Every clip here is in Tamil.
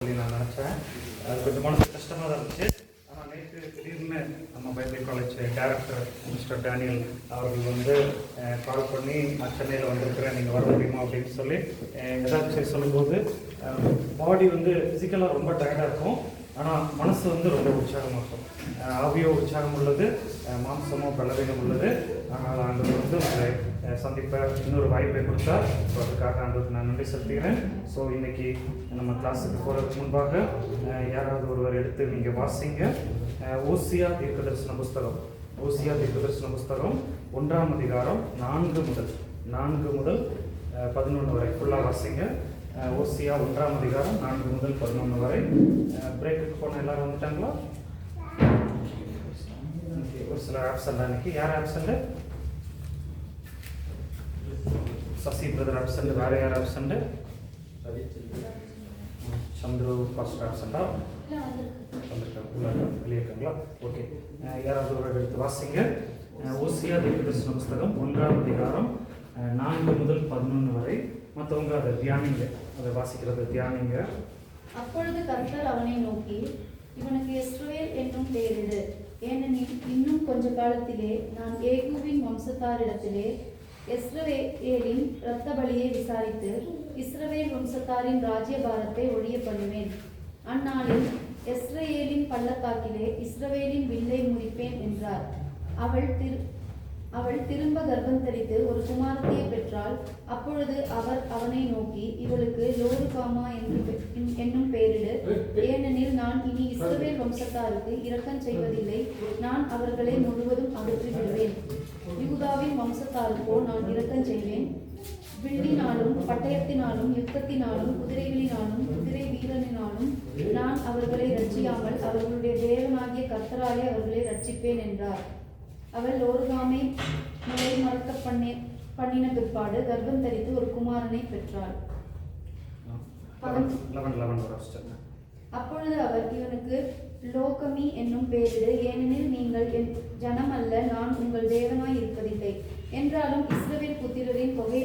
சொல்லி நான் நினச்சேன். அது கொஞ்சம் மனசு கஷ்டமாக தான் இருந்துச்சு. ஆனால் நேற்று திடீர்னு நம்ம Bible college director mister Daniel அவர்கள் கால் பண்ணி நான் சென்னையில் வந்திருக்கிறேன், நீங்கள் வர முடியுமா அப்படின்னு சொல்லி ஏதாச்சும் சொல்லும்போது பாடி ஃபிசிக்கலாக ரொம்ப டயர்டாக இருக்கும், ஆனால் மனசு ரொம்ப உற்சாகமாக இருக்கும். ஆவியோ உற்சாகம் உள்ளது, மாம்சமோ பலவீனம் உள்ளது. ஆனால் ஆண்டவர் உங்களை சந்திப்ப இன்னொரு வாய்ப்பை கொடுத்தார். ஸோ அதுக்காக ஆண்டவருக்கு நான் நன்றி செலுத்துகிறேன். ஸோ இன்னைக்கு நம்ம கிளாஸுக்கு போகிறதுக்கு முன்பாக யாராவது ஒருவர் எடுத்து நீங்கள் வாசிங்க. ஓசியா தீர்க்கதரிசன புஸ்தகம், ஓசியா தீர்க்கதரிசன புஸ்தகம் 1ஆம் அதிகாரம் 4 முதல் 11 வரை ஃபுல்லாக வாசிங்க. ஓசியா 1ஆம் அதிகாரம் 4 முதல் 11 வரை. பிரேக்குக்கு போன எல்லாரும் வந்துட்டாங்களா? ஒரு சிலர் ஆப்சண்ட். அன்னைக்கு யார் ஆப்சண்ட்? Sasi brother absent. வேற யார் ஆப்சண்ட்? சந்துரு ஃபர்ஸ்ட் ஆப்சண்டா? வந்திருக்காங்க, வெளியே இருக்காங்களா? ஓகே, யாராவது ஒரு எடுத்து வாசிங்க. ஓசியா தீர்க்கதரிசன புஸ்தகம் 1ஆம் அதிகாரம் 4 முதல் 11 வரை. மற்றவங்க அதை தியானிங்க, அதை வாசிக்கிறது தியானிங்க. அப்பொழுது கர்த்தர் அவனை நோக்கி, இவனுக்கு இஸ்ரவேல் என்னும் பெயரிடு, ஏனெனில் இன்னும் கொஞ்ச காலத்திலே நான் ஏகூவின் வம்சத்தாரிடத்திலே இஸ்ரவேலின் இரத்த பலியை விசாரித்து இஸ்ரவேல் வம்சத்தாரின் ராஜ்யபாரத்தை ஒழிய பண்ணுவேன். அந்நாளில் இஸ்ரவேலின் பள்ளத்தாக்கிலே இஸ்ரவேலின் வில்லை முறிப்பேன் என்றார். அவள் திரும்ப கர்ப்பம் தரித்து ஒரு குமாரத்தியை பெற்றாள். அப்பொழுது அவர் அவனை நோக்கி, இவளுக்கு லோருகாமா என்னும் பெயரிடு, ஏனெனில் நான் இனி இஸ்ரவேல் வம்சத்தாருக்கு இரக்கம் செய்வதில்லை, நான் அவர்களை முழுவதும் அகற்றி விடுவேன். யூதாவின் வம்சத்தாருக்கோ நான் இரக்கம் செய்வேன். வில்லினாலும் பட்டயத்தினாலும் யுத்தத்தினாலும் குதிரைகளினாலும் குதிரை வீரனினாலும் நான் அவர்களை ரட்சியாமல் அவர்களுடைய தேவனாகிய கர்த்தராலே அவர்களை ரட்சிப்பேன் என்றார். அவள் லோருகாமை நிலை மறக்க பண்ணின பிற்பாடு கர்ப்பம் தரித்து ஒரு குமாரனை பெற்றாள். அப்பொழுது அவர், இவனுக்கு லோகமி என்னும் பெயரிடு, ஏனெனில் நீங்கள் என் ஜனம் அல்ல, நான் உங்கள் தேவனாய் இருப்பதில்லை. என்றாலும் இஸ்ரவேல் புத்திரரின் தொகை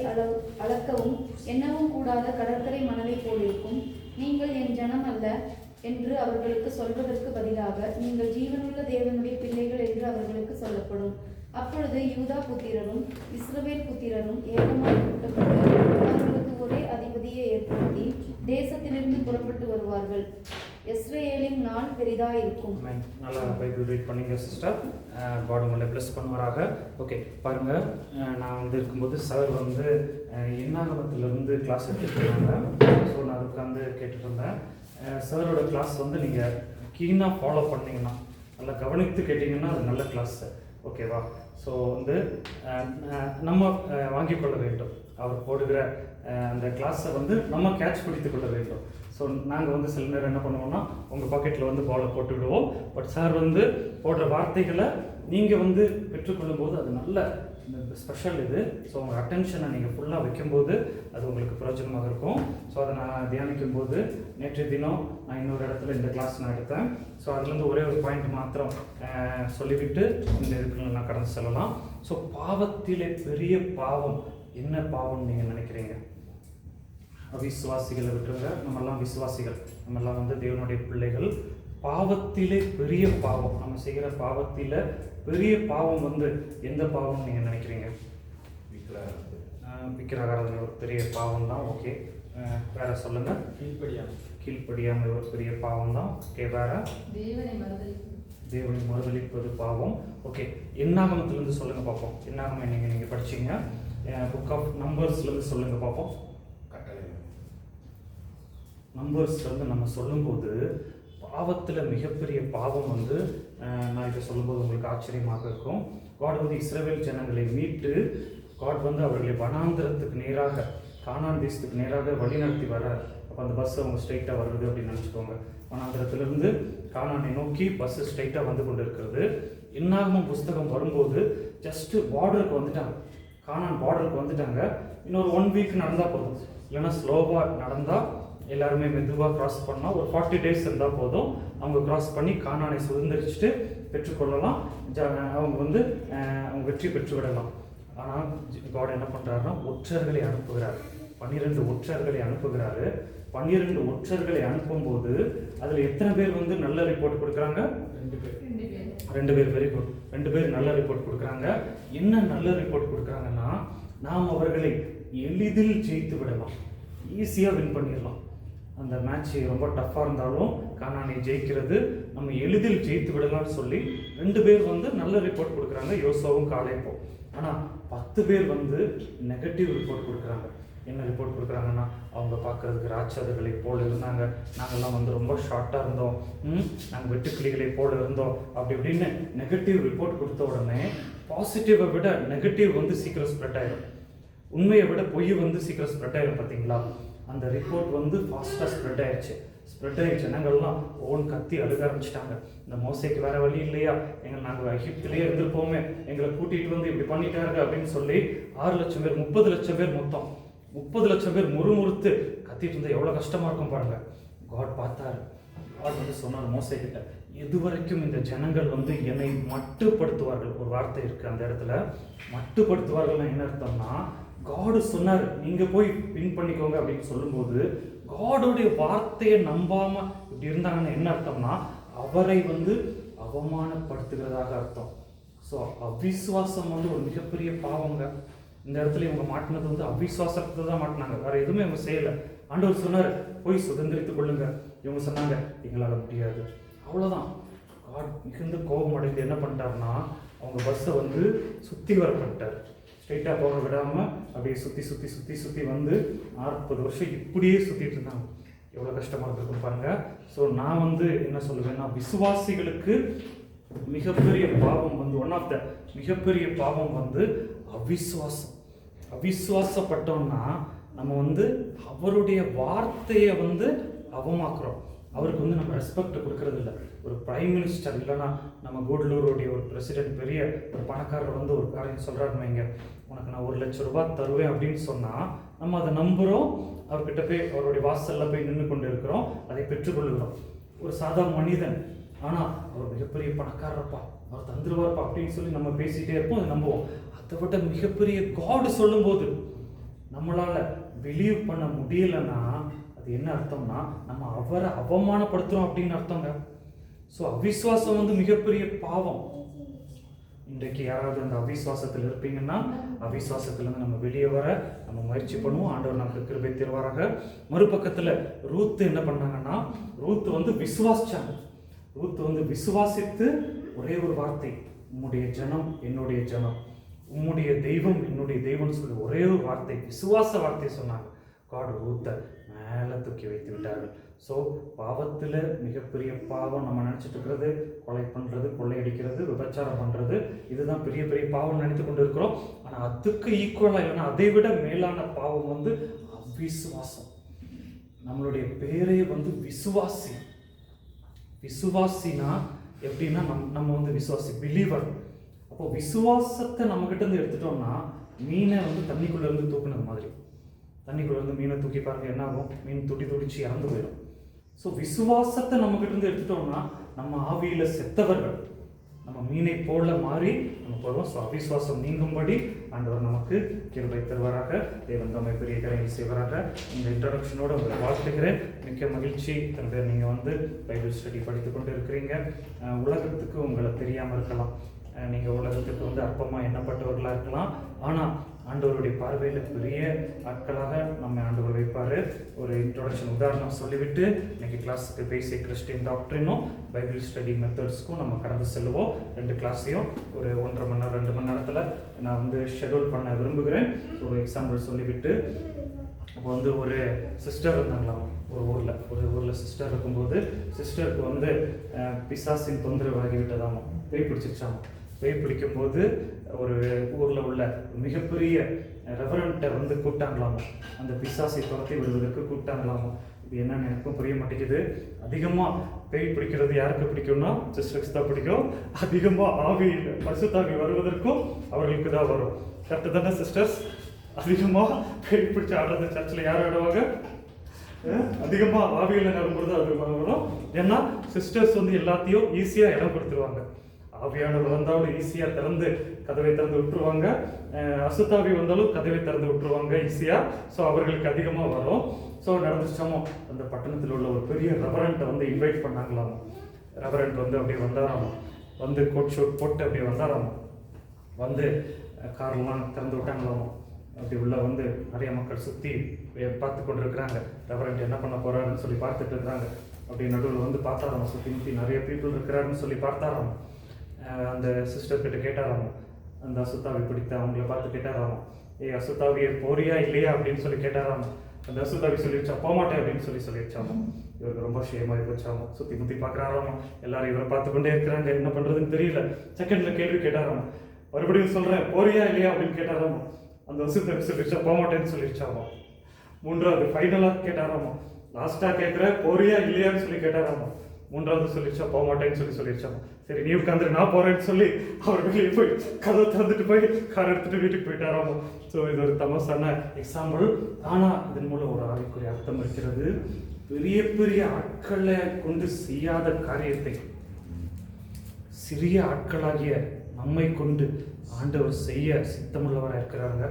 அளக்கவும் எண்ணவும் கூடாத கடற்கரை மணலை போலிருக்கும். நீங்கள் என் ஜனம் அல்ல என்று அவர்களுக்கு சொல்வதற்கு பதிலாக நீங்கள் ஜீவனுள்ள தேவனுடைய பிள்ளைகள் என்று அவர்களுக்கு சொல்லப்படும். அப்பொழுது யூதா புத்திரரும் இஸ்ரவேல் புத்திரரும் ஏகமாய் கூட்டப்பட்டு அவர்களுக்கு ஒரே அதிபதியை ஏற்படுத்தி தேசத்திலிருந்து புறப்பட்டு வருவார்கள். இஸ்ரவேலின் நாள் பெரிதாக இருக்கும். நல்லா பைபிள் ரீட் பண்ணீங்க சிஸ்டர். காட் உங்களை பிளஸ் பண்ணுவாராக. ஓகே, பாருங்க, நான் இருக்கும்போது சார் என்னாகமத்திலிருந்து கிளாஸ் எடுத்துருக்காங்க. ஸோ நான் அதை உட்காந்து கேட்டுட்டு இருந்தேன். சாரோட கிளாஸ் நீங்கள் கீனாக ஃபாலோ பண்ணிங்கன்னா, நல்லா கவனித்து கேட்டிங்கன்னா அது நல்ல கிளாஸ். ஓகேவா? ஸோ நம்ம வாங்கி கொள்ள வேண்டும். அவர் போடுகிற அந்த கிளாஸை நம்ம கேட்ச் பிடித்து கொள்ள வேண்டும். ஸோ நாங்கள் சில நேரம் என்ன பண்ணுவோம்னா, உங்கள் பாக்கெட்டில் பாலை போட்டு விடுவோம். பட் சார் போடுற வார்த்தைகளை நீங்கள் பெற்றுக்கொள்ளும் போது அது நல்ல ஸ்பெஷல் இது. ஸோ உங்கள் அட்டென்ஷனை நீங்கள் ஃபுல்லாக வைக்கும்போது அது உங்களுக்கு பிரயோஜனமாக இருக்கும். ஸோ அதை நான் தியானிக்கும் போது நேற்றைய தினம் நான் இன்னொரு இடத்துல இந்த கிளாஸ் நான் எடுத்தேன். ஸோ அதுலேருந்து ஒரே ஒரு பாயிண்ட் மாத்திரம் சொல்லிவிட்டு இந்த இதுக்குள்ள நான் கடந்து செல்லலாம். ஸோ பாவத்திலே பெரிய பாவம் என்ன பாவம்னு நீங்கள் நினைக்கிறீங்க? அவிசுவாசிகளை விட்டுருங்க, நம்மெல்லாம் விசுவாசிகள், நம்மெல்லாம் தேவனுடைய பிள்ளைகள். பாவத்திலே பெரிய பாவம், நம்ம செய்கிற பாவத்தில பெரிய பாவம் எந்த பாவம் நீங்கள் நினைக்கிறீங்க? விக்கிரகாராதனை ஒரு பெரிய பாவம் தான். ஓகே, வேற சொல்லுங்க. கீழ்ப்படியாமை ஒரு பெரிய பாவம் தான். ஓகே, வேற தேவனை மறுதலிப்பது பாவம். ஓகே, என்னாகமத்திலிருந்து சொல்லுங்க பார்ப்போம். என்னாகமம் நீங்கள் படிச்சீங்க, புக் ஆஃப் நம்பர்ஸ்லேருந்து சொல்லுங்க பார்ப்போம். நம்பர்ஸ் நம்ம சொல்லும்போது பாவத்தில் மிகப்பெரிய பாவம் நான் இதை சொல்லும்போது உங்களுக்கு ஆச்சரியமாக இருக்கும். காட் இஸ்ரவேல் ஜனங்களை மீட்டு காட் அவர்களை வனாந்திரத்துக்கு நேராக, கானான் தேசத்துக்கு நேராக வழி நடத்தி வர. அப்போ அந்த பஸ் அவங்க ஸ்ட்ரைட்டாக வருது அப்படின்னு நினச்சிக்கோங்க. வனாந்திரத்திலிருந்து கானானை நோக்கி பஸ் ஸ்ட்ரைட்டாக வந்து கொண்டு இருக்கிறது. என்னாகமம் புஸ்தகம் வரும்போது ஜஸ்ட்டு பார்டருக்கு வந்துட்டாங்க, கானான் பார்டருக்கு வந்துட்டாங்க. இன்னொரு 1 வீக் நடந்தால் போதும், இல்லைன்னா ஸ்லோவாக நடந்தால் எல்லாருமே மெதுவாக கிராஸ் பண்ணால் ஒரு 40 days இருந்தால் போதும். அவங்க கிராஸ் பண்ணி கானானை சுதந்திரிச்சுட்டு பெற்றுக்கொள்ளலாம். அவங்க அவங்க வெற்றி பெற்று விடலாம். ஆனால் காட் என்ன பண்ணுறாருன்னா ஒற்றர்களை அனுப்புகிறார். 12 ஒற்றர்களை அனுப்புகிறாரு. 12 ஒற்றர்களை அனுப்பும்போது அதில் எத்தனை பேர் வந்து நல்ல ரிப்போர்ட் கொடுக்குறாங்க? 2 பேர். Very good. 2 பேர் நல்ல ரிப்போர்ட் கொடுக்குறாங்க. என்ன நல்ல ரிப்போர்ட் கொடுக்குறாங்கன்னா, நாம் அவர்களை எளிதில் ஜெயித்து விடலாம், ஈஸியாக வின் பண்ணிடலாம். அந்த மேட்ச் ரொம்ப டஃப்பாக இருந்தாலும் கானானை ஜெயிக்கிறது நம்ம எளிதில் ஜெயித்து விடலாம்னு சொல்லி 2 பேர் வந்து நல்ல ரிப்போர்ட் கொடுக்குறாங்க, யோசுவாவும் காலேபும். ஆனால் 10 பேர் வந்து நெகட்டிவ் ரிப்போர்ட் கொடுக்குறாங்க. என்ன ரிப்போர்ட் கொடுக்குறாங்கன்னா, அவங்க பார்க்குறதுக்கு ராட்சதர்களை போல் இருந்தாங்க, நாங்கள்லாம் வந்து ரொம்ப ஷார்ட்டாக இருந்தோம், நாங்கள் வெட்டுக்கிளிகளை போல் இருந்தோம், அப்படி இப்படின்னு நெகட்டிவ் ரிப்போர்ட் கொடுத்த உடனே பாசிட்டிவை விட நெகட்டிவ் வந்து சீக்கிரம் ஸ்ப்ரெட் ஆகிடும். உண்மையை விட பொய் வந்து சீக்கிரம் ஸ்ப்ரெட் ஆகிடும். பார்த்தீங்களா? அந்த ரிப்போர்ட் வந்து ஃபாஸ்ட்டாக ஸ்ப்ரெட் ஆயிடுச்சு. ஜனங்கள்லாம் கத்தி அழுக ஆரம்பிச்சிட்டாங்க. இந்த மோசைக்கு வேற வழி இல்லையா, நாங்கள் எகிப்திலேயே இருந்திருப்போமே, எங்களை கூட்டிகிட்டு வந்து இப்படி பண்ணிட்டாரு அப்படின்னு சொல்லி 6 லட்சம் பேர், 30 லட்சம் பேர், மொத்தம் 30 லட்சம் பேர் முறுமுறுத்து கத்திட்டு இருந்தால் எவ்வளோ கஷ்டமாக இருக்கும் பாருங்க. காட் பார்த்தாரு. காட் வந்து சொன்னார் மோசே கிட்ட, எதுவரைக்கும் இந்த ஜனங்கள் வந்து என்னை மட்டுப்படுத்துவார்கள். ஒரு வார்த்தை இருக்கு அந்த இடத்துல, மட்டுப்படுத்துவார்கள் என்ன அர்த்தம்னா, காடு சொன்னார் நீங்க போய் வின் பண்ணிக்கோங்க அப்படின்னு சொல்லும்போது, காடோடைய வார்த்தையை நம்பாம இப்படி இருந்தாங்கன்னு என்ன அர்த்தம்னா, அவரை வந்து அவமானப்படுத்துகிறதாக அர்த்தம். ஸோ அவிசுவாசம் வந்து ஒரு மிகப்பெரிய பாவங்க. இந்த இடத்துல இவங்க மாட்டினது வந்து அவிசுவாசத்தை தான் மாட்டினாங்க, வேற எதுவுமே இவங்க செய்யலை. ஆண்டவர் சொன்னார் போய் சுதந்திரித்துக் கொள்ளுங்க. இவங்க சொன்னாங்க எங்களால் முடியாது. அவ்வளோதான். காட் மிகுந்த கோபம் அடைந்து என்ன பண்ணிட்டாருன்னா, அவங்க பஸ்ஸை வந்து சுற்றி வர பண்ணிட்டார். ஸ்ட்ரைட்டாக போக விடாமல் அப்படியே சுற்றி வந்து 40 வருஷம் இப்படியே சுற்றிட்டு இருந்தாங்க. எவ்வளோ கஷ்டமாக இருந்திருக்கும் பாருங்க. ஸோ நான் வந்து என்ன சொல்லுவேன்னா, விசுவாசிகளுக்கு மிகப்பெரிய பாவம் வந்து ஒன் ஆஃப் த மிகப்பெரிய பாவம் வந்து அவிசுவாசம். அவிசுவாசப்பட்டோம்னா நம்ம வந்து அவருடைய வார்த்தையை வந்து அவமாக்குறோம். அவருக்கு வந்து நம்ம ரெஸ்பெக்ட் கொடுக்கறது இல்லை. ஒரு பிரைம் மினிஸ்டர் இல்லைன்னா நம்ம கூடலூருடைய ஒரு பிரசிடென்ட், பெரிய ஒரு பணக்காரர் வந்து ஒரு காரியம் சொல்கிறாருன்னு வைங்க, உனக்கு நான் 1 லட்சம் ரூபாய் தருவேன் அப்படின்னு சொன்னால் நம்ம அதை நம்புகிறோம். அவர்கிட்ட போய் அவருடைய வாசலில் போய் நின்று கொண்டு இருக்கிறோம், அதை பெற்றுக்கொள்ளுகிறோம். ஒரு சாதாரண மனிதன், ஆனால் அவர் மிகப்பெரிய பணக்காரப்பா, அவர் தந்துருவார்ப்பா அப்படின்னு சொல்லி நம்ம பேசிகிட்டே இருப்போம், அதை நம்புவோம். அதை விட மிகப்பெரிய காடு சொல்லும்போது நம்மளால் பிலீவ் பண்ண முடியலைன்னா அது என்ன அர்த்தம்னா, நம்ம அவரை அவமானப்படுத்துகிறோம் அப்படின்னு அர்த்தங்க. ஸோ அவிசுவாசம் வந்து மிகப்பெரிய பாவம். இன்றைக்கு யாராவது அந்த அவிசுவாசத்தில் இருப்பீங்கன்னா, அவிசுவாசத்திலிருந்து நம்ம வெளியே வர நம்ம முயற்சி பண்ணுவோம். ஆண்டவர் நமக்கு கிருபை தருவாராக. மறுபக்கத்தில் ரூத் என்ன பண்ணாங்கன்னா, ரூத் வந்து விசுவாசிச்சாங்க. ரூத் வந்து விசுவாசித்து ஒரே ஒரு வார்த்தை, உம்முடைய ஜனம் என்னுடைய ஜனம், உம்முடைய தெய்வம் என்னுடைய தெய்வம்னு சொல்லி ஒரே ஒரு வார்த்தை, விசுவாச வார்த்தையை சொன்னாங்க. காட் ரூத்தை மேலே தூக்கி வைத்து விட்டார்கள். ஸோ பாவத்தில் மிகப்பெரிய பாவம் நம்ம நினச்சிட்டு இருக்கிறது, கொலை பண்ணுறது, கொள்ளையடிக்கிறது, விபச்சாரம் பண்ணுறது, இதுதான் பெரிய பெரிய பாவம் நினைத்து கொண்டு இருக்கிறோம். ஆனால் அதுக்கு ஈக்குவலாக இல்லைன்னா அதை விட மேலான பாவம் வந்து அவிசுவாசம். நம்மளுடைய பேரே வந்து விசுவாசி. விசுவாசினா எப்படின்னா நம்ம வந்து விசுவாசி, பிலீவர். அப்போ விசுவாசத்தை நம்மகிட்ட இருந்து எடுத்துட்டோம்னா, மீனை வந்து தண்ணிக்குள்ளே இருந்து தூக்குனது மாதிரி, தண்ணிக்குள்ளே இருந்து மீனை தூக்கி பாருங்க என்ன ஆகும், மீன் துடிச்சு இறந்து போயிடும். ஸோ விசுவாசத்தை நம்மகிட்ட இருந்து எடுத்துட்டோம்னா நம்ம ஆவியில் செத்தவர்கள், நம்ம மீனை போல மாறி நம்ம போடுவோம். ஸோ அவிசுவாசம் நீங்கும்படி ஆண்டவர் நமக்கு கிருபை தருவாராக. தேவன் தம்மை பெரிய காரியங்கள் செய்வாராக. இந்த இன்ட்ரடக்ஷனோடு உங்களை வாழ்த்துக்கிறேன். மிக்க மகிழ்ச்சி. இத்தனை பேர் நீங்கள் வந்து பைபிள் ஸ்டடி படித்து கொண்டு இருக்கிறீங்க. உலகத்துக்கு உங்களை தெரியாமல் இருக்கலாம், நீங்கள் உலகத்துக்கு வந்து அற்பமாக எண்ணப்பட்டவர்களாக இருக்கலாம். ஆனால் ஆண்டவருடைய பார்வையில் பெரிய ஆட்களாக நம்ம ஆண்டவர் வைப்பார். ஒரு இன்ட்ரோடக்ஷன் உதாரணம் சொல்லிவிட்டு இன்னைக்கு கிளாஸுக்கு பேசிக் கிறிஸ்டியன் டாக்டரினும் பைபிள் ஸ்டடி மெத்தட்ஸ்க்கும் நம்ம கடந்து செல்லுவோம். 2 கிளாஸையும் ஒரு 1.5 மணி நேரம் 2 மணி நேரத்தில் நான் வந்து ஷெடியூல் பண்ண விரும்புகிறேன். ஒரு எக்ஸாம்பிள் சொல்லிவிட்டு, அப்போ வந்து ஒரு சிஸ்டர் இருந்தாங்களாம் ஒரு ஊரில் சிஸ்டர் இருக்கும்போது, சிஸ்டருக்கு வந்து பிசாசின் தொந்தரவு ஆகிவிட்டதாமா, பேய் பிடிச்சிருச்சாமா. பேய் பிடிக்கும்போது ஒரு ஊரில் உள்ள மிகப்பெரிய ரெவரண்ட்டை வந்து கூப்பிட்டாங்களாமா, அந்த பிசாசை துரத்தி விடுவதற்கு கூப்பிட்டாங்களாமா. இது என்னன்னு எனக்கும் புரிய மாட்டேங்குது. அதிகமாக பேய் பிடிக்கிறது யாருக்கு பிடிக்கும்னா சிஸ்டர்ஸ் தான் பிடிக்கும். அதிகமாக ஆவியில் பரிசுத்தாவி வருவதற்கும் அவர்களுக்கு தான் வரும். கரெக்டு தானே சிஸ்டர்ஸ்? அதிகமாக பேய் பிடிச்சி ஆடுறது சர்ச்சில் யார் ஆடுவாங்க? அதிகமாக ஆவியில் நம்புறது அது வரும். ஏன்னா சிஸ்டர்ஸ் வந்து எல்லாத்தையும் ஈஸியாக இடம் கொடுத்துருவாங்க. ஆவியானவர் வந்தாலும் ஈஸியாக கதவை திறந்து விட்டுருவாங்க. அசுத்தாவி வந்தாலும் கதவை திறந்து விட்டுருவாங்க ஈஸியாக. ஸோ அவர்களுக்கு அதிகமாக வரும். ஸோ நடந்துச்சாமோ அந்த பட்டணத்தில் உள்ள ஒரு பெரிய ரெவரண்ட்டை வந்து இன்வைட் பண்ணாங்களாம். ரெவரண்ட் வந்து அப்படியே வந்தாராமா, வந்து கோட் ஷூட் போட்டு அப்படியே வந்தாராமா, வந்து கார்லாம் திறந்து விட்டாங்களாமா. அப்படி உள்ள வந்து நிறைய மக்கள் சுற்றி பார்த்து கொண்டு இருக்கிறாங்க. ரெவரண்ட் என்ன பண்ண போறாருன்னு சொல்லி பார்த்துட்டு இருக்கிறாங்க. அப்படி நடுவில் வந்து பார்த்தாராம், சுற்றி முற்றி நிறைய பீப்புள் இருக்கிறாருன்னு சொல்லி பார்த்தாராம். அந்த சிஸ்டர் கிட்ட கேட்டாராம், அந்த அசுத்தாவி பிடித்த அவங்கள பார்த்து கேட்டாராம், அசுத்தாவியை போறியா இல்லையா அப்படின்னு சொல்லி கேட்டாராம். அந்த அசுத்தாவி சொல்லிடுச்சா, போகமாட்டேன் அப்படின்னு சொல்லிடுச்சாமா. இவருக்கு ரொம்ப ஷேமாகி போச்சாமா. சுற்றி முற்றி பார்க்குறாராமா, எல்லாரும் இவரை பார்த்து கொண்டே இருக்கிறாங்க, என்ன பண்ணுறதுன்னு தெரியல. செகண்ட்ல கேள்வி கேட்டாராமா, மறுபடியும் சொல்கிறேன் போறியா இல்லையா அப்படின்னு கேட்டாராமா. அந்த அசுத்தாவி சொல்லிடுச்சா, போகமாட்டேன்னு சொல்லிடுச்சாமா. மூன்றாவது ஃபைனலாக கேட்டாராமா, லாஸ்ட்டாக கேட்குற போறியா இல்லையான்னு சொல்லி கேட்டாராமா. மூன்றாவது சொல்லிடுச்சா, போகமாட்டேன்னு சொல்லிடுச்சாமா. சரி நீ உட்காந்துரு, நான் போறேன்னு சொல்லி அவர் வெளியே போய் கதை திறந்துட்டு போய் கார் எடுத்துட்டு வீட்டுக்கு போயிட்டாராமோ. ஸோ இது ஒரு தமசான எக்ஸாம்பிள். ஆனால் இதன் மூலம் ஒரு ஆவிக்குரிய அர்த்தம் இருக்கிறது. பெரிய பெரிய ஆட்களை கொண்டு செய்யாத காரியத்தை சிறிய ஆட்களாகிய நம்மை கொண்டு ஆண்டவர் செய்ய சித்தமுள்ளவராக இருக்கிறாங்க.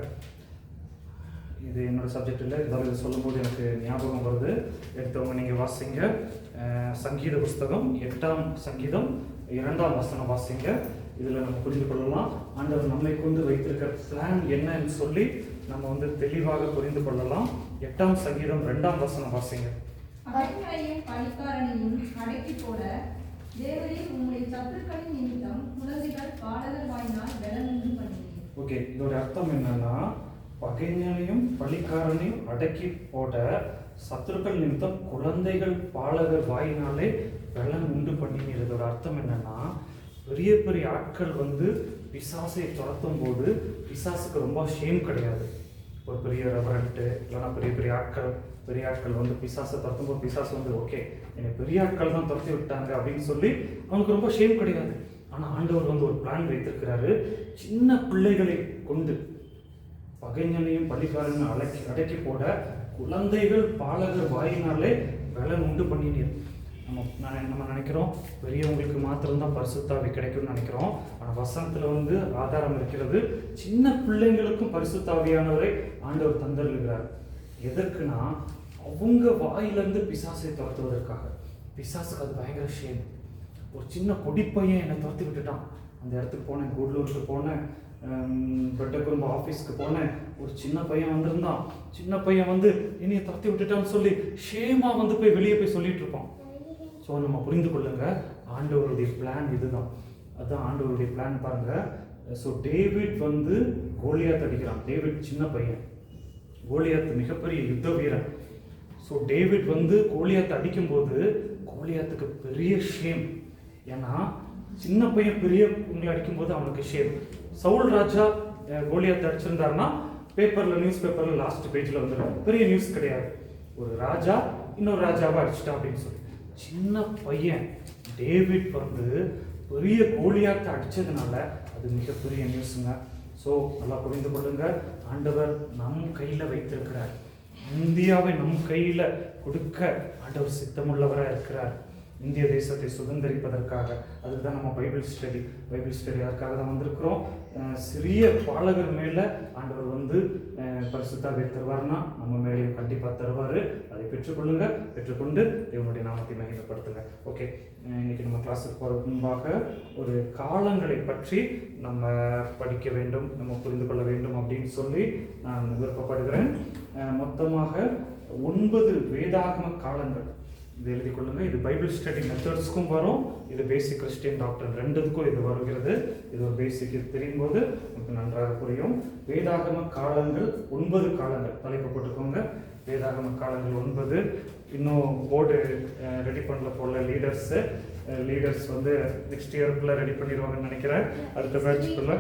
இது என்னோட சப்ஜெக்ட் இல்லை, இருந்தாலும் இதை சொல்லும்போது எனக்கு ஞாபகம் வருது. எடுத்தவங்க நீங்கள் வாசிங்க, சங்கீத புஸ்தகம் 8ஆம் சங்கீதம் 2ஆம் வசனம் வாசிங்க. இதில் நம்ம புரிந்து கொள்ளலாம் ஆண்டவர் நம்மை கொண்டு வைத்திருக்கிற பிளான் என்னன்னு சொல்லி நம்ம வந்து தெளிவாக புரிந்து கொள்ளலாம். 8ஆம் சங்கீதம் 2ஆம் வசனம் வாசிங்க. பகைஞரையும் பழிக்காரனையும் அடக்கி போட தேவரீர் உம்முடைய சத்துருக்களின் நிமித்தம் குழந்தைகள் பாடகர் வாயினால் பலனுண்டு பண்ணினீர். ஓகே, இதோட அர்த்தம் என்னன்னா, பகைஞனையும் பழிக்காரனையும் அடக்கி போட சத்துருக்கள் நிமித்தம் குழந்தைகள் பாலகர் வாயினாலே பலன் உண்டு பண்ணினீர். இதோட அர்த்தம் என்னன்னா, பெரிய பெரிய ஆட்கள் வந்து பிசாசை துரத்தும் போது பிசாசுக்கு ரொம்ப ஷேம் கிடையாது. ஒரு பெரிய ரெவரண்ட்டு இல்லைன்னா பெரிய ஆட்கள் வந்து பிசாசை துரத்தும் போது பிசாசு வந்து ஓகே என்னை பெரிய ஆட்கள் தான் துரத்தி விட்டாங்க அப்படின்னு சொல்லி அவனுக்கு ரொம்ப ஷேம் கிடையாது. ஆனால் ஆண்டவர் வந்து ஒரு பிளான் வைத்திருக்கிறாரு. சின்ன பிள்ளைகளை கொண்டு பகைஞனையும் பழிக்காரனையும் அடக்கி போட குழந்தைகள் பாலகர் வாயினாலே பலன் உண்டு பண்ணினீர். நம்ம நினைக்கிறோம் பெரியவங்களுக்கு மாத்திரம்தான் பரிசுத்தாவி கிடைக்கும்னு நினைக்கிறோம். ஆனால் வசனத்தில் வந்து ஆதாரம் இருக்கிறது. சின்ன பிள்ளைங்களுக்கும் பரிசுத்தாவியானவரை ஆண்டவர் தந்தருகிறார். எதற்குனா அவங்க வாயிலிருந்து பிசாசை துரத்துவதற்காக. பிசாசுக்கு அது பயங்கர ஷேம். ஒரு சின்ன பொடிப்பையன் என்னை துரத்தி விட்டுட்டான். அந்த இடத்துக்கு போனேன், கூடலூருக்கு போனேன், பெட்டக்குறும்பு ஆஃபீஸ்க்கு போனேன். ஒரு சின்ன பையன் வந்திருந்தான். சின்ன பையன் வந்து என்னைய துரத்தி விட்டுட்டான்னு சொல்லி ஷேமாக வந்து போய் வெளியே போய் சொல்லிட்டு இருப்பான். ஸோ நம்ம புரிந்து கொள்ளுங்க, ஆண்டவருடைய பிளான் இதுதான். அதுதான் ஆண்டவருடைய பிளான் பாருங்க. ஸோ டேவிட் வந்து கோலியாத் அடிக்கிறான். டேவிட் சின்ன பையன், கோலியாத் மிகப்பெரிய யுத்த வீரன். ஸோ டேவிட் வந்து கோலியாத்தை அடிக்கும்போது கோலியாத்துக்கு பெரிய ஷேம். ஏன்னா சின்ன பையன் பெரிய உங்களை அடிக்கும்போது அவனுக்கு ஷேம். சவுல் ராஜா கோலியாத்தை அடிச்சிருந்தாருன்னா நியூஸ் பேப்பரில் லாஸ்ட் பேஜில் வந்துடும். பெரிய நியூஸ் கிடையாது. ஒரு ராஜா இன்னொரு ராஜாவை அடிச்சிட்டா அப்படின்னு சொல்லி. சின்ன பையன் டேவிட் வந்து பெரிய கோலியாத்தை அடித்ததுனால அது மிகப்பெரிய நியூஸுங்க. ஸோ நல்லா புரிந்து கொள்ளுங்க, ஆண்டவர் நம் கையில் வைத்திருக்கிறார். இந்தியாவை நம் கையில் கொடுக்க ஆண்டவர் சித்தமுள்ளவராக இருக்கிறார். இந்திய தேசத்தை சுதந்திரிப்பதற்காக. அதுக்கு தான் நம்ம பைபிள் ஸ்டடி அதுக்காக தான் வந்திருக்கிறோம். சிறிய பாலகர் மேலே ஆண்டவர் வந்து பரிசுத்தாவியை தருவார்னா நம்ம மேலேயும் கண்டிப்பாக தருவார். அதை பெற்றுக்கொண்டு தேவனுடைய நாமத்தை மகிமைப்படுத்துங்க. ஓகே, இன்னைக்கு நம்ம கிளாஸுக்கு போகிறதுக்கு முன்பாக ஒரு காலங்களை பற்றி நம்ம படிக்க வேண்டும், நம்ம புரிந்து கொள்ள வேண்டும் அப்படின்னு சொல்லி நான் விருப்பப்படுகிறேன். மொத்தமாக 9 வேதாகம காலங்கள் இது எழுதி கொள்ளுங்க. இது பைபிள் ஸ்டடி மெத்தட்ஸ்க்கும் வரும், இது பேசிக் கிறிஸ்டியன் டாக்டர் ரெண்டுக்கும் இது வருகிறது. இது ஒரு பேசிக், இது தெரியும் போது உங்களுக்கு நன்றாக புரியும். வேதாகம காலங்கள் 9 காலங்கள் தலைப்பு போட்டுக்கோங்க. வேதாகம காலங்கள் 9. இன்னும் போர்டு ரெடி பண்ணல போல லீடர்ஸ் வந்து நெக்ஸ்ட் இயருக்குள்ள ரெடி பண்ணிடுவாங்கன்னு நினைக்கிறேன். அடுத்த பேட்சுக்குள்ள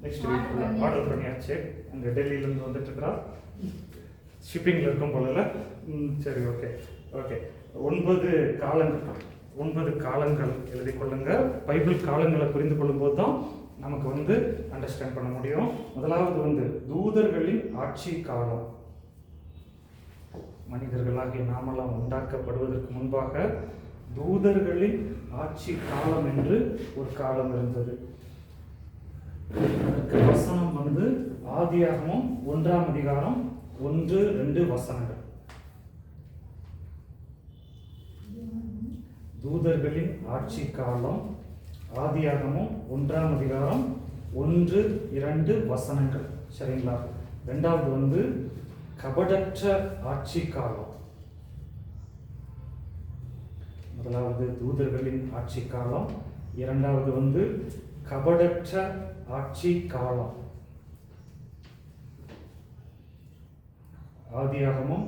நெக்ஸ்ட் வீக்குள்ள ஆர்டர் பண்ணியாச்சு. அங்கே டெல்லியிலேருந்து வந்துட்டு இருக்கிறா, ஷிப்பிங்கில் இருக்கும் போல. சரி, ஓகே 9 காலங்கள் எழுதி கொள்ளுங்க. பைபிள் காலங்களை புரிந்து கொள்ளும்போது தான் நமக்கு வந்து அண்டர்ஸ்டாண்ட் பண்ண முடியும். முதலாவது வந்து தூதர்களின் ஆட்சி காலம். மனிதர்களாகிய நாமெல்லாம் உண்டாக்கப்படுவதற்கு முன்பாக தூதர்களின் ஆட்சி காலம் என்று ஒரு காலம் இருந்தது. அதுக்கு வசனம் வந்து ஆதியாகமம் 1ஆம் அதிகாரம் 1-2 வசனங்கள். தூதர்களின் ஆட்சி காலம் ஆதியாகமம் 1ஆம் அதிகாரம் 1-2 வசனங்கள். சரிங்களா? ரெண்டாவது வந்து கபடற்ற ஆட்சி காலம். முதலாவது தூதர்களின் ஆட்சி காலம், இரண்டாவது வந்து கபடற்ற ஆட்சி காலம். ஆதியாகமம்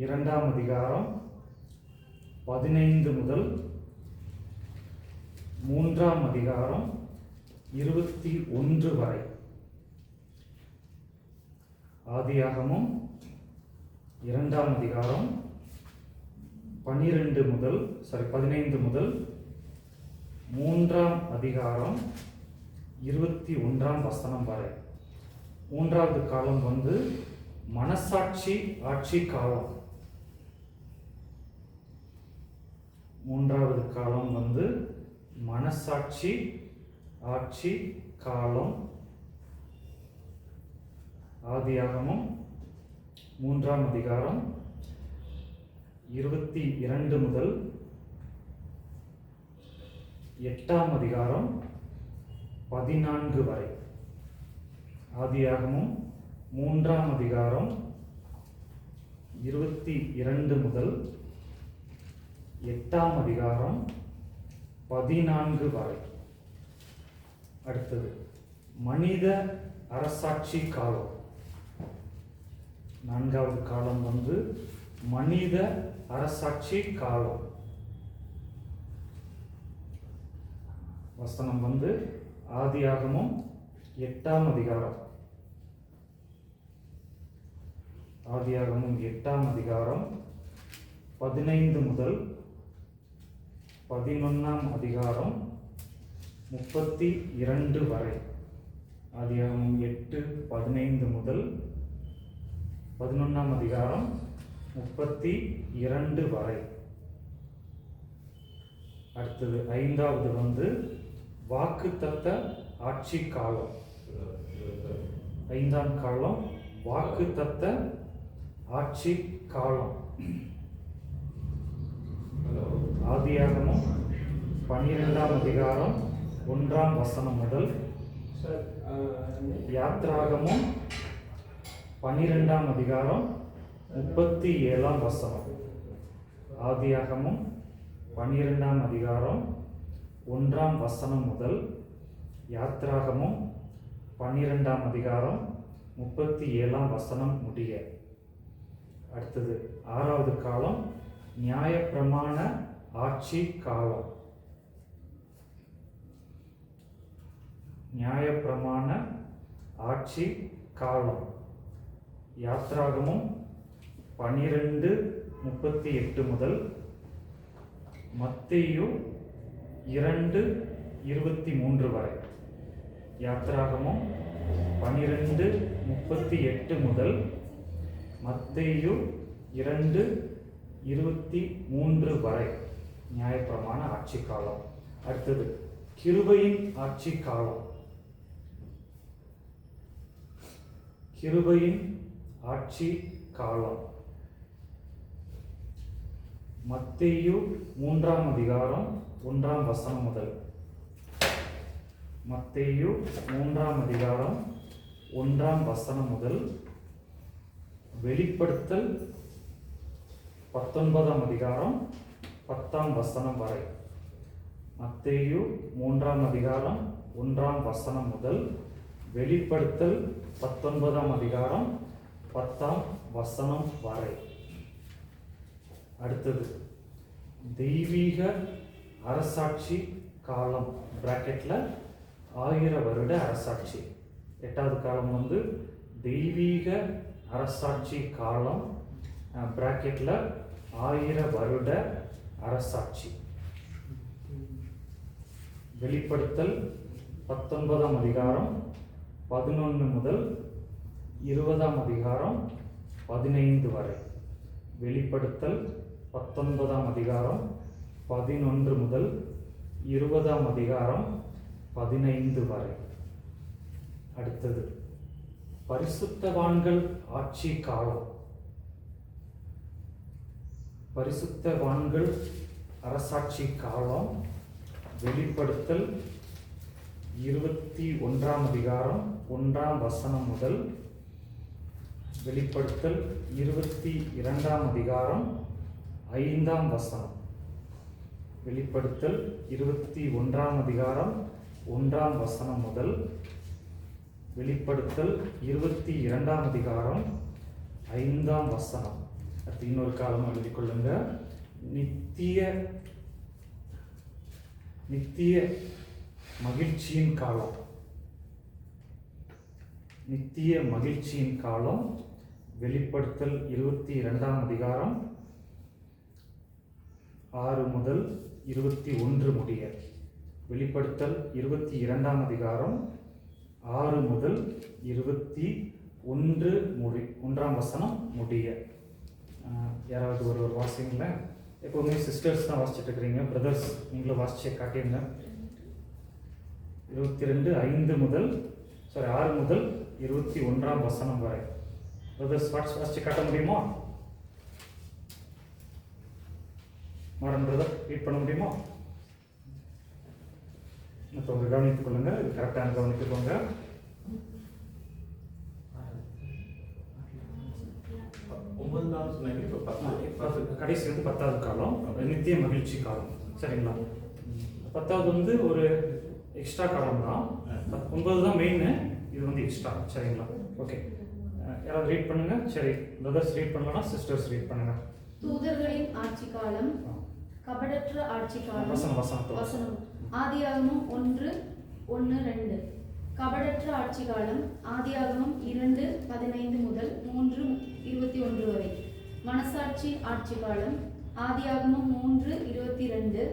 2ஆம் அதிகாரம் 15 முதல் 3ஆம் அதிகாரம் 21 வரை. ஆதியாகமம் 2ஆம் அதிகாரம் 15 முதல் 3ஆம் அதிகாரம் 21ஆம் வசனம் வரை. மூன்றாவது காலம் வந்து மனசாட்சி ஆட்சி காலம். மூன்றாவது காலம் வந்து மனசாட்சி ஆட்சி காலம். ஆதியாகமம் 3ஆம் அதிகாரம் 22 முதல் 8ஆம் அதிகாரம் 14 வரை. ஆதியாகமம் 3ஆம் அதிகாரம் 22 முதல் 8ஆம் அதிகாரம் 14 வரை. அடுத்தது மனித அரசாட்சி காலம். நான்காவது காலம் வந்து மனித அரசாட்சி காலம். வசனம் வந்து ஆதியாகமம் 8ஆம் அதிகாரம். ஆதியாகமம் 8ஆம் அதிகாரம் 15 முதல் 11ஆம் அதிகாரம் 32 வரை. ஆதியாகமம் 8:15 முதல் 11ஆம் அதிகாரம் 32 வரை. அடுத்தது ஐந்தாவது வந்து வாக்குத்தத்த ஆட்சி காலம். ஐந்தாம் காலம் வாக்குத்தத்த ஆட்சி காலம். ஆதியாகமம் 12ஆம் அதிகாரம் 1ஆம் வசனம் முதல் யாத்ராகமம் 12ஆம் அதிகாரம் 37ஆம் வசனம். ஆதியாகமம் 12ஆம் அதிகாரம் 1ஆம் வசனம் முதல் யாத்ராகமம் 12ஆம் அதிகாரம் 37ஆம் வசனம் முடிய. அடுத்தது ஆறாவது காலம் நியாயப்பிரமாண ஆட்சி காலம். நியாயப்பிரமாண ஆட்சி காலம். யாத்ராகமம் 12:38 முதல் மத்தேயு 2:23 வரை. யாத்ராகமம் 12:38 முதல் மத்தேயு 2:23 வரை நியாயப்பிரமாண ஆட்சி காலம். அடுத்தது கிருபையின் ஆட்சி காலம். கிருபையின் ஆட்சி காலம். மத்தேயு 3ஆம் அதிகாரம் 1ஆம் வசனம் முதல். மத்தேயு 3ஆம் அதிகாரம் 1ஆம் வசனம் முதல் வெளிப்படுத்தல் 19ஆம் அதிகாரம் 10ஆம் வசனம் வரை. மத்தேயு 3ஆம் அதிகாரம் 1ஆம் வசனம் முதல் வெளிப்படுத்தல் 19ஆம் அதிகாரம் 10ஆம் வசனம் வரை. அடுத்தது தெய்வீக அரசாட்சி காலம் பிராக்கெட்ல 1000 வருட அரசாட்சி. எட்டாவது காலம் வந்து தெய்வீக அரசாட்சி காலம் பிராக்கெட்ல 1000 வருட அரசாட்சி. வெளிப்படுத்தல் 19ஆம் அதிகாரம் 11 முதல் 20ஆம் அதிகாரம் 15 வரை. வெளிப்படுத்தல் 19ஆம் அதிகாரம் 11 முதல் 20ஆம் அதிகாரம் 15 வரை. அடுத்தது பரிசுத்தவான்கள் ஆட்சி காலம். பரிசுத்தவான்கள் அரசாட்சி காலம். வெளிப்படுத்தல் 21ஆம் அதிகாரம் 1ஆம் வசனம் முதல் வெளிப்படுத்தல் 22ஆம் அதிகாரம் 5ஆம் வசனம். வெளிப்படுத்தல் 21ஆம் அதிகாரம் 1ஆம் வசனம் முதல் வெளிப்படுத்தல் 22ஆம் அதிகாரம் 5ஆம் வசனம். அது இன்னொரு காலம் எழுதி கொள்ளுங்க. நித்திய மகிழ்ச்சியின் காலம். நித்திய மகிழ்ச்சியின் காலம். வெளிப்படுத்தல் 22ஆம் அதிகாரம் 6 முதல் 21 முடிய. வெளிப்படுத்தல் 22ஆம் அதிகாரம் 6 முதல் 21 வசனம் முடிய. யாராவது ஒரு வாசிங்கள? எப்போவுமே சிஸ்டர்ஸ் தான் வாசிச்சுட்டு இருக்கிறீங்க. பிரதர்ஸ் நீங்களும் வாசிச்சு காட்டிருங்க. 22:5 முதல் 6 முதல் 21ஆம் வசனம் வரை. பிரதர்ஸ் வாசிச்சு காட்ட முடியுமா? மாறன் பிரதர் ரீட் பண்ண முடியுமா? இப்போ கவனித்துக் கொள்ளுங்க. இது கரெக்டாக கவனித்துக்கோங்க. கடைசி 10வது காலம் நித்திய மகிழ்ச்சி காலம். சரிங்களா? 10வது ஒரு எக்ஸ்ட்ரா காலம் தான். 9 தான் மெயின், இது எக்ஸ்ட்ரா. சரிங்களா? ஓகே, யாராவது ரீட் பண்ணுங்க. சரி, பிரதர்ஸ் ரீட் பண்ணலாம், சிஸ்டர்ஸ் ரீட் பண்ணுங்க. தூதர்களின் ஆட்சி காலம், கபடற்ற ஆட்சி காலம். வசனம் ஆதியாகமம் 1:1-2. கபடற்ற ஆட்சி காலம் ஆதியாகமம் 2:15 முதல் 3:21 வரை. மனசாட்சி ஆட்சி காலம் ஆதியாகமம் 3:22,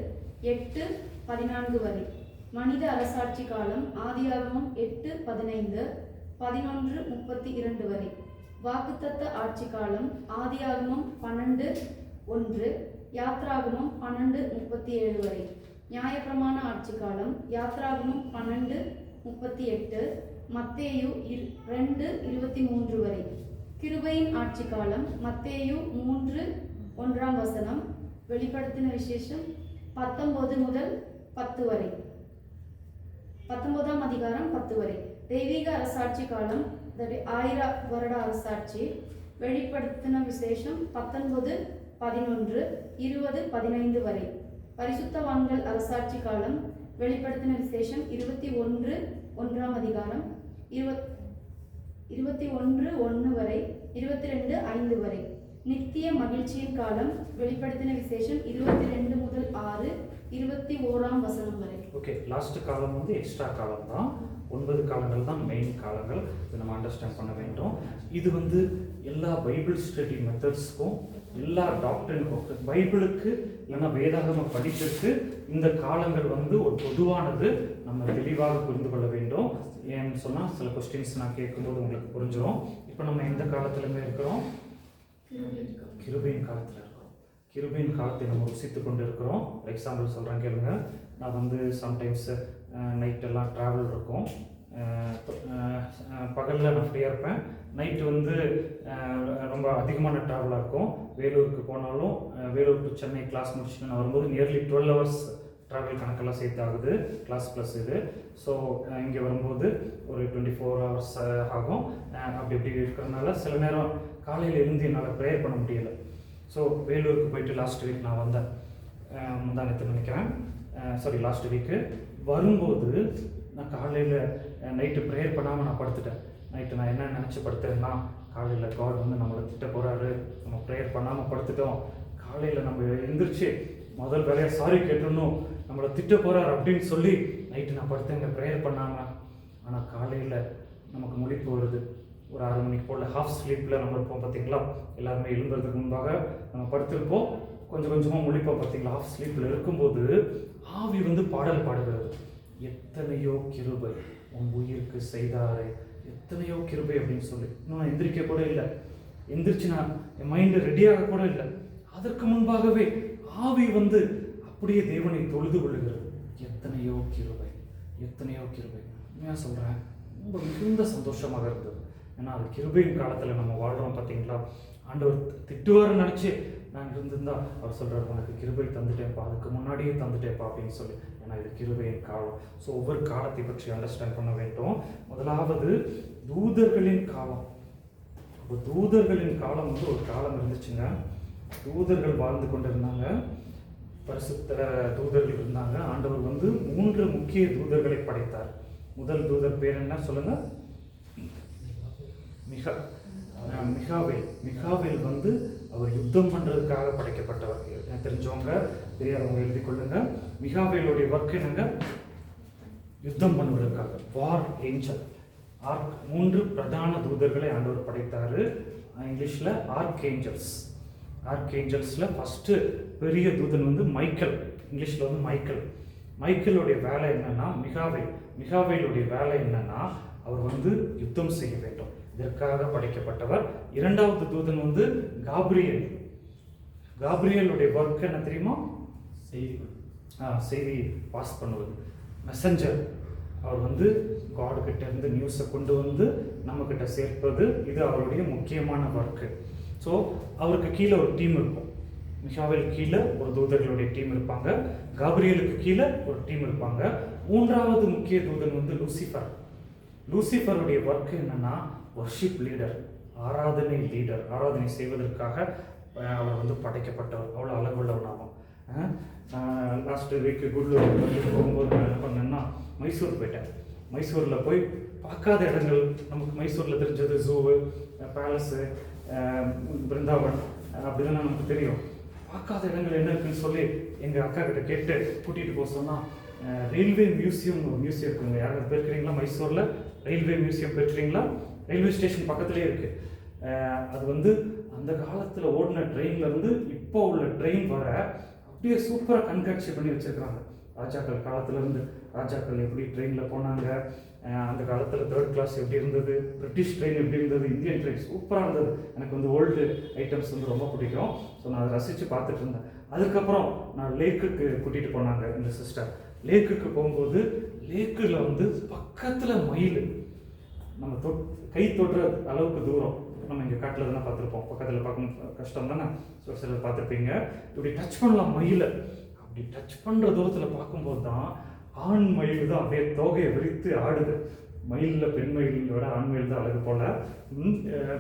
8:14 வரை. மனித அரசாட்சி காலம் ஆதியாகமம் 8:15, 11:32 வரை. வாக்குத்தத்த ஆட்சி காலம் ஆதியாகமம் 12:1, யாத்ராகமம் 12:37 வரை. நியாயப்பிரமாண ஆட்சி காலம் யாத்ராகமம் 12:38, மத்தேயு 2:23 வரை. கிருபையின் ஆட்சி காலம் மத்தேயு 3:1 வசனம். வெளிப்படுத்தின விசேஷம் 19 முதல் 10 வரை. 19ஆம் அதிகாரம் 10 வரை. தெய்வீக அரசாட்சி காலம் 1000 வருட அரசாட்சி. வெளிப்படுத்தின விசேஷம் 19, 11, 20, 15 வரை. பரிசுத்தவான்கள் அரசாட்சி காலம் வெளிப்படுத்தின விசேஷம் 21:1 அதிகாரம் 21:1 வரை, 22:5 வரை. நித்திய மகிழ்ச்சியின் காலம் வெளிப்படுத்தின விசேஷம் 22 முதல் 6, 21ஆம் வசனம் வரை. ஓகே, லாஸ்ட் காலம் எக்ஸ்ட்ரா காலம் தான். 9 காலங்கள் தான் மெயின் காலங்கள். இதை நம்ம அண்டர்ஸ்டாண்ட் பண்ண வேண்டும். இது எல்லா பைபிள் ஸ்டடி மெத்தட்ஸ்க்கும், எல்லா டாக்டரினுக்கும், பைபிளுக்கு இல்லைன்னா வேதாகம படிப்பிற்கு இந்த காலங்கள் ஒரு பொதுவானது. நம்ம தெளிவாக புரிந்து கொள்ள வேண்டும். ஏன்னு சொன்னால் சில கொஸ்டின்ஸ் நான் கேட்கும்போது உங்களுக்கு புரிஞ்சிடும். இப்போ நம்ம எந்த காலத்துலையுமே இருக்கிறோம்? கிருபையின் காலத்தில் இருக்கிறோம். கிருபையின் காலத்தை நம்ம ருசித்து கொண்டு இருக்கிறோம். எக்ஸாம்பிள் சொல்கிறேன் கேளுங்க. நான் சம்டைம்ஸ் நைட்டெல்லாம் ட்ராவல் இருக்கும். பகலில் நான் ஃப்ரீயாக இருப்பேன். நைட்டு ரொம்ப அதிகமான ட்ராவலாக இருக்கும். வேலூருக்கு போனாலும் வேலூர் டு சென்னை கிளாஸ் முடிச்சுட்டு நான் வரும்போது நியர்லி 12 hours ட்ராவல் கணக்கெல்லாம் சேர்த்து ஆகுது, கிளாஸ் ப்ளஸ் இது. ஸோ இங்கே வரும்போது ஒரு 24 hours ஆகும். அப்படி இருக்கிறதுனால சில நேரம் காலையில் எழுந்து என்னால் ப்ரேயர் பண்ண முடியலை. ஸோ வேலூருக்கு போயிட்டு லாஸ்ட் வீக் நான் வந்தேன். முந்தானத்து நினைக்கிறேன். லாஸ்ட் வீக்கு வரும்போது நான் காலையில் நைட்டு ப்ரேயர் பண்ணாமல் நான் படுத்துட்டேன். நைட்டு நான் என்ன நினச்சி படுத்தேன்னா, காலையில் காட் நம்மளை திட்ட போகிறாரு, நம்ம ப்ரேயர் பண்ணாமல் படுத்துட்டோம், காலையில் நம்ம எழுந்திரிச்சு முதல் வேலையாக சாரி கேட்டுடணும், நம்மளை திட்ட போகிறார் அப்படின்னு சொல்லி நைட்டு நான் படுத்தேங்க ப்ரேயர் பண்ணாமல். ஆனால் காலையில் நமக்கு முழிப்பு வருது. ஒரு 6 மணிக்கு போல் ஹாஃப் ஸ்லீப்பில் நம்ம இருப்போம் பார்த்தீங்களா? எல்லாருமே எழும்புறதுக்கு முன்பாக நம்ம படுத்திருப்போம். கொஞ்சம் கொஞ்சமாக முழிப்போம் பார்த்தீங்களா? ஹாஃப் ஸ்லீப்பில் இருக்கும்போது ஆவி பாடல் பாடுகிறது. எத்தனையோ கிருபை உன் உயிருக்கு செய்தாரே, எத்தனையோ கிருபை அப்படின்னு சொல்லி. இன்னும் நான் எந்திரிக்க கூட இல்லை. எந்திரிச்சு நான் என் மைண்டு ரெடியாக கூட இல்லை. அதற்கு முன்பாகவே ஆவி அப்படியே தேவனை தொழுது கொள்ளுகிறது. எத்தனையோ கிருபை, எத்தனையோ கிருபை. உண்மையாக சொல்கிறேன், ரொம்ப மிகுந்த சந்தோஷமாக இருந்தது. ஏன்னா அது கிருபையின் காலத்தில் நம்ம வாழ்கிறோம். பார்த்தீங்களா, ஆண்டவர் திட்டுவார்னு நினச்சி நான் இருந்திருந்தா அவர் சொல்கிறார், உனக்கு கிருபை தந்துட்டேன்ப்பா, அதுக்கு முன்னாடியே தந்துட்டேன்ப்பா அப்படின்னு சொல்லி. ஏன்னா இது கிருபையின் காலம். ஸோ ஒவ்வொரு காலத்தை பற்றி அண்டர்ஸ்டாண்ட் பண்ண வேண்டும். முதலாவது தூதர்களின் காலம். இப்போ தூதர்களின் காலம் வந்து ஒரு காலம் இருந்துச்சுங்க. தூதர்கள் வாழ்ந்து கொண்டு இருந்தாங்க, பரிசுத்த தூதர்கள் இருந்தாங்க. ஆண்டவர் வந்து 3 முக்கிய தூதர்களை படைத்தார். முதல் தூதர் பேர் என்ன சொல்லுங்க? மிகாவேல் வந்து அவர் யுத்தம் பண்றதுக்காக படைக்கப்பட்டவர். தெரிஞ்சவங்க தெரியாதவங்க எழுதி கொள்ளுங்க. மிகாவேலுடைய ஒர்க் என்னங்க? யுத்தம் பண்ணுவதற்காக, வார் ஏஞ்சல். 3 பிரதான தூதர்களை ஆண்டவர் படைத்தாரு. இங்கிலீஷ்ல ஆர்க்ஏஞ்சல்ஸ். ஆர்க்ஏஞ்சல்ஸ்ல ஃபர்ஸ்ட் பெரிய தூதன் வந்து மைக்கேல். இங்கிலீஷ்ல வந்து மைக்கேலுடைய வேலை என்னன்னா, மிகாவேலுடைய வேலை என்னன்னா, அவர் வந்து யுத்தம் செய்ய வேண்டும், இதற்காக படைக்கப்பட்டவர். 2வது தூதன் வந்து காப்ரியலுடைய ஒர்க் என்ன தெரியுமா? செய்தி பாஸ் பண்ணுவது, மெசஞ்சர். அவர் வந்து காட் கிட்ட இருந்து நியூஸை கொண்டு வந்து நம்ம கிட்ட சேர்ப்பது, இது அவருடைய முக்கியமான ஒர்க்கு. ஸோ அவருக்கு கீழே ஒரு டீம் இருக்கும். மிகாவேல் கீழே ஒரு தூதர்களுடைய டீம் இருப்பாங்க, காப்ரியலுக்கு கீழே ஒரு டீம் இருப்பாங்க. 3வது முக்கிய தூதன் வந்து லூசிஃபருடைய ஒர்க் என்னன்னா, வர்ஷிப் லீடர், ஆராதனை லீடர். ஆராதனை செய்வதற்காக அவர் வந்து படைக்கப்பட்டவர். அவ்வளோ அழகுள்ளவனாகும். லாஸ்ட் வீக் குட்லூர் போகும்போது நான் என்ன பண்ணேன்னா, மைசூர் போயிட்டேன். மைசூரில் போய் பார்க்காத இடங்கள், நமக்கு மைசூரில் தெரிஞ்சது ஜூவு, பேலஸு, பிருந்தாவன், அப்படிதான் நமக்கு தெரியும். பார்க்காத இடங்கள் என்ன இருக்குன்னு சொல்லி எங்கள் அக்கா கிட்ட கேட்டு கூட்டிகிட்டு போக சொன்னால், ரயில்வே மியூசியம் ஒரு மியூசியம் இருக்குங்க. யாராவது போயிருக்கிறீங்களா? மைசூரில் ரயில்வே மியூசியம் போயிருக்கிறீங்களா? ரயில்வே ஸ்டேஷன் பக்கத்துலேயே இருக்குது. அது வந்து அந்த காலத்தில் ஓடின ட்ரெயின்லேருந்து இப்போ உள்ள ட்ரெயின் வர அப்படியே சூப்பராக கண்காட்சி பண்ணி வச்சுருக்கிறாங்க. ராஜாக்கள் காலத்துலேருந்து ராஜாக்கள் எப்படி ட்ரெயினில் போனாங்க, அந்த காலத்தில் 3rd கிளாஸ் எப்படி இருந்தது, பிரிட்டிஷ் ட்ரெயின் எப்படி இருந்தது, இந்தியன் ட்ரெயின் சூப்பராக இருந்தது. எனக்கு வந்து ஓல்டு ஐட்டம்ஸ் வந்து ரொம்ப பிடிக்கும். ஸோ நான் அதை ரசித்து பார்த்துட்டு இருந்தேன். அதுக்கப்புறம் நான் லேக்குக்கு கூட்டிகிட்டு போனாங்க இந்த சிஸ்டர். லேக்குக்கு போகும்போது லேக்கில் வந்து பக்கத்தில் மயில், நம்ம கை தொடுற அளவுக்கு தூரம். நம்ம இங்கே காட்டில் தானே பார்த்துருப்போம், பக்கத்தில் பார்க்கணும் கஷ்டம் தானே. ஸோ சிலர் பார்த்துருப்பீங்க. இப்படி டச் பண்ணலாம் மயிலை. அப்படி டச் பண்ணுற தூரத்தில் பார்க்கும்போது தான் ஆண் மயில் தான் அப்படியே தோகையை விரித்து ஆடுது. மயிலில் பெண் மயிலோட ஆண் மயில் தான் அழகு போல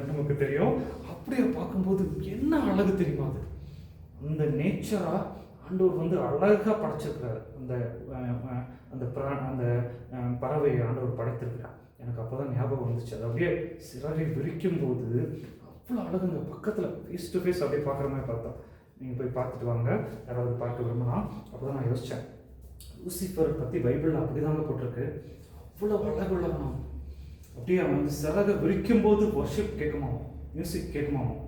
நமக்கு தெரியும். அப்படியே பார்க்கும்போது என்ன அழகு தெரியுமா? அது அந்த நேச்சராக ஆண்டவர் வந்து அழகாக படைச்சிருக்கிறார். அந்த அந்த பறவையை ஆண்டவர் படைத்திருக்கிறார். எனக்கு அப்போ தான் ஞாபகம் வந்துச்சு. அது அப்படியே சிறகை விரிக்கும் போது அவ்வளோ அழகுங்க. பக்கத்தில் ஃபேஸ் டு ஃபேஸ் அப்படியே பார்க்குற மாதிரி பார்த்தோம். நீங்கள் போய் பார்த்துட்டு வாங்க, யாராவது பார்க்க விரும்பினா. அப்போ தான் நான் யோசித்தேன், லூசிஃபர் பற்றி பைபிளில் அப்படி தாங்க போட்டிருக்கு. அவ்வளோ அழகுள்ளவனா, அப்படியே அவன் வந்து சிறகை விரிக்கும் போது வர்ஷிப் கேட்குமாவும், மியூசிக் கேட்குமாவும்.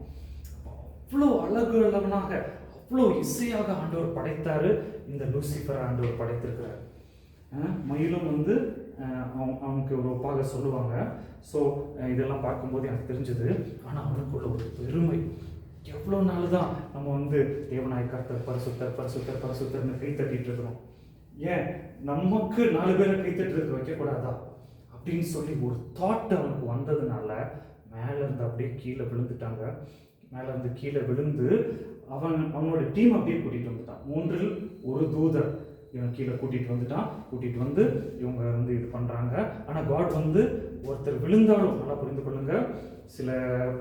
அவ்வளோ அழகு உள்ளவனாக, அவ்வளோ இசையாக ஆண்டவர் படைத்தார். இந்த லூசிஃபர் ஆண்டவர் படைத்திருக்கிறார். மயிலும் வந்து அவனுக்கு ஒரு ஒப்பாக சொல்லுவாங்க. ஸோ இதெல்லாம் பார்க்கும்போது எனக்கு தெரிஞ்சது. ஆனால் அவனுக்குள்ள ஒரு பெருமை. எவ்வளோ நாள் தான் நம்ம வந்து தேவனாய் கர்த்தர் பரிசுத்தர் பரிசுத்தர் பரிசுத்தர்னு கை தட்டிட்டு இருக்கிறோம். ஏன் நமக்கு 4 பேரை கை தட்டுறதுக்கு வைக்கக்கூடாதா அப்படின்னு சொல்லி ஒரு தாட் அவனுக்கு வந்ததுனால மேலேருந்து அப்படியே கீழே விழுந்துட்டாங்க. மேலேருந்து கீழே விழுந்து அவனோட டீம் அப்படியே கூட்டிகிட்டு வந்துட்டான். 3ல் 1 தூதர் இவன் கீழே கூட்டிகிட்டு வந்து இவங்க வந்து இது பண்ணுறாங்க. ஆனால் காட் வந்து ஒருத்தர் விழுந்தாலும், நல்லா புரிந்து கொள்ளுங்க, சில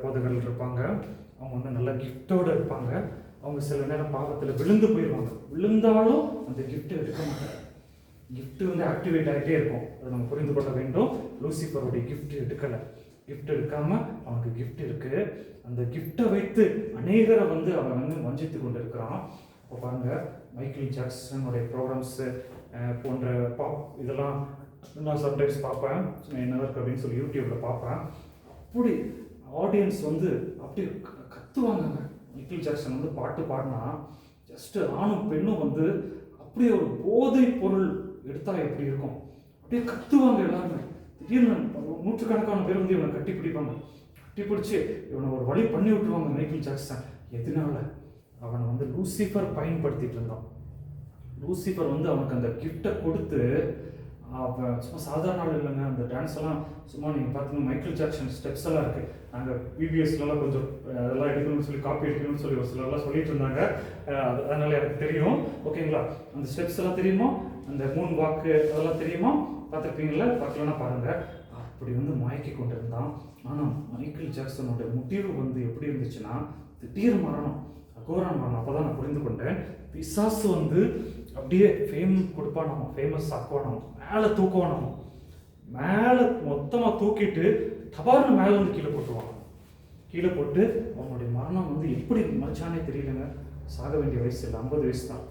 போதகர்கள் இருப்பாங்க, அவங்க வந்து நல்ல கிஃப்டோடு இருப்பாங்க. அவங்க சில நேரம் பாவத்தில் விழுந்து போயிடுவாங்க. விழுந்தாலும் அந்த கிஃப்ட்டை எடுக்க மாட்டாங்க. கிஃப்ட்டு வந்து ஆக்டிவேட் ஆகிட்டே இருக்கும். அதை நம்ம புரிந்து கொள்ள வேண்டும். லூசிஃபருடைய கிஃப்ட் எடுக்கலை. கிஃப்ட் எடுக்காமல் அவனுக்கு கிஃப்ட் இருக்குது. அந்த கிஃப்டை வைத்து அநேகரை வந்து அவன் வந்து வஞ்சித்து கொண்டு இருக்கிறான். இப்போ பாருங்கள், மைக்கேல் ஜாக்சனுடைய ப்ரோக்ராம்ஸு போன்ற இதெல்லாம் நான் சம்டைம்ஸ் பார்ப்பேன். என்ன இருக்கு அப்படின்னு சொல்லி யூடியூப்பில் பார்ப்பேன். அப்படி ஆடியன்ஸ் வந்து அப்படி கத்துவாங்க. மைக்கேல் ஜாக்சன் வந்து பாட்டு பாடினா ஜஸ்ட்டு ஆணும் பெண்ணும் வந்து அப்படியே ஒரு போதை பொருள் எடுத்தால் எப்படி இருக்கும், அப்படியே கத்துவாங்க எல்லாருமே. திடீர்னு 100கணக்கான பேர் வந்து இவனை கட்டி பிடிப்பாங்க. கட்டி பிடிச்சி இவனை ஒரு வழி பண்ணி விட்டுருவாங்க மைக்கேல் ஜாக்சன். எதனால? அவனை வந்து லூசிஃபர் பயன்படுத்திட்டு இருந்தான். லூசிஃபர் வந்து அவனுக்கு அந்த கிஃப்டை கொடுத்து அவன் சும்மா சாதாரண ஆள் இல்லைங்க. அந்த டான்ஸ் எல்லாம் சும்மா நீங்கள் பார்த்தீங்கன்னா மைக்கேல் ஜாக்சன் ஸ்டெப்ஸ் எல்லாம் இருக்குது. நாங்கள் பிபிஎஸ்லாம் கொஞ்சம் அதெல்லாம் எடுக்கணும்னு சொல்லி காப்பி எடுக்கணும்னு சொல்லி ஒரு சிலர்லாம் சொல்லிட்டு இருந்தாங்க. அதனால எனக்கு தெரியும். ஓகேங்களா, அந்த ஸ்டெப்ஸ் எல்லாம் தெரியுமா, அந்த மூன் வாக்கு அதெல்லாம் தெரியுமா, பார்த்துருப்பீங்களா? பார்க்கலன்னா பாருங்கள். அப்படி வந்து மயக்கி கொண்டு இருந்தான். ஆனால் மைக்கேல் ஜாக்சனோட முடிவு வந்து எப்படி இருந்துச்சுன்னா திடீர் மரணம், அகோர மரணம். அப்போ தான் நான் புரிந்து கொண்டேன், பிசாசு வந்து அப்படியே ஃபேம் கொடுப்பானாமோ, ஃபேமஸ் ஆக்குவானாமோ, மேலே தூக்குவானாமோ, மேலே மொத்தமாக தூக்கிட்டு தபார்னு மேலே வந்து கீழே போட்டுருவாங்க. கீழே போட்டு அவனுடைய மரணம் வந்து எப்படி மறிச்சானே தெரியலங்க. சாக வேண்டிய வயசு இல்லை, 50 வயசு தான்.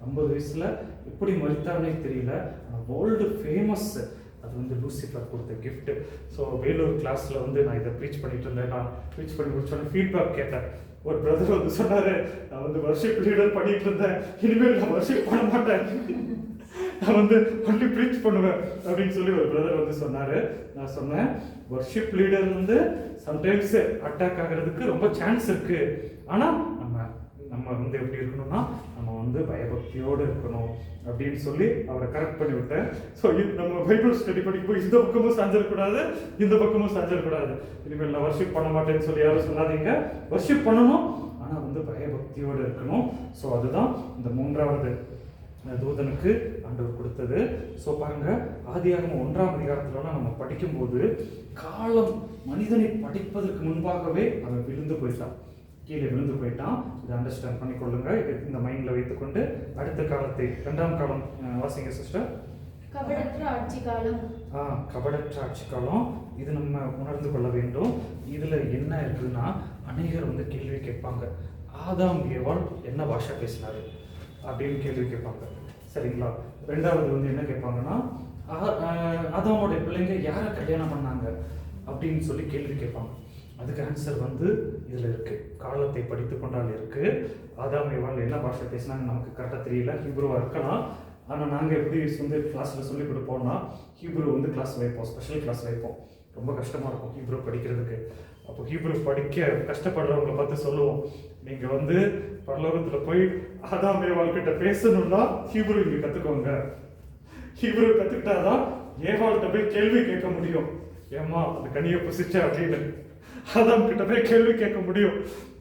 50 வயசில் எப்படி மறித்தானே தெரியல. ஆனால் வேர்ல்டு ஃபேமஸ். அது வந்து லூசிஃபர் கொடுத்த கிஃப்ட். ஸோ வேலூர் கிளாஸில் வந்து நான் இதை ப்ரீச் பண்ணிட்டு இருந்தேன். நான் ப்ரீச் பண்ணி முடிச்சோன்னே ஃபீட்பேக் கேட்டேன். ஒரு பிரதர் வந்து சொன்னார், நான் வந்து வர்ஷிப் லீடர் பண்ணிட்டு இருந்தேன், இனிமேல் நான் வர்ஷிப் பண்ண மாட்டேன், நான் வந்து ஒன்லி ப்ரீச் பண்ணுவேன் அப்படின்னு சொல்லி ஒரு பிரதர் வந்து சொன்னார். நான் சொன்னேன், வர்ஷிப் லீடர் வந்து சம்டைம்ஸ் அட்டாக் ஆகிறதுக்கு ரொம்ப சான்ஸ் இருக்கு. ஆனால் நம்ம வந்து எப்படி இருக்கணும்னா நம்ம வந்து பயபக்தியோடு இருக்கணும் அப்படின்னு சொல்லி அவரை கரெக்ட் பண்ணி விட்டேன். ஸோ நம்ம பைபிள் ஸ்டடி படிக்கும்போது இந்த பக்கமும் சாஞ்சிடக்கூடாது, இந்த பக்கமும் சாஞ்சிடக்கூடாது. இனிமேல் நான் வர்ஷிப் பண்ண மாட்டேன்னு சொல்லி யாரும் சொல்லாதீங்க. வர்ஷிப் பண்ணணும், ஆனால் வந்து பயபக்தியோடு இருக்கணும். ஸோ அதுதான் இந்த 3வது தூதனுக்கு ஆண்டவர் கொடுத்தது. ஸோ பாருங்க, ஆதியாகமம் 1ஆம் அதிகாரத்துலலாம் நம்ம படிக்கும்போது காலம் மனிதனை படிப்பதற்கு முன்பாகவே அவன் விழுந்து போயிட்டான், கீழே விழுந்து போயிட்டான். இதை அண்டர்ஸ்டாண்ட் பண்ணிக்கொள்ளுங்க. இந்த மைண்டில் வைத்துக்கொண்டு அடுத்த காலத்தை 2ஆம் காலம் வாசிங்க சிஸ்டர். கபடற்ற ஆட்சி காலம். கபடற்ற ஆட்சி காலம். இது நம்ம உணர்ந்து கொள்ள வேண்டும். இதில் என்ன இருக்குதுன்னா, அநேகர் வந்து கேள்வி கேட்பாங்க, ஆதாம் ஏவாள் என்ன பாஷை பேசினாரு அப்படின்னு கேள்வி கேட்பாங்க. சரிங்களா? 2வது வந்து என்ன கேட்பாங்கன்னா, ஆதாமுடைய பிள்ளைங்க யாரை கல்யாணம் பண்ணாங்க அப்படின்னு சொல்லி கேள்வி கேட்பாங்க. அதுக்கு ஆன்சர் வந்து இதில் இருக்குது. காலத்தை படித்து கொண்டால் இருக்குது. ஆதாம் ஏவாள் என்ன பாஷை பேசினாங்க நமக்கு கரெக்டாக தெரியல, ஹீப்ருவாக இருக்கலாம். ஆனால் நாங்கள் எப்படி வந்து கிளாஸில் சொல்லிக் கொடுப்போம்னா, ஹீப்ரு வந்து கிளாஸ் வைப்போம், ஸ்பெஷல் கிளாஸ் வைப்போம். ரொம்ப கஷ்டமாக இருக்கும் ஹீப்ரு படிக்கிறதுக்கு. அப்போ ஹீப்ரு படிக்க கஷ்டப்படுறவங்களை பார்த்து சொல்லுவோம், நீங்கள் வந்து பரலோகத்தில் போய் ஆதாம் ஏவாள் கிட்ட பேசணும்னா ஹீப்ரு இங்கே கற்றுக்கோங்க. ஹீப்ரு கற்றுக்கிட்டாதான் ஏவாள்கிட்ட போய் கேள்வி கேட்க முடியும். ஏம்மா அந்த கனியை புசிச்ச அப்படின்னு ஆதாம் கிட்ட போய் கேள்வி கேட்க முடியும்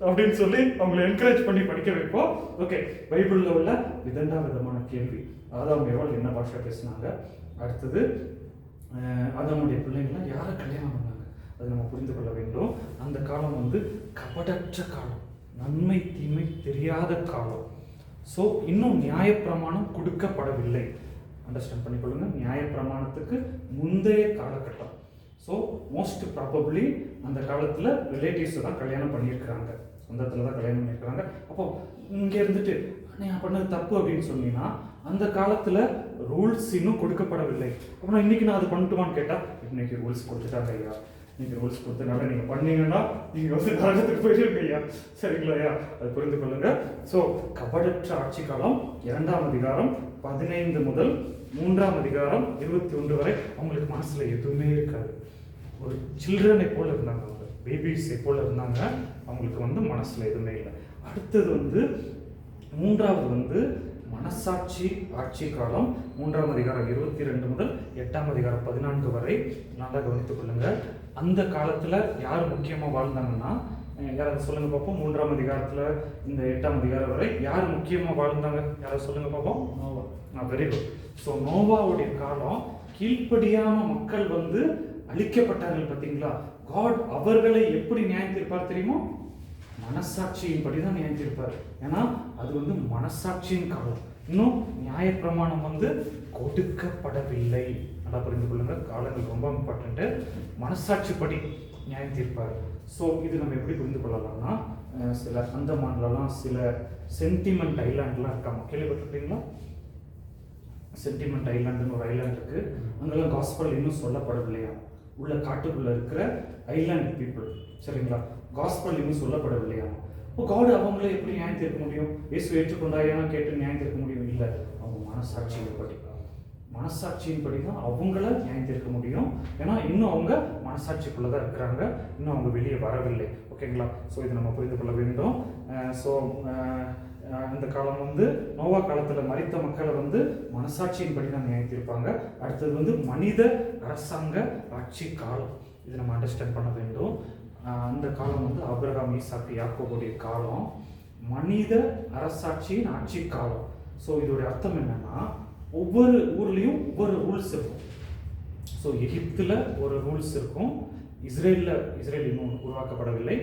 அப்படின்னு சொல்லி அவங்களை என்கரேஜ் பண்ணி படிக்க வைப்போம். ஓகே, பைபிளில் உள்ள விதமான கேள்வி, ஆதாம் ஏவாள் என்ன பாஷை பேசினாங்க, அடுத்தது ஆதாமுடைய பிள்ளைங்களாம் யாரை கல்யாணம் பண்ணாங்க, அதை நம்ம புரிந்து கொள்ள வேண்டும். அந்த காலம் வந்து கபடற்ற காலம், நன்மை தீமை தெரியாத காலம். ஸோ இன்னும் நியாயப்பிரமாணம் கொடுக்கப்படவில்லை. அண்டர்ஸ்டாண்ட் பண்ணிக்கொள்ளுங்க, நியாயப்பிரமாணத்துக்கு முந்தைய காலகட்டம். ஸோ மோஸ்ட் ப்ராபப்ளி அந்த காலத்தில் ரிலேட்டிவ்ஸ் தான் கல்யாணம் பண்ணியிருக்கிறாங்க, சொந்தத்தில் தான் கல்யாணம் பண்ணியிருக்கிறாங்க. அப்போ இங்கே இருந்துட்டு நான் பண்ணது தப்பு அப்படின்னு சொன்னீங்கன்னா, அந்த காலத்தில் ரூல்ஸ் இன்னும் கொடுக்கப்படவில்லை. அப்புறம் இன்னைக்கு நான் அது பண்ணட்டுமான்னு கேட்டால், இன்னைக்கு ரூல்ஸ் கொடுத்துட்டாங்க ஐயா, நீங்கள் ரூல்ஸ் கொடுத்தனால நீங்கள் பண்ணீங்கன்னா நீங்கள் வந்து நரகத்துக்கு போயிடுங்க ஐயா. சரிங்களா ஐயா? அது புரிந்து கொள்ளுங்க. ஸோ கபடற்ற ஆட்சி காலம் 2ஆம் அதிகாரம் 15 முதல் 3ஆம் அதிகாரம் 21 வரை அவங்களுக்கு மனசில் எதுவுமே இருக்காது. ஒரு சில்ட்ரனை போல் இருந்தாங்க, அவங்க பேபிஸை போல் இருந்தாங்க. அவங்களுக்கு வந்து மனசில் எதுவுமே இல்லை. அடுத்தது வந்து 3வது வந்து மனசாட்சி ஆட்சி காலம். 3ஆம் அதிகாரம் 22 முதல் 8ஆம் அதிகாரம் 14 வரை நல்லா கவனித்துக் கொள்ளுங்க. அந்த காலத்தில் யார் முக்கியமாக வாழ்ந்தாங்கன்னா, யாராவது சொல்லுங்க பார்ப்போம். 3ஆம் அதிகாரத்தில் இந்த 8ஆம் அதிகாரம் வரை யார் முக்கியமாக வாழ்ந்தாங்க, யாராவது சொல்லுங்க பார்ப்போம். நோவா. Very good. ஸோ நோவாவுடைய காலம் கீழ்ப்படியான மக்கள் வந்து அழிக்கப்பட்டார்கள். பார்த்தீங்களா? காட் அவர்களை எப்படி நியாயம் தீர்ப்பார் தெரியுமோ? மனசாட்சியின் படி தான் நியாயம் தீர்ப்பார். ஏன்னா அது வந்து மனசாட்சியின் காலம். இன்னும் நியாயப்பிரமாணம் வந்து கொடுக்கப்படவில்லை. நல்லா புரிந்து கொள்ளுங்க, காலங்கள் ரொம்ப இம்பார்ட்டன்ட்டு. மனசாட்சிப்படி நியாயம் தீர்ப்பார். ஸோ இது நம்ம எப்படி புரிந்து கொள்ளலாம்னா, சில அந்தமான்லலாம் சில சென்டிமெண்ட் ஐலாண்ட்லாம் இருக்காங்க, கேள்விப்பட்டிருக்கீங்களா? சென்டிமெண்ட் ஐலாண்டுன்னு ஒரு ஐலாண்ட் இருக்குது. அங்கெல்லாம் காஸ்பல் இன்னும் சொல்லப்படவில்லையா, உள்ள காட்டுக்குள்ளே இருக்கிற ஐலாண்ட் பீப்புள். சரிங்களா? காஸ்பல் இன்னும் சொல்லப்படவில்லையா. இப்போ காட் அவங்களே எப்படி நியாயம் தீர்க்க முடியும்? இயேசு ஏற்றுக்கொண்டாயானா கேட்டு நியாயம் தீர்க்க முடியும்? இல்லை, அவங்க மனசாட்சியின்படி தான் அவங்கள நியாயம் தீர்க்க முடியும். ஏன்னா இன்னும் அவங்க மனசாட்சிக்குள்ளே தான் இருக்கிறாங்க, இன்னும் அவங்க வெளியே வரவில்லை. ஓகேங்களா? ஸோ இதை நம்ம புரிந்து கொள்ள வேண்டும். ஸோ அந்த காலம் வந்து நோவா காலத்தில் மரித்த மக்களை வந்து மனசாட்சியின்படி தான் நியாயத்திருப்பாங்க. அடுத்தது வந்து மனித அரசாங்க ஆட்சி காலம், இது நம்ம அண்டர்ஸ்டாண்ட் பண்ண வேண்டும். அந்த காலம் வந்து ஆபிரகாம், ஈசாக்கு, யாக்கோபுடைய காலம், மனித அரசாட்சியின் ஆட்சி காலம். ஸோ இதோடைய அர்த்தம் என்னன்னா, ஒவ்வொரு ஊர்லேயும் ஒவ்வொரு ரூல்ஸ் இருக்கும். ஸோ எகிப்தில் ஒரு ரூல்ஸ் இருக்கும், இஸ்ரேல் இன்னும் உருவாக்கப்படவில்லை,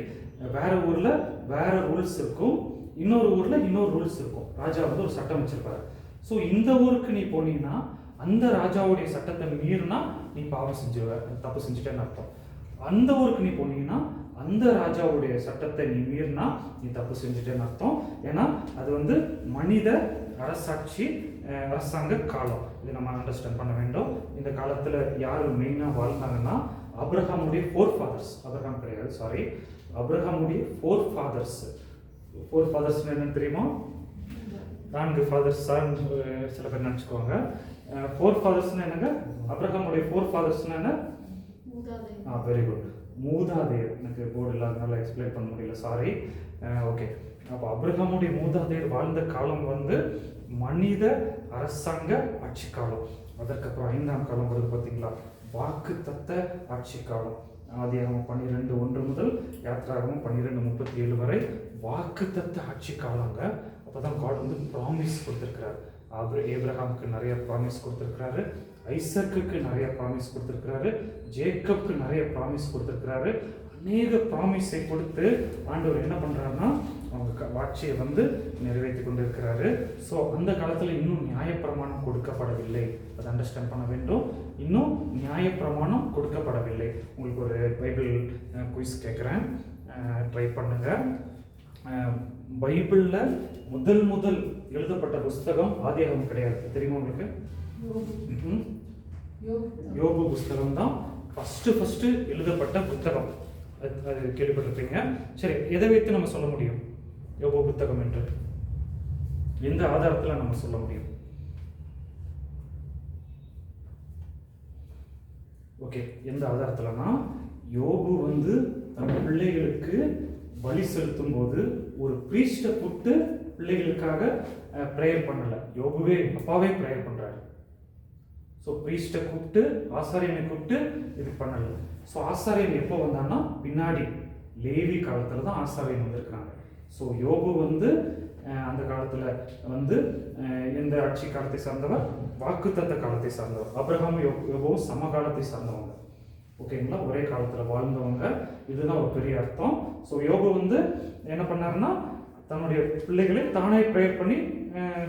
வேற ஊரில் வேற ரூல்ஸ் இருக்கும், இன்னொரு ஊரில் இன்னொரு ரூல்ஸ் இருக்கும். ராஜா வந்து ஒரு சட்டம் வச்சிருப்பாரு. ஸோ இந்த ஊருக்கு நீ போனீங்கன்னா அந்த ராஜாவுடைய சட்டத்தை மீறினா நீ பாவம் செஞ்சுருவ, தப்பு செஞ்சுட்டேன்னு அர்த்தம். அந்த ஊருக்கு நீ போனீங்கன்னா அந்த ராஜாவுடைய சட்டத்தை நீ மீறினா நீ தப்பு செஞ்சுட்டேன்னு அர்த்தம். ஏன்னா அது வந்து மனித அரசாட்சி அரசாங்க காலம், இது நம்ம அண்டர்ஸ்டாண்ட் பண்ண வேண்டும். இந்த காலத்தில் யார் மெயினாக வாழ்ந்தாங்கன்னா அப்ரஹாமுடைய ஃபோர் ஃபாதர்ஸ், அப்ரஹாம் கிடையாது சாரி, அப்ரஹாமுடைய ஃபோர் ஃபாதர்ஸ் என்னன்னு தெரியுமா? 4 ஃபாதர்ஸ் சில பேர் நினச்சிக்குவாங்க. 4 ஃபாதர்ஸ்னா என்னங்க? அப்ரஹாமுடைய 4 ஃபாதர்ஸ்னா என்ன? வெரி குட், மூதாதையர். எனக்கு போர்டு இல்லாதனால எக்ஸ்பிளைன் பண்ண முடியல, சாரி. ஓகே, அப்போ அப்ரஹாமுடைய மூதாதையர் வாழ்ந்த காலம் வந்து மனித அரசாங்க ஆட்சி காலம். அதற்கப்புறம் 5ஆம் காலம் வருது பார்த்தீங்களா, வாக்கு தத்த ஆட்சி காலம். ஆதியாகமம் 12:1 முதல் யாத்ராகமம் 12:37 வரை வாக்கு தத்த ஆட்சி காலங்க. அப்போதான் காட் வந்து ப்ராமிஸ் கொடுத்துருக்கிறார். ஏப்ரஹாமுக்கு நிறைய ப்ராமிஸ் கொடுத்துருக்கிறாரு, ஐசக்குக்கு நிறைய ப்ராமிஸ் கொடுத்துருக்கிறாரு, ஜேக்கப்க்கு நிறைய ப்ராமிஸ் கொடுத்துருக்கிறாரு. அநேக ப்ராமிஸை கொடுத்து ஆண்டவர் என்ன பண்ணுறாருன்னா அவங்க ஆட்சியை வந்து நிறைவேற்றி கொண்டு இருக்கிறாரு. ஸோ அந்த காலத்தில் இன்னும் நியாயப்பிரமாணம் கொடுக்கப்படவில்லை, அதை அண்டர்ஸ்டாண்ட் பண்ண வேண்டும். இன்னும் நியாயப்பிரமாணம் கொடுக்கப்படவில்லை. உங்களுக்கு ஒரு பைபிள் குயிஸ் கேட்குறேன், ட்ரை பண்ணுங்க. பைபிளில் முதல் எழுதப்பட்ட புஸ்தகம் ஆதியாகமம் கிடையாது, தெரியுமா உங்களுக்கு? யோபு புஸ்தகம் தான் ஃபர்ஸ்ட் எழுதப்பட்ட புத்தகம். அது கேள்விப்பட்டிருப்பீங்க. சரி, எதை வைத்து நம்ம சொல்ல முடியும் யோபு புத்தகம் என்று? எந்த ஆதாரத்தில் நம்ம சொல்ல முடியும்? ஓகே, எந்த ஆதாரத்தில்னா, யோபு வந்து தன் பிள்ளைகளுக்கு பலி செலுத்தும் போது ஒரு பிரீஸ்டை கூப்பிட்டு பிள்ளைகளுக்காக ப்ரேயர் பண்ணல, யோபுவே அப்பாவே ப்ரேயர் பண்றாரு. ஸோ பிரீஸ்டை கூப்பிட்டு ஆசாரியனை கூப்பிட்டு இது பண்ணல. ஸோ ஆசாரியன் எப்போ வந்தான்னா பின்னாடி லேவி காலத்தில் தான் ஆசாரியன் வந்திருக்காங்க. ஸோ யோபு வந்து அந்த காலத்தில் வந்து எந்த ஆட்சி காலத்தை சார்ந்தவர்? வாக்குத்தத்த காலத்தை சார்ந்தவர். அப்ரஹாம் யோபுவும் சமகாலத்தை சார்ந்தவங்க. ஓகேங்களா, ஒரே காலத்தில் வாழ்ந்தவங்க. இதுதான் ஒரு பெரிய அர்த்தம். ஸோ யோபு வந்து என்ன பண்ணாருன்னா தன்னுடைய பிள்ளைகளை தானே ப்ரேயர் பண்ணி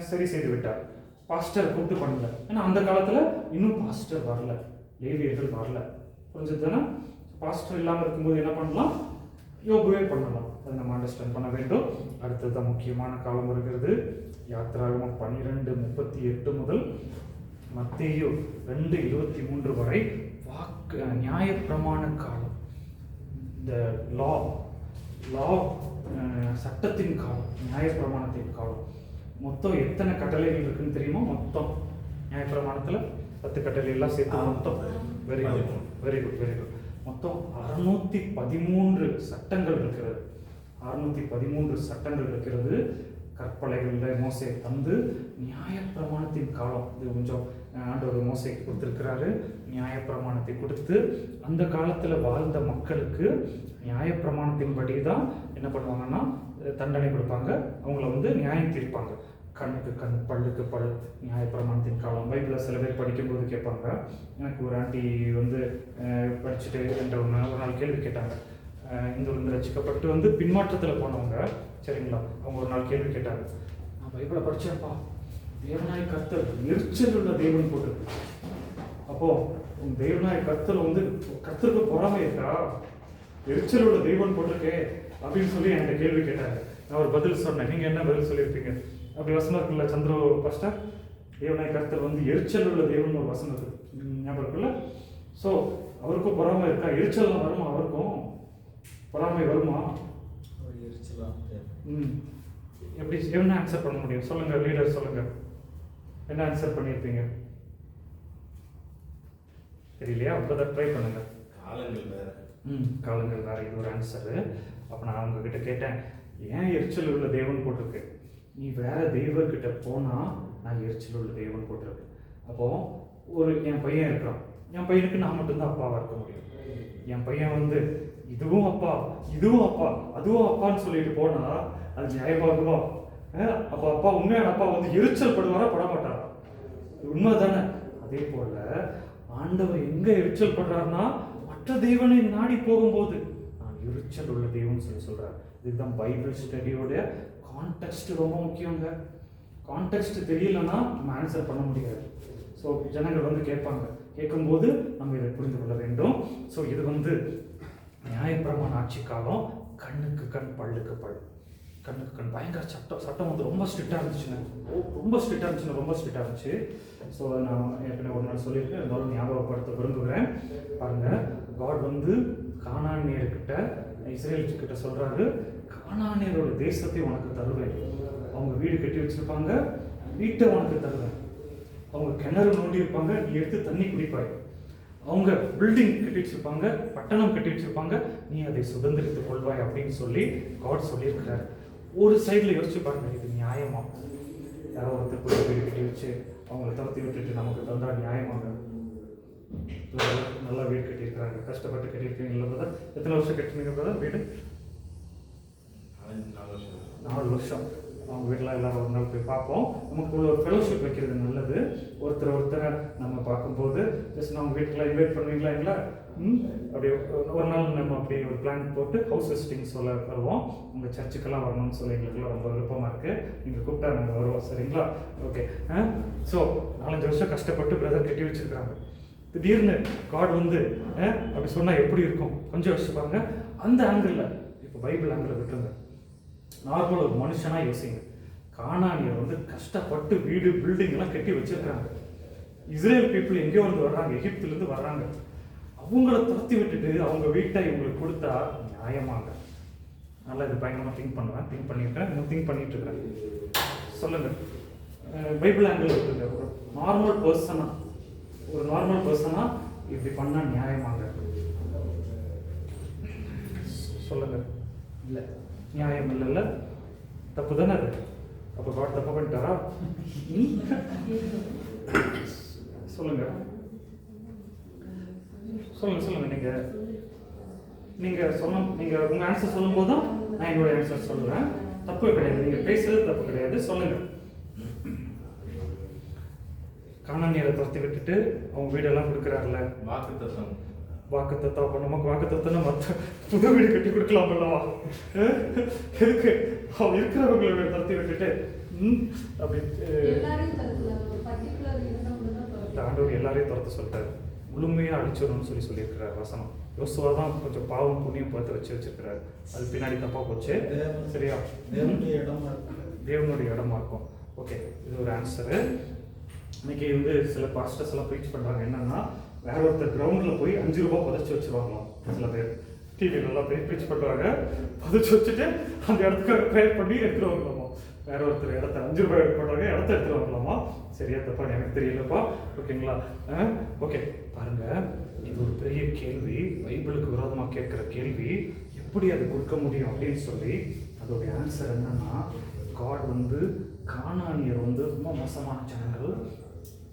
சரி செய்து விட்டார். பாஸ்டர் கூப்பிட்டு பண்ணல, ஏன்னா அந்த காலத்தில் இன்னும் பாஸ்டர் வரல, லேவியர்கள் வரல. புரிஞ்சதுன்னா பாஸ்டர் இல்லாமல் இருக்கும்போது என்ன பண்ணலாம்? யோபுவே பண்ணலாம். அதை நம்ம அண்டர்ஸ்டாண்ட் பண்ண வேண்டும். அடுத்தது முக்கியமான காலம் வருகிறது. யாத்ராகமம் 12:38 முதல் மத்தேயு 2:23 வரை வாக்கு நியாயப்பிரமாண காலம். இந்த லா சட்டத்தின் காலம், நியாயப்பிரமாணத்தின் காலம். மொத்தம் எத்தனை கட்டளைகள் இருக்குன்னு தெரியுமா? மொத்தம் நியாயப்பிரமாணத்தில் 10 கட்டளை எல்லாம் சேர்த்து மொத்தம் வெரி குட் மொத்தம் 613 சட்டங்கள் இருக்கிறது. 613 சட்டங்கள் இருக்கிறது. கற்பலைகளில் மோசே தந்து நியாயப்பிரமாணத்தின் காலம். இது கொஞ்சம் ஆண்டவர் மோசைக்கு கொடுத்துருக்கிறாரு. நியாயப்பிரமாணத்தை கொடுத்து அந்த காலத்தில் வாழ்ந்த மக்களுக்கு நியாயப்பிரமாணத்தின்படி தான் என்ன பண்ணுவாங்கன்னா தண்டனை கொடுப்பாங்க, அவங்கள வந்து நியாயம் தீர்ப்பாங்க. கண்ணுக்கு கண், பல்லுக்கு பல், நியாயப்பிரமாணத்தின் காலம். பைபிளில் சில பேர் படிக்கும்போது கேட்பாங்க. எனக்கு ஒரு ஆண்டி வந்து படிச்சுட்டு என்ற ஒரு நாள் கேள்வி கேட்டாங்க. இந்து ரசிக்கப்பட்டு வந்து பின்மாற்றத்தில் போனவங்க, சரிங்களா? அவங்க ஒரு நாள் கேள்வி கேட்டாங்க. நான் பைபிளை படித்தேன்ப்பா, தேவனாய் கர்த்தர் எரிச்சல் உள்ள தேவன் போட்டிருக்கு. அப்போ உன் தேவனாய் கர்த்தர் வந்து கர்த்தருக்கு பொறாமை இருக்கா? எரிச்சல் உள்ள தெய்வன் போட்டிருக்கே அப்படின்னு சொல்லி என்கிட்ட கேள்வி கேட்டாங்க. நான் ஒரு பதில் சொன்னேன். நீங்கள் என்ன பதில் சொல்லியிருப்பீங்க? அப்படி வசனம் இருக்குல்ல, சந்திர பாஸ்டர், தேவனாய் கர்த்தர் வந்து எரிச்சல் உள்ள தேவன் ஒரு வசனம் இருக்கு, ஞாபகம் இருக்குல்ல? ஸோ அவருக்கும் பொறாமை இருக்கா? எரிச்சல்லாம் வருமா? அவருக்கும் பொறாமை வருமா? எப்படி என்ன ஆன்சர் பண்ண முடியும்? சொல்லுங்க லீடர், சொல்லுங்க என்ன ஆன்சர் பண்ணியிருப்பீங்க? தெரியலையா? அப்போ ட்ரை பண்ணுங்க. காலங்கள் வேற, இது ஒரு ஆன்சரு. அப்போ நான் உங்ககிட்ட கேட்டேன், ஏன் எரிச்சல் உள்ள தேவன் போட்டிருக்கு? நீ வேற தெய்வர்கிட்ட போனால் நான் எரிச்சல் உள்ள தெய்வம் போட்டிருக்கேன். அப்போது என் பையன் இருக்கிறான், என் பையனுக்கு நான் மட்டும்தான் அப்பாவாக இருக்க முடியும். என் பையன் வந்து இதுவும் அப்பா இதுவும் அப்பா அதுவும் அப்பான்னு சொல்லிட்டு போனால் அது நியாயமாகுமா? அப்போ அப்பா உண்மையான அப்பா வந்து எரிச்சல் படுவாரா பட மாட்டாரா? உண்மை தானே? அதே போல் ஆண்டவர் எங்கே எரிச்சல் படுறாருன்னா மற்ற தெய்வனை நாடி போகும்போது நான் எரிச்சல் உள்ள தெய்வம்னு சொல்கிறார். இதுதான் பைபிள் ஸ்டடியோட கான்டெக்ஸ்ட் ரொம்ப முக்கியங்க. கான்டெக்ஸ்ட் தெரியலன்னா நம்ம ஆன்சர் பண்ண முடியாது. ஸோ ஜனங்கள் வந்து கேட்கும்போது நம்ம இதை புரிந்து கொள்ள வேண்டும். ஸோ இது வந்து நியாயப்பிரமாண ஆட்சி காலம். கண்ணுக்கு கண் பல்லுக்கு பல். கண்ணுக்கு கண் பயங்கர சட்டம் வந்து ரொம்ப ஸ்ட்ரிக்டாக இருந்துச்சுங்க. ரொம்ப ஸ்ட்ரிக்டாக இருந்துச்சு. ஸோ நான் ஏற்கனவே ஒரு நாள் சொல்லியிருக்கேன், இருந்தாலும் ஞாபகப்படுத்த விரும்புகிறேன். பாருங்கள், காட் வந்து கானானியர்கிட்ட இஸ்ரேல்கிட்ட சொல்கிறாரு, கானானியரோட தேசத்தை உனக்கு தருவேன். அவங்க வீடு கட்டி வச்சுருப்பாங்க, வீட்டை உனக்கு தருவேன். அவங்க கிணறு நோண்டி இருப்பாங்க, நீ எடுத்து தண்ணி குடிப்பாய். அவங்க பில்டிங் கட்டி வச்சிருப்பாங்க, பட்டணம் கட்டி வச்சிருப்பாங்க, நீ அதை சுதந்திரித்துக் கொள்வாய் அப்படின்னு சொல்லி காட் சொல்லியிருக்கிறாரு. ஒரு சைடில் யோசிச்சு பாருங்க, இது நியாயமா? யாரோ ஒருத்தர் போய் வீடு கட்டி வச்சு அவங்கள தவிர்த்து விட்டுட்டு நமக்கு தந்தா நியாயமாங்க? நல்லா வீடு கட்டியிருக்கிறாங்க, கஷ்டப்பட்டு கட்டியிருக்கீங்களா பிரதர்? எத்தனை வருஷம் கட்டினீங்க பிரதர் வீடு? 4 வருஷம். அவங்க வீட்டில் எல்லாரும் ஒரு நாள் போய் பார்ப்போம். நமக்கு ஒரு ஃபெலோஷிப் வைக்கிறது நல்லது. ஒருத்தரை நம்ம பார்க்கும்போது ஜஸ்ட் நம்ம வீட்டுக்குலாம் இன்வைட் பண்ணுவீங்களா? அப்படி ஒரு நாள் நம்ம அப்படி ஒரு பிளான் போட்டு ஹவுஸ் விசிட்டிங் சொல்ல வருவோம். உங்கள் சர்ச்சுக்கெல்லாம் வரணும்னு சொல்லி எங்களுக்குலாம் ரொம்ப விருப்பமாக இருக்குது. நீங்கள் கூப்பிட்டா நாங்கள் வருவோம், சரிங்களா? ஓகே. ஸோ 4-5 வருஷம் கஷ்டப்பட்டு பிரதர் கட்டி வச்சுருக்காங்க. திடீர்னு காட் வந்து அப்படி சொன்னால் எப்படி இருக்கும்? கொஞ்சம் யோசிச்சு பாருங்க. அந்த ஆங்கிளில் இப்போ பைபிள் ஆங்கிளில் விட்டுருங்க. நார்மல் ஒரு மனுஷனாக யோசிங்க. கானானியர் வந்து கஷ்டப்பட்டு வீடு பில்டிங் எல்லாம் கட்டி வச்சிருக்கிறாங்க. இஸ்ரேல் பீப்புள் எங்கேயோ வந்து வர்றாங்க, எகிப்துலேருந்து வர்றாங்க. அவங்கள துரத்தி விட்டுட்டு அவங்க வீட்டை இவங்களுக்கு கொடுத்தா நியாயமாங்க? நல்லா இது பயங்கரமாக திங்க் பண்ணியிருக்கேன், இன்னும் திங்க் பண்ணிட்டு இருக்கிறேன். சொல்லுங்க, பைபிள் ஆங்கிள் இருக்குங்க. ஒரு நார்மல் பர்சனா இப்படி பண்ணால் நியாயமாங்க? சொல்லுங்க. இல்லை, நியாயம் இல்லைல்ல? தப்பு தானே அது? அப்போ காட் தப்பு பண்ணிட்டாரா? சொல்லுங்க. நீங்க உங்க ஆன்சர் சொல்லும் போது தான் நான் என்னோட ஆன்சர் சொல்லுவேன். தப்பு கிடையாது, நீங்க பேசுறது தப்பு கிடையாது. சொல்லுங்க. கானானியரை துரத்தி விட்டுட்டு அவங்க வீடெல்லாம் கொடுக்குறாருல, வாக்குத்தத்தம். அப்போ நமக்கு வாக்குத்தத்தம்னா மற்ற புது வீடு கட்டி கொடுக்கலாம் அல்லவா? எதுக்கு அவன் இருக்கிறவங்களை துரத்தி விட்டுட்டு அப்படி ஆண்டவர் எல்லாரையும் துரத்த சொல்லிட்டாரு. முழுமையாக அழிச்சிடணும்னு சொல்லியிருக்கிறார் வசனம். யோசுவா தான் கொஞ்சம் பாவம் புண்ணியம் பார்த்து வச்சிருக்கிறாரு. அது பின்னாடி தப்பாக போச்சு. சரியா? தேவனுடைய இடமா இருக்கும். ஓகே, இது ஒரு ஆன்சரு. இன்னைக்கு வந்து சில பாஸ்டர்ஸ் எல்லாம் ப்ரீச் பண்ணுறாங்க என்னன்னா, வேற ஒருத்தர் கிரவுண்டில் போய் 5 ரூபா புதைச்சி வச்சுருவாங்களாம். சில பேர் டிவிலெல்லாம் போய் ப்ரீச் பண்ணுறாங்க, புதைச்சி வச்சுட்டு அந்த இடத்துக்கு ப்ரேயர் பண்ணி எடுத்துருவாங்களாமா. வேற ஒருத்தர் இடத்த 5 ரூபாய் பண்ணுறாங்க, இடத்த எடுத்துருவாங்களாமா. சரியா தப்பா எனக்கு தெரியலப்பா. ஓகேங்களா? ஓகே, பாருங்க, இது ஒரு பெரிய கேள்வி, பைபிளுக்கு விரோதமாக கேட்குற கேள்வி. எப்படி அது கொடுக்க முடியும் அப்படின்னு சொல்லி அதோடைய ஆன்சர் என்னன்னா, காட் வந்து கானானியர் வந்து ரொம்ப மோசமான ஜனங்கள்.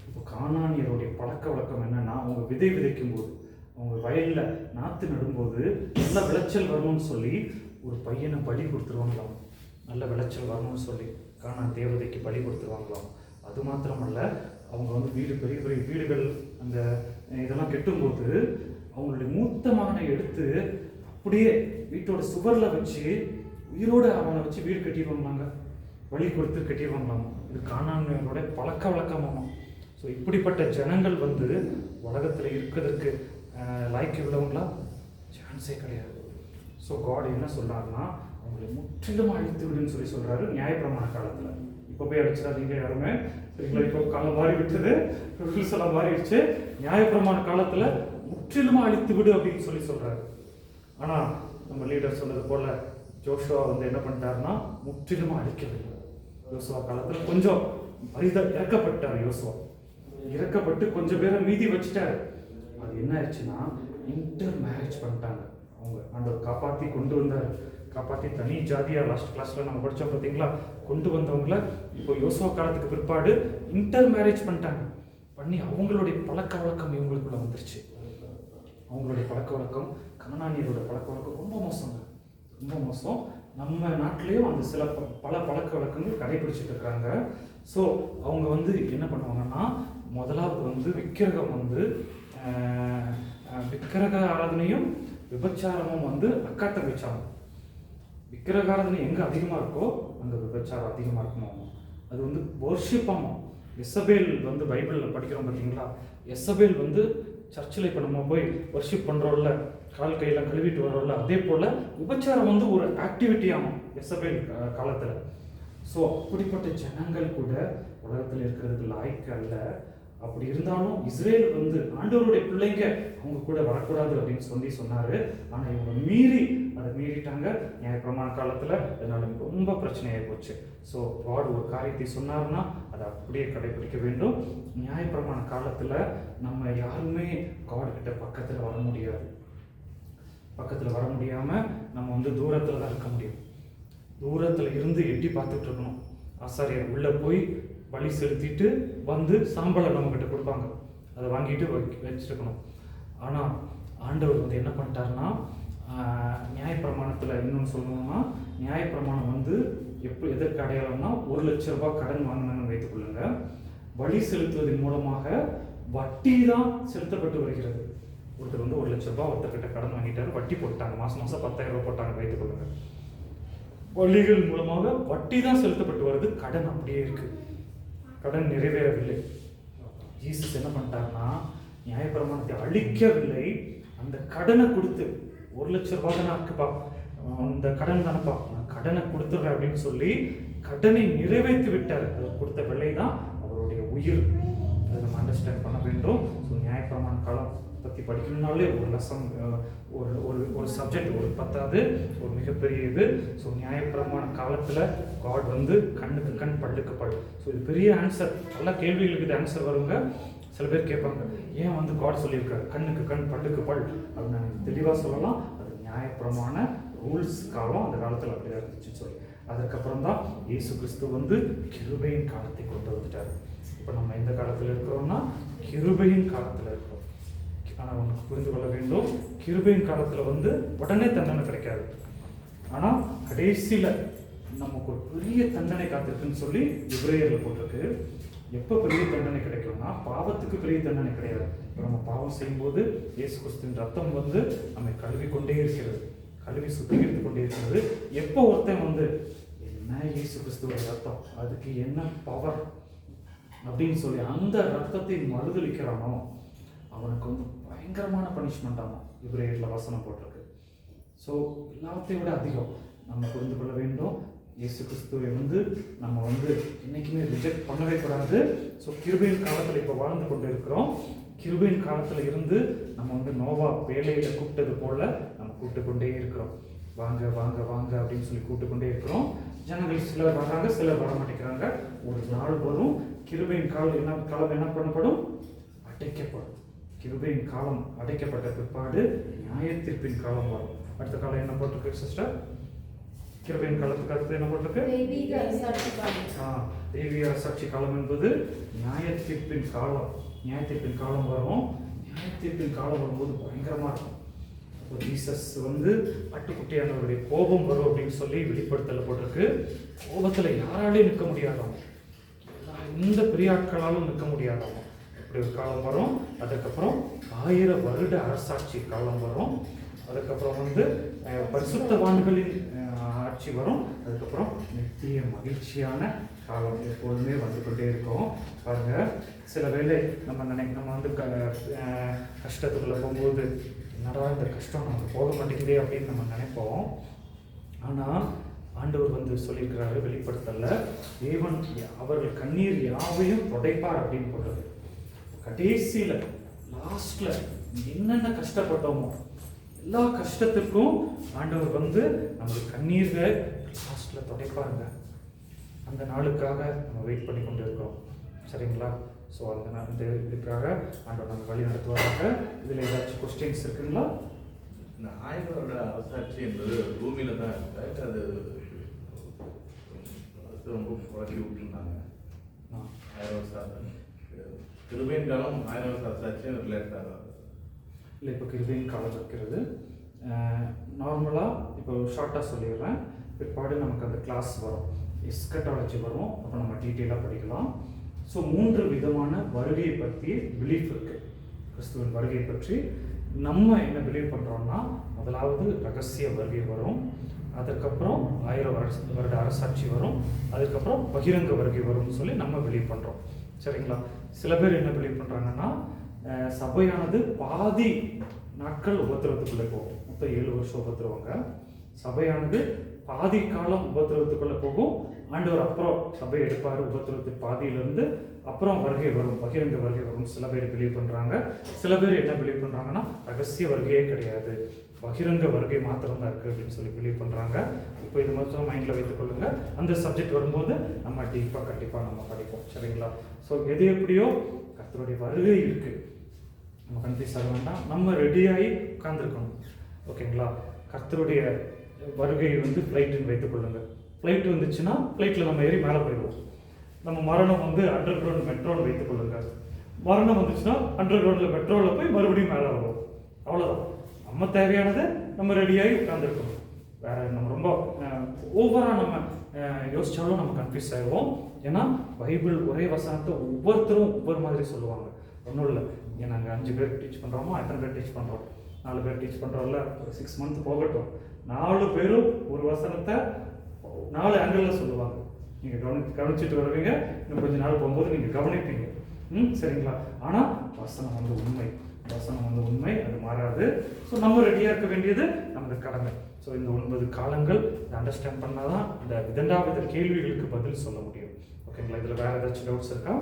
இப்போ கானானியருடைய பழக்க வழக்கம் என்னன்னா, அவங்க விதைக்கும் போது, அவங்க வயலில் நாற்று நடும்போது நல்ல விளைச்சல் வரணும்னு சொல்லி ஒரு பையனை பலி கொடுத்துருவாங்களாம். நல்ல விளைச்சல் வரணும்னு சொல்லி கானான் தேவதைக்கு பலி கொடுத்துருவாங்களாம். அது மாத்திரமல்ல, அவங்க வந்து பெரிய பெரிய வீடுகள் அந்த இதெல்லாம் கெட்டும்போது அவங்களுடைய மூத்த மகனை எடுத்து அப்படியே வீட்டோட சுவரில் வச்சு உயிரோடு அவனை வச்சு வீடு கட்டிடுவாங்களாங்க, வழி கொடுத்து கட்டிடுவாங்களாமா. இது கானானியரோட பழக்க வழக்கமாமா. ஸோ இப்படிப்பட்ட ஜனங்கள் வந்து உலகத்தில் இருக்கிறதுக்கு லாய்க்கு விடவங்களா? சான்ஸே கிடையாது. ஸோ காட் என்ன சொல்கிறாருன்னா, அவங்களை முற்றிலும் அழித்து விடுன்னு சொல்கிறாரு நியாயப்பிரமாண காலத்தில். இப்போ போய் அடிச்சிடாதீங்க யாருமே, சரிங்களா? இப்போ காலம் மாறி விட்டது, ரூல்ஸ் எல்லாம் மாறிடுச்சு. நியாயப்பிரமாண காலத்தில் முற்றிலுமா அழித்து விடு அப்படின்னு சொல்கிறாரு. ஆனால் நம்ம லீடர் சொன்னது போல் ஜோஷுவா வந்து என்ன பண்ணிட்டாருன்னா, முற்றிலுமா அழிக்கவில்லை. யோசுவா காலத்தில் கொஞ்சம் இறக்கப்பட்டார். யோசுவா இறக்கப்பட்டு கொஞ்சம் பேரை மீதி வச்சுட்டாரு. அது என்ன ஆயிடுச்சுன்னா, இன்டர் மேரேஜ் பண்ணிட்டாங்க. அவங்க ஆண்டவர் காப்பாற்றி கொண்டு வந்தார். காப்பாற்றி தனி ஜாதியாக லாஸ்ட் கிளாஸில் நம்ம படித்தோம் பார்த்தீங்களா, கொண்டு வந்தவங்கள இப்போ யோசுவா காலத்துக்கு பிற்பாடு இன்டர் மேரேஜ் பண்ணிட்டாங்க. பண்ணி அவங்களுடைய பழக்க வழக்கம் இவங்களுக்குள்ள வந்துருச்சு. அவங்களுடைய பழக்க வழக்கம், கனானியரோட பழக்க வழக்கம் ரொம்ப மோசங்க, ரொம்ப மோசம். நம்ம நாட்டிலேயும் அந்த சில பல பழக்க வழக்கங்கள் கடைபிடிச்சிட்டு இருக்கிறாங்க. ஸோ அவங்க வந்து என்ன பண்ணுவாங்கன்னா, முதலாவது வந்து விக்கிரகம் வந்து விக்கிரக ஆராதனையும் விபச்சாரமும் வந்து அக்காட்ட வச்சாங்க. விக்கிரக ஆராதனை எங்கே அதிகமாக இருக்கோ அங்கே விபச்சாரம் அதிகமாக இருக்குமோ. அது வந்து வர்ஷிப்பாமோ. எசபேல் வந்து பைபிளில் படிக்கிறோம் பார்த்தீங்களா, எசபேல் வந்து சர்ச்சில் இப்போ நம்ம போய் வர்ஷிப் பண்ணுறோம்ல, கால் கையெல்லாம் கழுவிட்டு வரோம்ல, அதே போல் விபச்சாரம் வந்து ஒரு ஆக்டிவிட்டி ஆகும் எசபேல் காலத்தில். ஸோ அப்படிப்பட்ட ஜனங்கள் கூட உலகத்தில் இருக்கிறதுக்கு லாய்க்கு அல்ல. அப்படி இருந்தாலும் இஸ்ரேல் வந்து ஆண்டவருடைய பிள்ளைங்க அவங்க கூட வரக்கூடாது அப்படின்னு சொன்னார். ஆனால் இவங்க அதை மீறிட்டாங்க நியாயப்பிரமாண காலத்தில். அதனால ரொம்ப பிரச்சனையாகி போச்சு. ஸோ காட் ஒரு காரியத்தை சொன்னார்னா அதை அப்படியே கடைபிடிக்க வேண்டும். நியாயப்பிரமாண காலத்தில் நம்ம யாருமே காட் கிட்ட பக்கத்தில் வர முடியாது. பக்கத்தில் வர முடியாமல் நம்ம வந்து தூரத்தில் தான் இருக்க முடியும். தூரத்தில் இருந்து எட்டி பார்த்துட்டு இருக்கணும். ஆசாரியர் உள்ளே போய் பலி செலுத்திட்டு வந்து சாம்பலை நம்மக்கிட்ட கொடுப்பாங்க, அதை வாங்கிட்டு வச்சுருக்கணும். ஆனால் ஆண்டவர் வந்து என்ன பண்ணிட்டாருன்னா, நியாயப்பிரமாணத்தில் இன்னொன்று சொல்லணும்னா, நியாயப்பிரமாணம் வந்து எதற்கு அடையாளம்னா, 1 லட்சம் ரூபாய் கடன் வாங்கினாங்கன்னு வைத்துக்கொள்ளுங்க. பலி செலுத்துவதன் மூலமாக வட்டி தான் செலுத்தப்பட்டு வருகிறது. ஒருத்தர் வந்து 1 லட்சம் ரூபாய் ஒருத்தர்கிட்ட கடன் வாங்கிட்டாரு, வட்டி போட்டாங்க, மாதம் 10,000 ரூபாய் போட்டாங்க வைத்துக்கொள்ளுங்க. பலிகள் மூலமாக வட்டி தான் செலுத்தப்பட்டு வருது, கடன் அப்படியே இருக்கு, கடன் நிறைவேறவில்லை. ஜீசஸ் என்ன பண்ணிட்டாருன்னா, நியாயப்பிரமாணத்தை அழிக்கவில்லை, அந்த கடனை கொடுத்து 1 லட்சம் ரூபாய் தானே இருக்குப்பா, அந்த கடன் தானப்பா, நான் கடனை கொடுத்துட்றேன் அப்படின்னு சொல்லி கடனை நிறைவேற்றி விட்டார். அது கொடுத்த விலை தான் அவருடைய உயிர். அதை நம்ம அண்டர்ஸ்டாண்ட் பண்ண வேண்டும். ஸோ நியாயப்பிரமாண காலம் பற்றி படிக்கணும்னாலே ஒரு லெசன், ஒரு சப்ஜெக்ட் ஒரு பத்தாவது ஒரு மிகப்பெரிய இது. ஸோ நியாயப்பிரமாண காலத்தில் காட் வந்து கண்ணுக்கு கண் பல்லுக்கு பல். ஸோ இது பெரிய ஆன்சர். எல்லா கேள்விகளுக்கு இது ஆன்சர் வருங்க. சில பேர் கேட்பாங்க, ஏன் வந்து காட் சொல்லியிருக்காரு கண்ணுக்கு கண் பல்லுக்கு பல் அப்படின்னு. நான் தெளிவாக சொல்லலாம், அது நியாயப்பிரமாண ரூல்ஸ் காலம், அந்த காலத்தில் அப்படிதான் இருந்துச்சுன்னு சொல்லி. அதுக்கப்புறம் தான் இயேசு கிறிஸ்து வந்து கிருபையின் காலத்தை கொண்டு வந்துட்டார். இப்போ நம்ம எந்த காலத்தில் இருக்கிறோம்னா கிருபையின் காலத்தில் இருக்கிறோம். ஆனால் உனக்கு புரிந்து கொள்ள வேண்டும், கிருபையின் காலத்தில் வந்து உடனே தண்டனை கிடைக்காது. ஆனால் கடைசியில் நமக்கு ஒரு பெரிய தண்டனை காத்திருக்குன்னு சொல்லி எபிரேயரில் போட்டிருக்கு. எப்போ பெரிய தண்டனை கிடைக்கும்னா, பாவத்துக்கு பெரிய தண்டனை கிடையாது. இப்போ நம்ம பாவம் செய்யும்போது இயேசு கிறிஸ்துவின் ரத்தம் வந்து நம்மை கழுவி கொண்டே இருக்கிறது, கழுவி சுத்திகரித்து கொண்டே இருக்கிறது. எப்போ ஒருத்தன் வந்து என்ன இயேசு கிறிஸ்துவோட ரத்தம், அதுக்கு என்ன பவர் அப்படின்னு சொல்லி அந்த ரத்தத்தை மறுதளிக்கிறானோ அவனுக்கு வந்து பயங்கரமான பனிஷ்மெண்ட் ஆகும். எபிரேயரில் வசனம் போட்டிருக்கு. ஸோ எல்லாத்தையும் விட அதிகம் நம்ம புரிந்து கொள்ள வேண்டும், இயேசு கிறிஸ்துவை வந்து நம்ம வந்து என்றைக்குமே ரிஜெக்ட் பண்ணவே கூடாது. ஸோ கிருபையின் காலத்தில் இப்போ வாழ்ந்து கொண்டு இருக்கிறோம். கிருபையின் காலத்தில் இருந்து நம்ம வந்து நோவா வேலையில் கூப்பிட்டது போல நம்ம கூப்பிட்டு கொண்டே இருக்கிறோம். வாங்க வாங்க வாங்க அப்படின்னு சொல்லி கூப்பிட்டு கொண்டே இருக்கிறோம். ஜனங்கள் சிலர் வர்றாங்க, சிலர் வர மாட்டேங்கிறாங்க. ஒரு நாள் வரும், கிருபையின் காலம் என்ன பண்ணப்படும், அடைக்கப்படும். கிருபையின் காலம் அடைக்கப்பட்ட பிற்பாடு நியாயத்தீர்ப்பின் காலம் வரும். அடுத்த காலம் என்ன போட்டிருக்கு சிஸ்டர்? கிருபையின் காலத்துக்கு அடுத்து என்ன போட்டிருக்கு? தெய்வீக அரசாட்சி காலம். தெய்வீக அரசாட்சி காலம் என்பது நியாயத்தீர்ப்பின் காலம். நியாயத்தீர்ப்பின் காலம் வரும். நியாயத்தீர்ப்பின் காலம் வரும்போது பயங்கரமா இருக்கும். அப்போ ஜீசஸ் வந்து ஆட்டுக்குட்டியானவருடைய கோபம் வரும் அப்படின்னு சொல்லி வெளிப்படுத்தல போட்டிருக்கு. கோபத்துல யாராலையும் நிற்க முடியாதாம், எந்த பெரிய ஆட்களாலும் நிற்க முடியாதாம். அப்படி ஒரு காலம் வரும். அதுக்கப்புறம் 1000 வருட அரசாட்சி காலம் வரும். அதுக்கப்புறம் வந்து பரிசுத்தவான்களின் ஆட்சி வரும். அதுக்கப்புறம் நித்திய மகிழ்ச்சியான காலம் எப்போதுமே வந்து கொண்டே இருக்கும். பாருங்க, சில வேளை நம்ம வந்து கஷ்டத்துக்குள்ள போகும்போது என்னடா இந்த கஷ்டம் நமக்கு போக மாட்டேங்குதே அப்படின்னு நம்ம நினைப்போம். ஆனால் ஆண்டவர் வந்து சொல்லியிருக்கிறாரு வெளிப்படுத்தல, தேவன் அவர்கள் கண்ணீர் யாவையும் துடைப்பார் அப்படின்னு போடுறது. கடைசியில் லாஸ்ட்ல என்னென்ன கஷ்டப்பட்டோமோ எல்லா கஷ்டத்துக்கும் ஆண்டவர் வந்து நம்மளுக்கு கண்ணீரை லாஸ்ட்ல துடைப்பாருங்க. அந்த நாளுக்காக நம்ம வெயிட் பண்ணி கொண்டு இருக்கிறோம். சரிங்களா? ஸோ அந்த இதுக்காக ஆண்டவர் நம்ம வழி நடத்துவாங்க. இதில் ஏதாச்சும் கொஸ்டின்ஸ் இருக்குங்களா? இந்த 1000 வருட அரசாட்சி என்பது பூமியில தான் இருக்கு. அது ரொம்ப குழப்பி விட்டுருந்தாங்க. 1000 வருஷம் கிருபையின் காலம் 1000 வருஷம் அரசாட்சியும் ரிலேட் ஆகாது. இல்லை, இப்போ கிருபையின் காலம் இருக்கிறது. நார்மலாக இப்போ ஷார்ட்டாக சொல்லிடுறேன். பிற்பாடு நமக்கு அந்த கிளாஸ் வரும், எஸ்கட்டாலஜி வரும், அப்போ நம்ம டீட்டெயிலாக படிக்கலாம். ஸோ 3 விதமான வருகையை பற்றி பிலீஃப் இருக்குது. கிறிஸ்துவின் வருகையை பற்றி நம்ம என்ன பிலீவ் பண்ணுறோம்னா, முதலாவது ரகசிய வருகை வரும், அதுக்கப்புறம் 1000 வருட அரசாட்சி வரும், அதுக்கப்புறம் பகிரங்க வருகை வரும்னு சொல்லி நம்ம பிலீவ் பண்ணுறோம். சரிங்களா? சில பேர் என்ன பிலீவ் பண்ணுறாங்கன்னா, சபையானது பாதி நாட்கள் உபத்திரவத்துக்குள்ளே போகும். மொத்தம் 7 வருஷம் உபத்திரவங்க. சபையானது பாதி காலம் உபத்திரவத்துக்குள்ளே போகும். ஆண்டவர் அப்புறம் சபை எடுப்பார் உபத்திரவத்து பாதியிலிருந்து, அப்புறம் வருகை வரும், பகிரங்க வருகை வரும். சில பேர் பிலீவ் பண்ணுறாங்க. சில பேர் என்ன பிலீவ் பண்ணுறாங்கன்னா, ரகசிய வருகையே கிடையாது, பகிரங்க வருகை மாத்திரம் தான் இருக்குது அப்படின்னு சொல்லி பிலீவ் பண்ணுறாங்க. இப்போ இது மட்டும் மைண்டில் வைத்துக்கொள்ளுங்க. அந்த சப்ஜெக்ட் வரும்போது நம்ம டீப்பாக கண்டிப்பாக நம்ம படிப்போம். சரிங்களா? ஸோ எது எப்படியோ கர்த்தருடைய வருகை இருக்குது, நம்ம கன்ஃபியூஸ் ஆக வேண்டாம். நம்ம ரெடியாகி உட்காந்துருக்கணும். ஓகேங்களா? கர்த்தருடைய வருகை வந்து ஃப்ளைட்டுன்னு வைத்துக்கொள்ளுங்க. ஃப்ளைட் வந்துச்சுன்னா ஃப்ளைட்டில் நம்ம ஏறி மேலே போயிடுவோம். நம்ம மரணம் வந்து அண்டர் கிரவுண்ட் மெட்ரோன்னு வைத்துக்கொள்ளுங்க. மரணம் வந்துச்சுன்னா அண்டர் கிரவுண்டில் மெட்ரோவில் போய் மறுபடியும் மேலே வருவோம். அவ்வளோதான். நம்ம தேவையானதை நம்ம ரெடியாகி உட்காந்துருக்கணும். வேறு நம்ம ரொம்ப ஓவராக நம்ம யோசித்தாலும் நம்ம கன்ஃபியூஸ் ஆகிடுவோம். ஏன்னா பைபிள் ஒரே வசனத்தை ஒவ்வொருத்தரும் ஒவ்வொரு மாதிரி சொல்லுவாங்க. ஒன்றும் இல்லை, இங்கே நாங்கள் 5 பேர் டீச் பண்ணுறோமோ, எத்தனை பேர் டீச் பண்ணுறோம்? 4 பேர் டீச் பண்ணுறோம்ல. ஒரு 6 மந்த் போகட்டும், 4 பேரும் ஒரு வசனத்தை 4 ஆங்கிளில் சொல்லுவாங்க. நீங்கள் கவனிச்சுட்டு வருவீங்க. இன்னும் கொஞ்சம் நாள் போகும்போது நீங்கள் கவனிப்பீங்க. சரிங்களா? ஆனால் வசனம் வந்து உண்மை, வசனம் வந்து உண்மை, அது மாறாது. ஸோ நம்ம ரெடியாக இருக்க வேண்டியது நமது கடமை. ஸோ இந்த 9 காலங்கள் இதை அண்டர்ஸ்டாண்ட் பண்ணால் தான் இந்த விதண்டாவித கேள்விகளுக்கு பதில் சொல்ல முடியும். ஓகேங்களா? இதில் வேறு ஏதாச்சும் டவுட்ஸ் இருக்கா?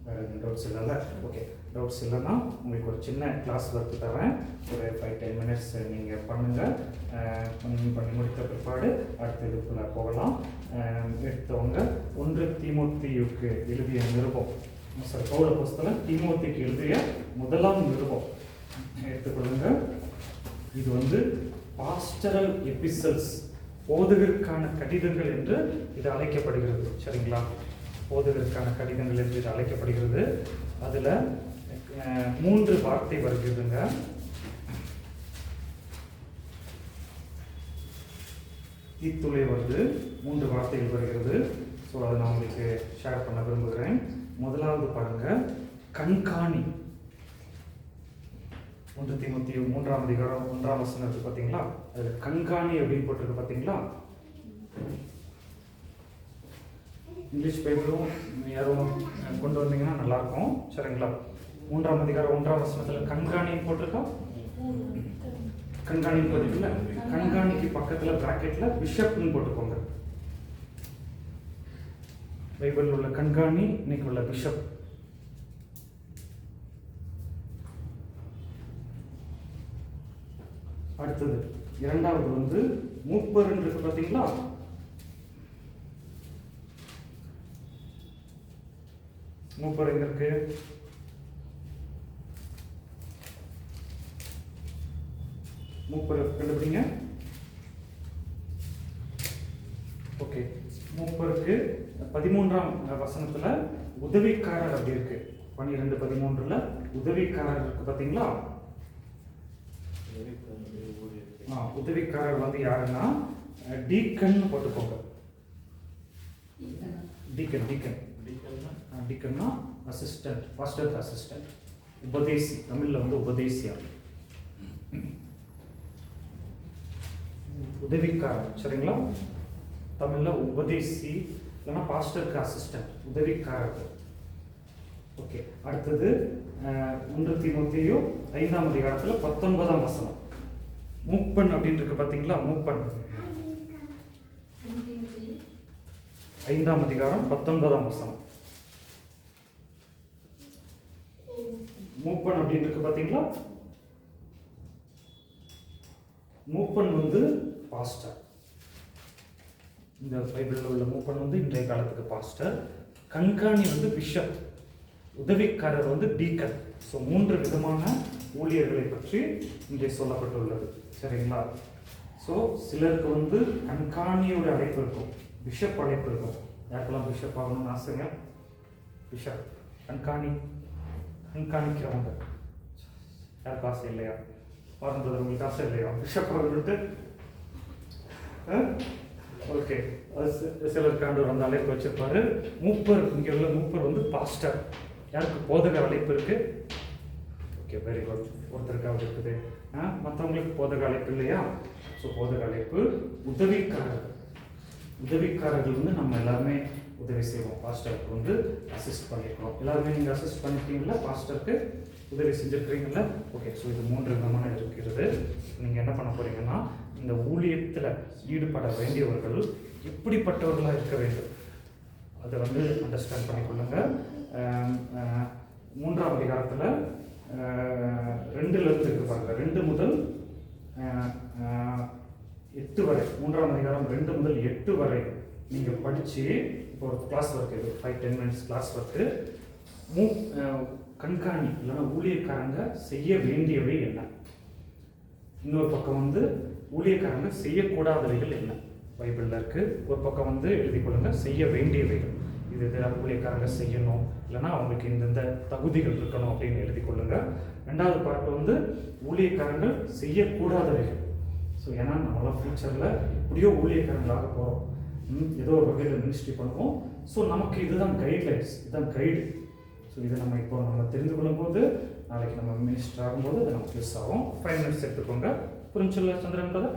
வேறு எதுவும் டவுட்ஸ் இல்லைல்ல? ஓகே, டவுட்ஸ் இல்லைன்னா உங்களுக்கு ஒரு சின்ன கிளாஸ் ஒர்க் தரேன். ஒரு 5-10 மினிட்ஸ் நீங்கள் பண்ணுங்கள். பண்ணி முடித்த பிற்பாடு அடுத்த இதுக்குள்ளே போகலாம். எடுத்தவங்க 1 தீமோத்தேயுக்கு எழுதிய நிருபம், பவுல் அப்போஸ்தலன் தீமோத்தேயுக்கு எழுதிய முதலாம் நிருபம் எடுத்துக்கொள்ளுங்க. இது வந்து பாஸ்டரல் எபிசல்ஸ், போதகருக்கான கடிதங்கள் என்று இது அழைக்கப்படுகிறது. சரிங்களா? போதகருக்கான கடிதங்கள் என்று இது அழைக்கப்படுகிறது. அதில் 3 வார்த்தை வருகிறதுங்க. தீத்துளை வந்து 3 வார்த்தைகள் வருகிறது. ஸோ அதை நான் உங்களுக்கு ஷேர் பண்ண விரும்புகிறேன். முதலாவது பாருங்க, கண்காணி. 1 தீமோத்தேயு 3ஆம் அதிகாரம் 1ஆம் வசனம் இருக்கு பார்த்தீங்களா? அதில் கண்காணி அப்படின்னு போட்டிருக்கு பார்த்தீங்களா? இங்கிலீஷ் பைபிளும் யாரும் கொண்டு வந்தீங்கன்னா நல்லாயிருக்கும். சரிங்களா? 3ஆம் அதிகாரம் 1ஆம் வசனத்தில் கண்காணின்னு போட்டிருக்கா? கண்காணின்னு போட்டிருக்குல்ல? கண்காணிக்கு பக்கத்தில் பிராக்கெட்டில் பிஷப்னு போட்டுக்கோங்க. பைபிள் உள்ள கண்காணி, இன்னைக்கு உள்ள பிஷப். அடுத்தது 2வது வந்து மூப்பர் இருக்கு பார்த்தீங்களா? மூப்பர் எங்க இருக்கு? மூப்பர் கண்டுபிடிங்க. ஓகே, மூப்பருக்கு 13ஆம் வசனத்துல உதவிக்காரர் அப்படி இருக்கு. 12:13 உதவிக்காரர் இருக்கு பார்த்தீங்களா? உதவிக்காரர் வந்து யாருன்னா டீக்கன் போட்டுக்கோங்க. டீக்கன் டீக்கன் டீக்கன்னா அசிஸ்டன்ட், பாஸ்டர் அசிஸ்டன்ட், உபதேசி. தமிழ்ல வந்து உபதேசியா, உதவிக்காரர். சரிங்களா? தமிழ்ல உபதேசி இல்லைன்னா பாஸ்டருக்கு அசிஸ்டன்ட், உதவிக்காரர். ஓகே, அடுத்தது 1 தீமோத்தேயு 5ஆம் அதிகாரத்தில் 19ஆம் வசனம். மூப்பன் அப்படின்னு இருக்கு பார்த்தீங்களா? மூப்பன் 5ஆம் அதிகாரம் 19ஆம் வசனம். மூப்பன் அப்படின்னு இருக்கு பார்த்தீங்களா? மூப்பன் வந்து பாஸ்டர். இந்த பைபிளில் உள்ள மூப்பன் வந்து இன்றைய காலத்துக்கு பாஸ்டர். கண்காணி வந்து பிஷப், உதவிக்காரர் வந்து டீக்கன். ஸோ 3 விதமான ஊழியர்களை பற்றி இங்கே சொல்லப்பட்டுள்ளது. சரிங்களா? ஸோ சிலருக்கு வந்து கண்காணியோட அழைப்பு இருக்கும், பிஷப் அழைப்பு இருக்கும். யாருக்கெல்லாம் பிஷப் ஆகணும்னு ஆசைங்க? பிஷப் கண்காணிக்கிறவங்க யாருக்கு ஆசை இல்லையா? பாருங்கள், உங்களுக்கு ஆசை இல்லையா பிஷப் ஆகிட்டு? ஓகே, சிலருக்கு ஆண்டவர் அந்த அழைப்பு வச்சிருப்பாரு. மூப்பர், இங்கே உள்ள மூப்பர் வந்து பாஸ்டர். யாருக்கு போதகர் அழைப்பு இருக்கு? Okay, very good. ஒருத்தருக்காக இருக்குது. மற்றவங்களுக்கு போதக அழைப்பு இல்லையா? ஸோ போதக அழைப்பு. உதவிக்காரர்கள் வந்து நம்ம எல்லாருமே உதவி செய்வோம். பாஸ்டருக்கு வந்து அசிஸ்ட் பண்ணியிருக்கோம். எல்லாருமே நீங்கள் அசிஸ்ட் பண்ணியிருக்கீங்களா? பாஸ்டருக்கு உதவி செஞ்சுருக்கிறீங்களா? ஓகே, ஸோ இது 3 விதமான இருக்கிறது. நீங்கள் என்ன பண்ண போகிறீங்கன்னா, இந்த ஊழியத்தில் ஈடுபட வேண்டியவர்கள் எப்படிப்பட்டவர்களாக இருக்க வேண்டும் அதை வந்து அண்டர்ஸ்டாண்ட் பண்ணிக்கொள்ளுங்க. 3ஆம் அதிகாரத்தில் 2 இருக்கு பாருங்க. 2 முதல் 8 வரை, 3ஆம் அதிகாரம் 2 முதல் 8 வரை நீங்கள் படித்து, இப்போ ஒரு கிளாஸ் ஒர்க், இது 5-10 மினிட்ஸ் கிளாஸ் ஒர்க்கு. கண்காணி இல்லைன்னா ஊழியக்காரங்க செய்ய வேண்டியவை என்ன, இன்னொரு பக்கம் வந்து ஊழியக்காரங்க செய்யக்கூடாதவைகள் என்ன பைபிளில் இருக்குது. ஒரு பக்கம் வந்து எழுதி கொள்ளுங்க செய்ய வேண்டியவைகள், இது ஊழியக்காரங்க செய்யணும், இல்லைன்னா அவங்களுக்கு இந்தந்த தகுதிகள் இருக்கணும் அப்படின்னு எழுதி கொள்ளுங்க. 2வது பார்ட் வந்து ஊழியக்காரங்க செய்யக்கூடாதவைகள். ஸோ ஏன்னா நம்மளாம் ஃபியூச்சரில் எப்படியோ ஊழியக்காரங்களாக போகிறோம், ஏதோ ஒரு வகையில் மினிஸ்ட்ரி பண்ணுவோம். ஸோ நமக்கு இதுதான் கைட்லைன்ஸ், இதுதான் கைடு. ஸோ இதை நம்ம இப்போ தெரிந்து கொள்ளும்போது நாளைக்கு நம்ம மினிஸ்டர் ஆகும்போது அது நமக்கு யூஸ் ஆகும். 5 மினிட்ஸ் எடுத்துக்கோங்க. புரிஞ்சுல்ல சந்திரன் கதை?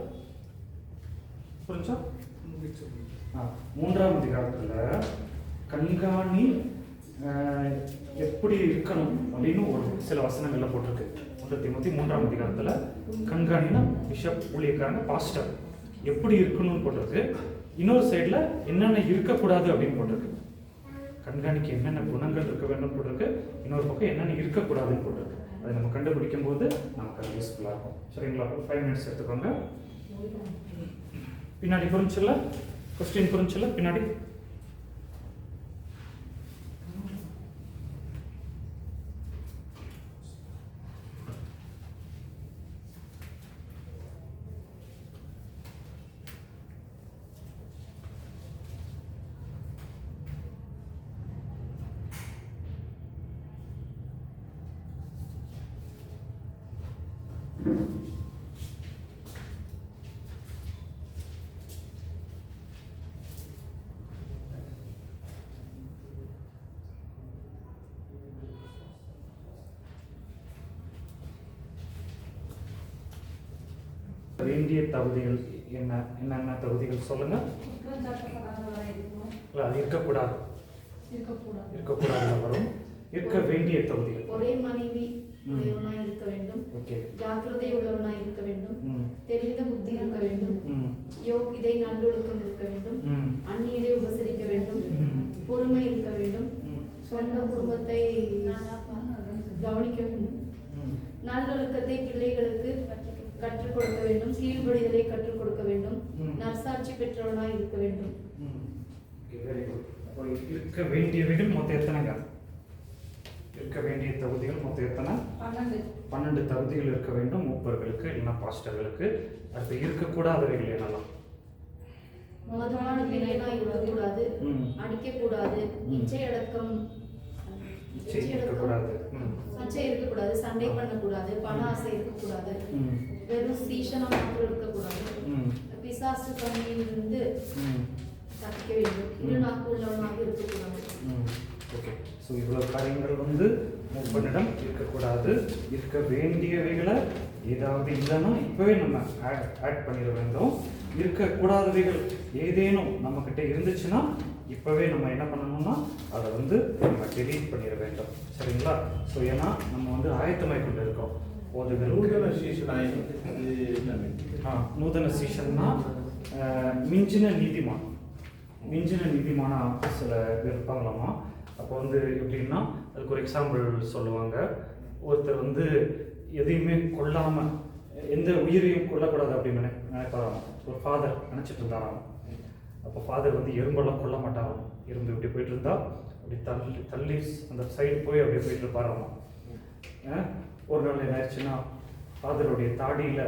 புரிஞ்சா? 3ஆம் அதிகாரத்தில் கண்காணி எப்படி இருக்கணும் அப்படின்னு ஒரு சில வசனங்கள்ல போட்டிருக்கு. 1 தீமோத்தேயு 3ஆம் அதிகாரத்தில் கண்காணினா பிஷப், ஊழியக்காரங்க, பாஸ்டர் எப்படி இருக்கணும்னு போட்டிருக்கு. இன்னொரு சைடில் என்னென்ன இருக்கக்கூடாது அப்படின்னு போட்டிருக்கு. கண்காணிக்கு என்னென்ன குணங்கள் இருக்க வேண்டும் போட்டிருக்கு, இன்னொரு பக்கம் என்னென்ன இருக்கக்கூடாதுன்னு போட்டிருக்கு. அதை நம்ம கண்டுபிடிக்கும் போது நமக்கு அது யூஸ்ஃபுல்லாக இருக்கும். சரிங்களா? 5 மினிட்ஸ் எடுத்துக்கோங்க. பின்னாடி புரிஞ்சுல? கொஸ்டின் புரிஞ்சுல? பின்னாடி வேண்டிய தகுதிகள் என்னென்ன தகுதிகள் சொல்லுங்க. அது இருக்கக்கூடாது வரும். இருக்க வேண்டிய தகுதிகள்: ஒரே மனைவி உடையவனாய் இருக்க வேண்டும், ஜாக்கிரதை உள்ளவனாய் இருக்க வேண்டும், தெரிந்த புத்தி இருக்க வேண்டும், யோகிதை நல்லொழுக்கம் இருக்க வேண்டும், அந்நியரை உபசரிக்க வேண்டும், பொறுமை இருக்க வேண்டும், சொந்த குடும்பத்தை கவனிக்க வேண்டும், நல்லொழுக்கத்தை பிள்ளைகளுக்கு கற்றுக் கொடுக்க வேண்டும், கீழ்ப்படிதலை கற்றுக் கொடுக்க வேண்டும், நற்சாட்சி பெற்றவனாய் இருக்க வேண்டும். இருக்க வேண்டியவைகள் மொத்தம் எத்தனைங்க? இருக்க வேண்டிய தகுதிகள் மொத்தம் எத்தனை? 12 தகுதிகள் இருக்க வேண்டும் மூப்பர்களுக்கு, இல்லைன்னா பாஸ்டர்களுக்கு. அடுத்து இருக்கக்கூடாதவைகள் என்னெல்லாம்? மதுவான வினையெல்லாம் இருக்கக்கூடாது, அடிக்கக்கூடாது, இச்சை இருக்கக்கூடாது, சண்டை பண்ணக்கூடாது, பண ஆசை இருக்கக்கூடாது, வெறும் சீசனா மாத்திரம் இருக்கக்கூடாது, பிசாசு கண்ணியிலிருந்து தப்பிக்க வேண்டும், இருநாக்கு உள்ளவனாக இருக்கக்கூடாது. ஓகே, ஸோ இவ்வளோ காரியங்கள் வந்து மூப்பனிடம் இருக்கக்கூடாது. இருக்க வேண்டியவைகளை ஏதாவது இல்லைன்னா இப்போவே நம்ம ஆட் பண்ணிட வேண்டும். இருக்கக்கூடாதவைகள் ஏதேனும் நம்மக்கிட்ட இருந்துச்சுன்னா இப்போவே நம்ம என்ன பண்ணணும்னா அதை வந்து நம்ம டெலீட் பண்ணிட வேண்டும். சரிங்களா? ஸோ ஏன்னா நம்ம வந்து ஆயத்தமாய் கொண்டு இருக்கோம். நூதன சீஷன்னா மிஞ்சின நீதிமானா சில பேர் இருப்பாங்களாமா. அப்போ வந்து எப்படின்னா அதுக்கு ஒரு எக்ஸாம்பிள் சொல்லுவாங்க. ஒருத்தர் வந்து எதையுமே கொல்லாமல், எந்த உயிரையும் கொல்லக்கூடாது அப்படின்னு நினைப்பாராம். ஒரு ஃபாதர் நினச்சிட்டு இருந்தாராம். அப்போ ஃபாதர் வந்து எறும்பெல்லாம் கொல்ல மாட்டாராம். எறும்பு இப்படி போயிட்டு இருந்தா அப்படி தள்ளி அந்த சைடு போய் அப்படியே போயிட்டு இருப்பாராம். ஒரு நாள் என்ன ஆயிடுச்சுன்னா ஃபாதருடைய தாடியில்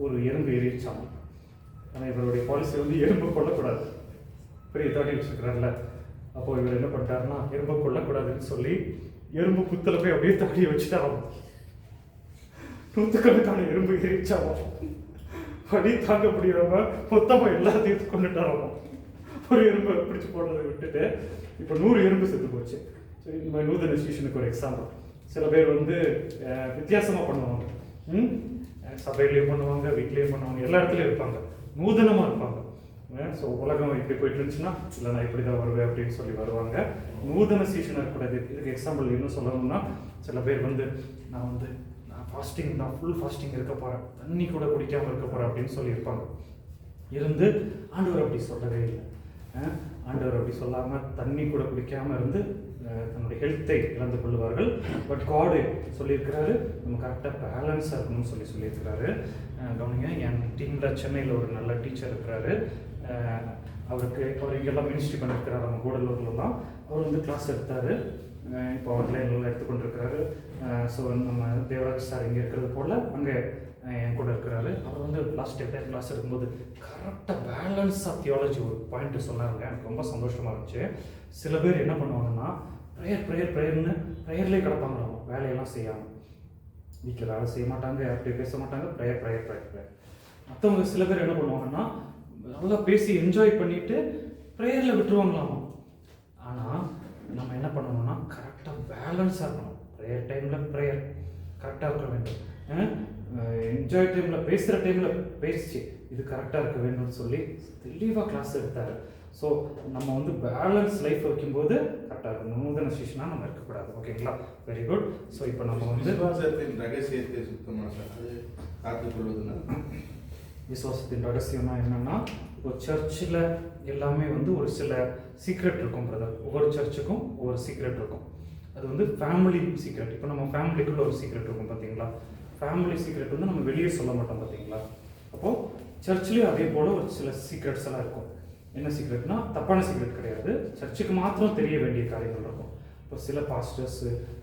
ஒரு எறும்பு ஏறிச்சாங்க. ஆனால் இவருடைய பாலிசி வந்து எறும்பு கொல்லக்கூடாது, பெரிய தாடி வச்சுருக்கிறார்ல. அப்போது இவர் என்ன பண்ணிட்டாருன்னா எறும்பு கொல்லக்கூடாதுன்னு சொல்லி எறும்பு புத்தில் போய் அப்படியே தாடியை வச்சுட்டாராம். நூற்றுக்கணக்கான எறும்பு ஏறிச்சாவும் அடி தாங்க முடியாம மொத்தமாக எல்லாத்தையும் கொண்டுட்டாராம். ஒரு எறும்பை பிடிச்சி போடுறதை விட்டுட்டு இப்போ 100 எறும்பு செத்து போச்சு. சரி, இந்த மாதிரி நூதன ஸ்டேஷனுக்கு ஒரு எக்ஸாம்பிள். சில பேர் வந்து வித்தியாசமாக பண்ணுவாங்க, சபையிலையும் பண்ணுவாங்க, வீட்லேயும் பண்ணுவாங்க, எல்லா இடத்துலையும் இருப்பாங்க, நூதனமாக இருப்பாங்க. ஸோ உலகம் இப்படி போயிட்டு இருந்துச்சுன்னா இல்லை நான் இப்படி தான் வருவேன் அப்படின்னு சொல்லி வருவாங்க. நூதன சீசனாக இருக்கக்கூடாது. இதுக்கு எக்ஸாம்பிள் என்ன சொல்லணும்னா, சில பேர் வந்து நான் ஃபாஸ்டிங், நான் ஃபுல் ஃபாஸ்டிங் இருக்க போகிறேன், தண்ணி கூட குடிக்காமல் இருக்க போகிறேன் அப்படின்னு சொல்லியிருப்பாங்க. இருந்து ஆண்டவர் அப்படி சொல்லவே இல்லை. ஆண்டவர் அப்படி சொல்லாமல் தண்ணி கூட குடிக்காமல் இருந்து தன்னுடைய ஹெல்த்தை இழந்து கொள்வார்கள். பட் காடு சொல்லியிருக்கிறாரு நம்ம கரெக்டாக பேலன்ஸாக இருக்கணும்னு சொல்லியிருக்கிறாரு. கவனிங்க, என் டீமில் சென்னையில் ஒரு நல்ல டீச்சர் இருக்கிறாரு. அவர் இங்கெல்லாம் மினிஸ்ட்ரி பண்ணியிருக்கிறார், அவங்க கூடலூர்லாம். அவர் வந்து கிளாஸ் எடுத்தார். இப்போ ஆன்லைனில் எடுத்துக்கொண்டிருக்கிறாரு. ஸோ நம்ம தேவராஜ் சார் இங்கே இருக்கிறது போல் அங்கே என் கூட இருக்கிறாரு. அவர் வந்து லாஸ்ட் டைம் கிளாஸ் எடுக்கும்போது கரெக்டாக பேலன்ஸ் ஆஃப் தியாலஜி ஒரு பாயிண்ட்டு சொன்னாருங்க. எனக்கு ரொம்ப சந்தோஷமாக இருந்துச்சு. சில பேர் என்ன பண்ணுவாங்கன்னா ப்ரேயர்னு ப்ரேயர்லேயே கிடப்பாங்களாம், வேலையெல்லாம் செய்யாமல். வீட்டில் வேலை செய்ய மாட்டாங்க, யார்கிட்டையும் பேச மாட்டாங்க, ப்ரேயர். மற்றவங்க சில பேர் என்ன பண்ணுவாங்கன்னா நல்லா பேசி என்ஜாய் பண்ணிவிட்டு ப்ரேயரில் விட்டுருவாங்களாமா. ஆனால் நம்ம என்ன பண்ணணும்னா கரெக்டாக பேலன்ஸாக இருக்கணும். ப்ரேயர் டைமில் ப்ரேயர் கரெக்டாக இருக்க வேண்டும், என்ஜாய் டைமில் பேசுகிற டைமில் பேசிச்சு இது கரெக்டாக இருக்க வேண்டும்னு சொல்லி தெளிவாக கிளாஸ் எடுத்தார். ஸோ நம்ம வந்து பேலன்ஸ் லைஃப் வைக்கும்போது கரெக்டாக இருக்கணும். நூதன சிஷனாக நம்ம இருக்கக்கூடாது. ஓகேங்களா? Very good. ஸோ இப்போ நம்ம வந்து விசுவாசத்தின் ரகசியத்தை சுத்தமாக அது காத்துக்கொள்வதுன்னா, விசுவாசத்தின் ரகசியம்னா என்னென்னா, இப்போ சர்ச்சில் எல்லாமே வந்து ஒரு சில சீக்ரெட் இருக்கும் பிரதர். ஒவ்வொரு சர்ச்சுக்கும் ஒவ்வொரு சீக்ரெட் இருக்கும். அது வந்து ஃபேமிலி சீக்ரெட். இப்போ நம்ம ஃபேமிலிக்குள்ள ஒரு சீக்ரெட் இருக்கும் பார்த்தீங்களா? ஃபேமிலி சீக்ரெட் வந்து நம்ம வெளியே சொல்ல மாட்டோம் பார்த்தீங்களா? அப்போது சர்ச்லேயும் அதே போல் ஒரு சில சீக்ரெட்ஸ் எல்லாம் இருக்கும். என்ன சீக்ரெட்னா தப்பான சீக்ரெட் கிடையாது, சர்ச்சுக்கு மாத்திரம் தெரிய வேண்டிய காரியங்கள் இருக்கும். இப்போ சில பாஸ்டர்ஸ்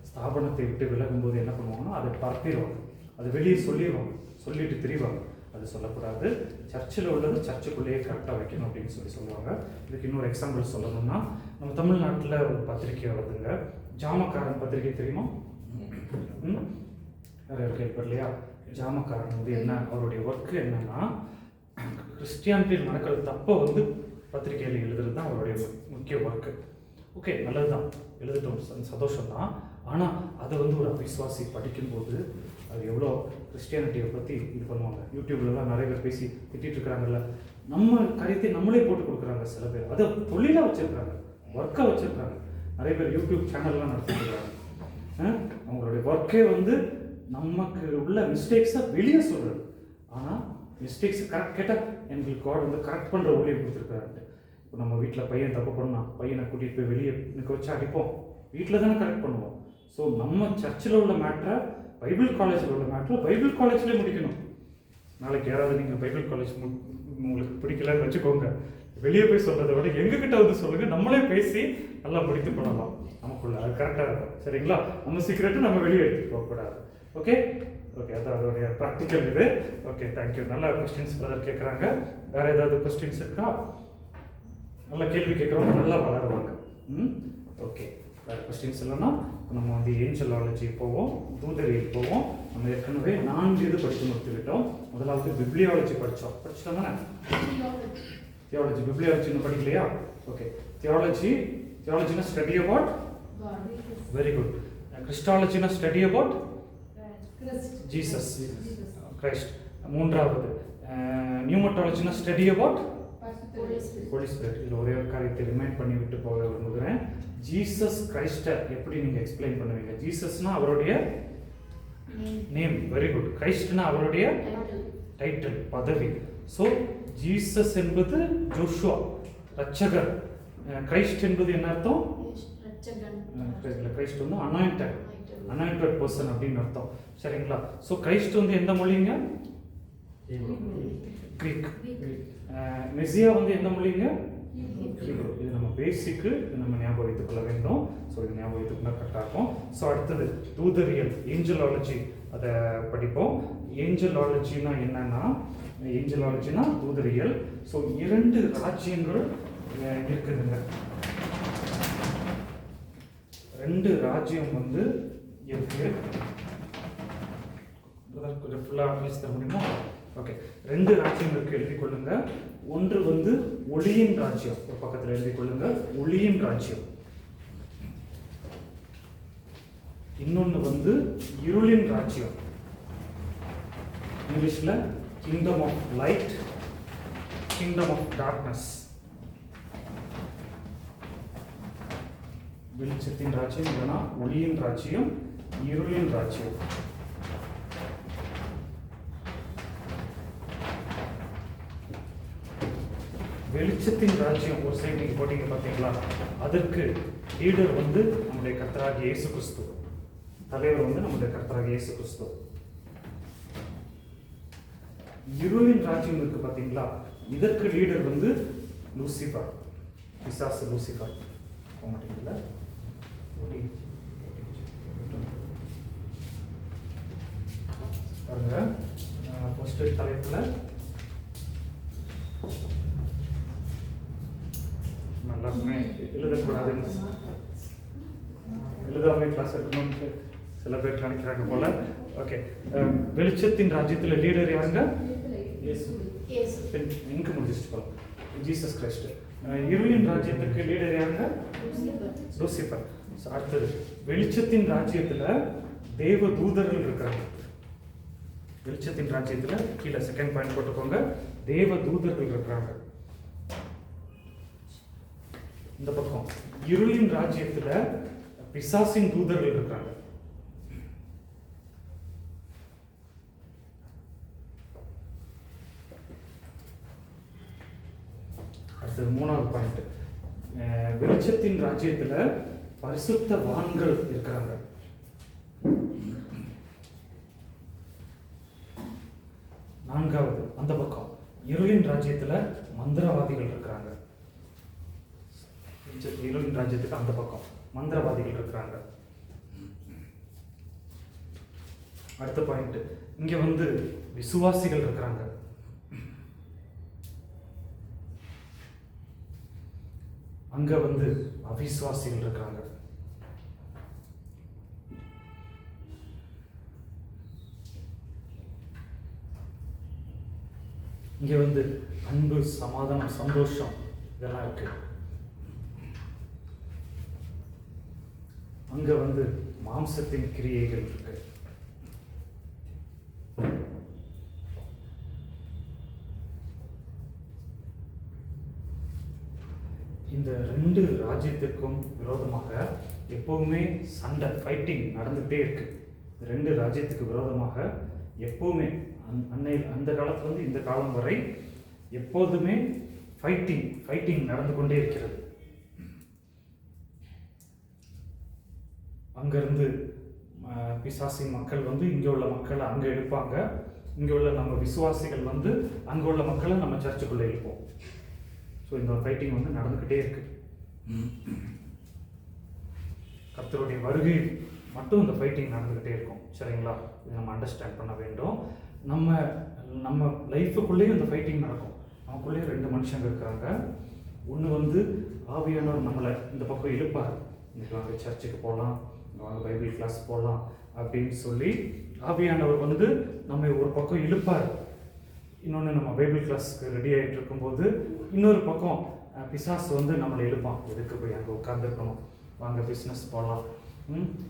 ஸ்தாபனத்தை விட்டு விலகும்போது என்ன பண்ணுவாங்கன்னா அதை பரப்பிடுவாங்க, அதை வெளியே சொல்லிடுவாங்க, சொல்லிட்டு தெரிவாங்க. அது சொல்லக்கூடாது. சர்ச்சில் உள்ளது சர்ச்சுக்குள்ளேயே கரெக்டாக வைக்கணும் அப்படின்னு சொல்லுவாங்க. இதுக்கு இன்னொரு எக்ஸாம்பிள் சொல்லணும்னா, நம்ம தமிழ்நாட்டில் ஒரு பத்திரிக்கை வருதுங்க, ஜாமக்காரன் பத்திரிக்கை தெரியுமா? நிறைய கேட்பர் இல்லையா? ஜாமக்காரன் வந்து என்ன, அவருடைய ஒர்க்கு என்னன்னா கிறிஸ்டியானிட்டியில் நடக்கிற தப்பை வந்து பத்திரிகையில் எழுதுறது தான் அவருடைய முக்கிய ஒர்க்கு. ஓகே, நல்லது தான், எழுதிட்டோம், சந்தோஷம்தான். ஆனால் அதை வந்து ஒரு அவிசுவாசி படிக்கும்போது அது எவ்வளோ கிறிஸ்டியானிட்டியை பற்றி இது பண்ணுவாங்க. யூடியூப்லலாம் நிறைய பேர் பேசி திட்டிகிட்டு இருக்கிறாங்கல்ல, நம்ம காரியத்தை நம்மளே போட்டு கொடுக்குறாங்க. சில பேர் அதை தொழிலாக வச்சுருக்காங்க, ஒர்க்காக வச்சுருக்காங்க. நிறைய பேர் யூடியூப் சேனல்லாம் நடத்திட்டுருக்காங்க. அவங்களுடைய ஒர்க்கே வந்து நமக்கு உள்ள மிஸ்டேக்ஸை வெளியே சொல்கிறது. ஆனால் மிஸ்டேக்ஸை கரெக்ட் கேட்டால் எங்களுக்கு காட் வந்து கரெக்ட் பண்ணுற ஊழியம் கொடுத்துருக்காரு. இப்போ நம்ம வீட்டில் பையன் தப்பு பண்ணால் பையனை கூட்டிகிட்டு போய் வெளியே நிற்க வச்சு அடிப்போம், வீட்டில் தானே கரெக்ட் பண்ணுவோம். ஸோ நம்ம சர்ச்சில் உள்ள மேட்ரை, பைபிள் காலேஜில் உள்ள மேட்ரை பைபிள் காலேஜ்லேயே முடிக்கணும். நாளைக்கு யாராவது நீங்கள் பைபிள் காலேஜ் உங்களுக்கு பிடிக்கலன்னு வச்சுக்கோங்க, வெளியே போய் சொல்கிறத விட எங்ககிட்ட வந்து சொல்லுங்கள், நம்மளே பேசி நல்லா முடித்து பண்ணலாம் நமக்குள்ள. அது கரெக்டாக இருக்கும். சரிங்களா? நம்ம சீக்கிரட்டு நம்ம வெளியே எடுத்துகிட்டு போகக்கூடாது. ஓகே, அதான் அதோடைய ப்ராக்டிக்கல் இது. Okay, thank you. நல்ல கொஸ்டின்ஸ் பிரதர் கேட்குறாங்க. வேறு ஏதாவது கொஸ்டின்ஸ் இருக்கா? நல்ல கேள்வி கேட்குறவங்க நல்லா வளருவாங்க. ஓகே, வேறு கொஸ்டின்ஸ் இல்லைன்னா நம்ம வந்து ஏஞ்சலாலஜி போவோம், தூதரியல் போவோம். நம்ம ஏற்கனவே 4 இது படித்து முடித்துக்கிட்டோம். முதலாவது பிப்ளியாலஜி படித்தோம் தானே? தியாலஜி, பிப்ளியாலஜி இன்னும் படிக்கலையா? ஓகே, தியாலஜினா ஸ்டடி அபவுட், வெரி குட். கிறிஸ்டாலஜினா ஸ்டடி அபவுட் ஜீசஸ் கிரைஸ்ட். மூன்றாவது நியூமட்டாலஜினா ஸ்டடி அபவுட் ஹோலி ஸ்பிரிட். இதில் ஒரே ஒரு காரியத்தை ரிமைண்ட் பண்ணி விட்டு போக விரும்புகிறேன். ஜீசஸ் கிரைஸ்டை எப்படி நீங்கள் எக்ஸ்பிளைன் பண்ணுவீங்க? ஜீசஸ்னா அவருடைய நேம், வெரி குட். கிரைஸ்ட்னா அவருடைய டைட்டில், பதவி. ஸோ ஜீசஸ் என்பது ஜோஷுவா, ரட்சகர். கிரைஸ்ட் என்பது என்ன அர்த்தம்? கிரைஸ்ட் வந்து அனாயிண்டட் பர்சன் அப்படின்னு அர்த்தம். சரிங்களா? ஸோ கிரைஸ்ட் வந்து எந்த மொழிங்க? கிரீக். மெசியா வந்து எந்த மொழிங்க? இது நம்ம பேசிக்கு, இது நம்ம ஞாபகம் வைத்துக் கொள்ள வேண்டும். ஸோ இது ஞாபகம் வைத்துக் இன்னும் கரெக்டாக இருக்கும். ஸோ அடுத்தது தூதரியல், ஏஞ்சலாலஜி அதை படிப்போம். ஏஞ்சலாலஜினா என்னன்னா, ஏஞ்சலாலஜினா தூதரியல். ஸோ 2 ராஜ்யங்கள் இருக்குதுங்க. 2 ராஜ்யம் வந்து இருக்கு. கொஞ்சம் ஃபுல்லாக பேச முடியுமா? ஓகே, 2 ராஜ்யம் இருக்கு, எழுதி கொள்ளுங்க. ஒன்று வந்து ஒளியின் ராஜ்யம், ஒரு பக்கத்தில் எழுதி கொள்ளுங்க, ஒளியின் ராஜ்யம். இன்னொன்று வந்து இருளின் ராஜ்யம். இங்கிலீஷ்ல kingdom of light, kingdom of darkness. வெளிச்சத்தின் ராஜ்யம் இல்லைனா ஒளியின் ராஜ்யம், இருளின் ராஜ்யம். வெளிச்சத்தின் ராஜ்யம் ஒரு சைடு நீங்க போட்டீங்க பார்த்தீங்களா, அதற்கு லீடர் வந்து நம்முடைய கர்த்தராகிய இயேசு கிறிஸ்து, தலைவர் வந்து நம்முடைய கர்த்தராகிய இயேசு கிறிஸ்து. இருளின் ராஜ்யம் இருக்கு பார்த்தீங்களா, இதற்கு லீடர் வந்து லூசிஃபர், பிசாசு லூசிஃபர். போக மாட்டீங்களா? பாருங்க, ஃபர்ஸ்ட் தலைப்புல நல்லா எழுதக்கூடாதுன்னு எழுதாமே கிளாஸ் எடுக்கணும்னு சில பேர் நினைக்கிறாங்க போல. ஓகே, வெளிச்சத்தின் ராஜ்யத்தில் லீடர் யாருங்க? இங்கு முடிச்சுட்டு போகலாம், ஜீசஸ் கிரைஸ்ட். இருளின் ராஜ்யத்துக்கு லீடர் யாருங்க? லூசிஃபர். அடுத்தது வெளிச்சத்தின் ராஜ்யத்தில் தேவ தூதர்கள் இருக்கிறாங்க. வெளிச்சத்தின் ராஜ்யத்தில் கீழே செகண்ட் பாயிண்ட் போட்டுக்கோங்க, தேவ தூதர்கள் இருக்கிறாங்க. இந்த பக்கம் இருளின் ராஜ்யத்துல பிசாசின் தூதர்கள் இருக்காங்க. அடுத்தது 3வது பாயிண்ட், வெளிச்சத்தின் ராஜ்யத்துல பரிசுத்தவான்கள் இருக்கிறாங்க. நான்காவது, அந்த பக்கம் இருளின் ராஜ்யத்துல மந்திரவாதிகள் இருக்கிறாங்க. இருளின் ராஜ்யத்துக்கு அந்த பக்கம் மந்திரவாதிகள் இருக்கிறாங்க. அடுத்த பாயிண்ட், இங்க வந்து விசுவாசிகள் இருக்கிறாங்க. அங்க வந்து அவிசுவாசிகள் இருக்கிறாங்க. இங்க வந்து அன்பு, சமாதானம், சந்தோஷம் இதெல்லாம் இருக்கு. அங்க வந்து மாம்சத்தின் கிரியைகள் இருக்கு. இந்த 2 ராஜ்யத்திற்கும் விரோதமாக எப்பவுமே சண்டை, ஃபைட்டிங் நடந்துகிட்டே இருக்கு. 2 ராஜ்யத்துக்கு விரோதமாக எப்பவுமே அந்த காலத்துல இருந்து இந்த காலம் வரை எப்போதுமே ஃபைட்டிங் நடந்து கொண்டே இருக்கிறது. அங்கிருந்து பிசாசின் மக்கள் வந்து இங்கே உள்ள மக்களை அங்கே எழுப்பாங்க, இங்கே உள்ள நம்ம விசுவாசிகள் வந்து அங்கே உள்ள மக்களை நம்ம சர்ச்சுக்குள்ளே எழுப்போம். ஸோ இந்த ஃபைட்டிங் வந்து நடந்துக்கிட்டே இருக்கு. கர்த்தருடைய வருகை மட்டும் இந்த ஃபைட்டிங் நடந்துக்கிட்டே இருக்கும். சரிங்களா? இதை நம்ம அண்டர்ஸ்டாண்ட் பண்ண வேண்டும். நம்ம லைஃபுக்குள்ளேயும் இந்த ஃபைட்டிங் நடக்கும். நமக்குள்ளேயும் 2 மனுஷங்க இருக்கிறாங்க. ஒன்று வந்து ஆவியானவர் நம்மளை இந்த பக்கம் இழுப்பார், இன்னைக்கு வாங்க சர்ச்சுக்கு போகலாம், வாங்க பைபிள் கிளாஸ் போகலாம் அப்படின்னு சொல்லி ஆவியானவர் வந்து நம்ம ஒரு பக்கம் இழுப்பார். இன்னொன்று நம்ம பைபிள் கிளாஸ்க்கு ரெடி ஆகிட்டு இருக்கும்போது இன்னொரு பக்கம் பிசாசு வந்து நம்மளை இழுப்பான், எதுக்கு போய் அங்கே உட்காந்துருக்கணும், வாங்க பிஸ்னஸ் போகலாம்,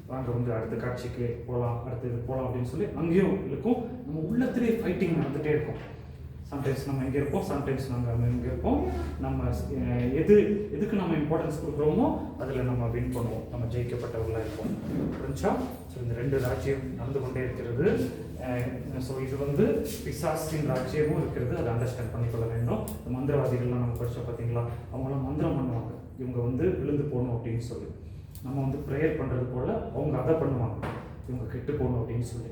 வாங்க வந்து அடுத்த காட்சிக்கு போகலாம், அடுத்த இது போகலாம் அப்படின்னு சொல்லி அங்கேயும் இருக்கும். நம்ம உள்ளத்திலே ஃபைட்டிங் நடந்துகிட்டே இருக்கும். சம்டைம்ஸ் நம்ம இங்கே இருப்போம், சம்டைம்ஸ் நம்ம இங்கே இருப்போம். நம்ம எதுக்கு நம்ம இம்பார்ட்டன்ஸ் கொடுக்குறோமோ அதில் நம்ம வின் பண்ணுவோம், நம்ம ஜெயிக்கப்பட்டவர்களாக இருப்போம். புரிஞ்சா? ஸோ இந்த 2 ராஜ்யம் நடந்து கொண்டே இருக்கிறது. ஸோ இது வந்து பிசாசின் ராஜ்யமும் இருக்கிறது, அதை அண்டர்ஸ்டாண்ட் பண்ணிக்கொள்ள வேண்டும். இந்த மந்திரவாதிகள்லாம் நம்ம படித்தோம் பார்த்தீங்களா, அவங்களாம் மந்திரம் பண்ணுவாங்க, இவங்க வந்து விழுந்து போகணும் அப்படின்னு சொல்லி. நம்ம வந்து ப்ரேயர் பண்ணுறது போல் அவங்க அதை பண்ணுவாங்க, இவங்க கெட்டு போகணும் அப்படின்னு சொல்லி.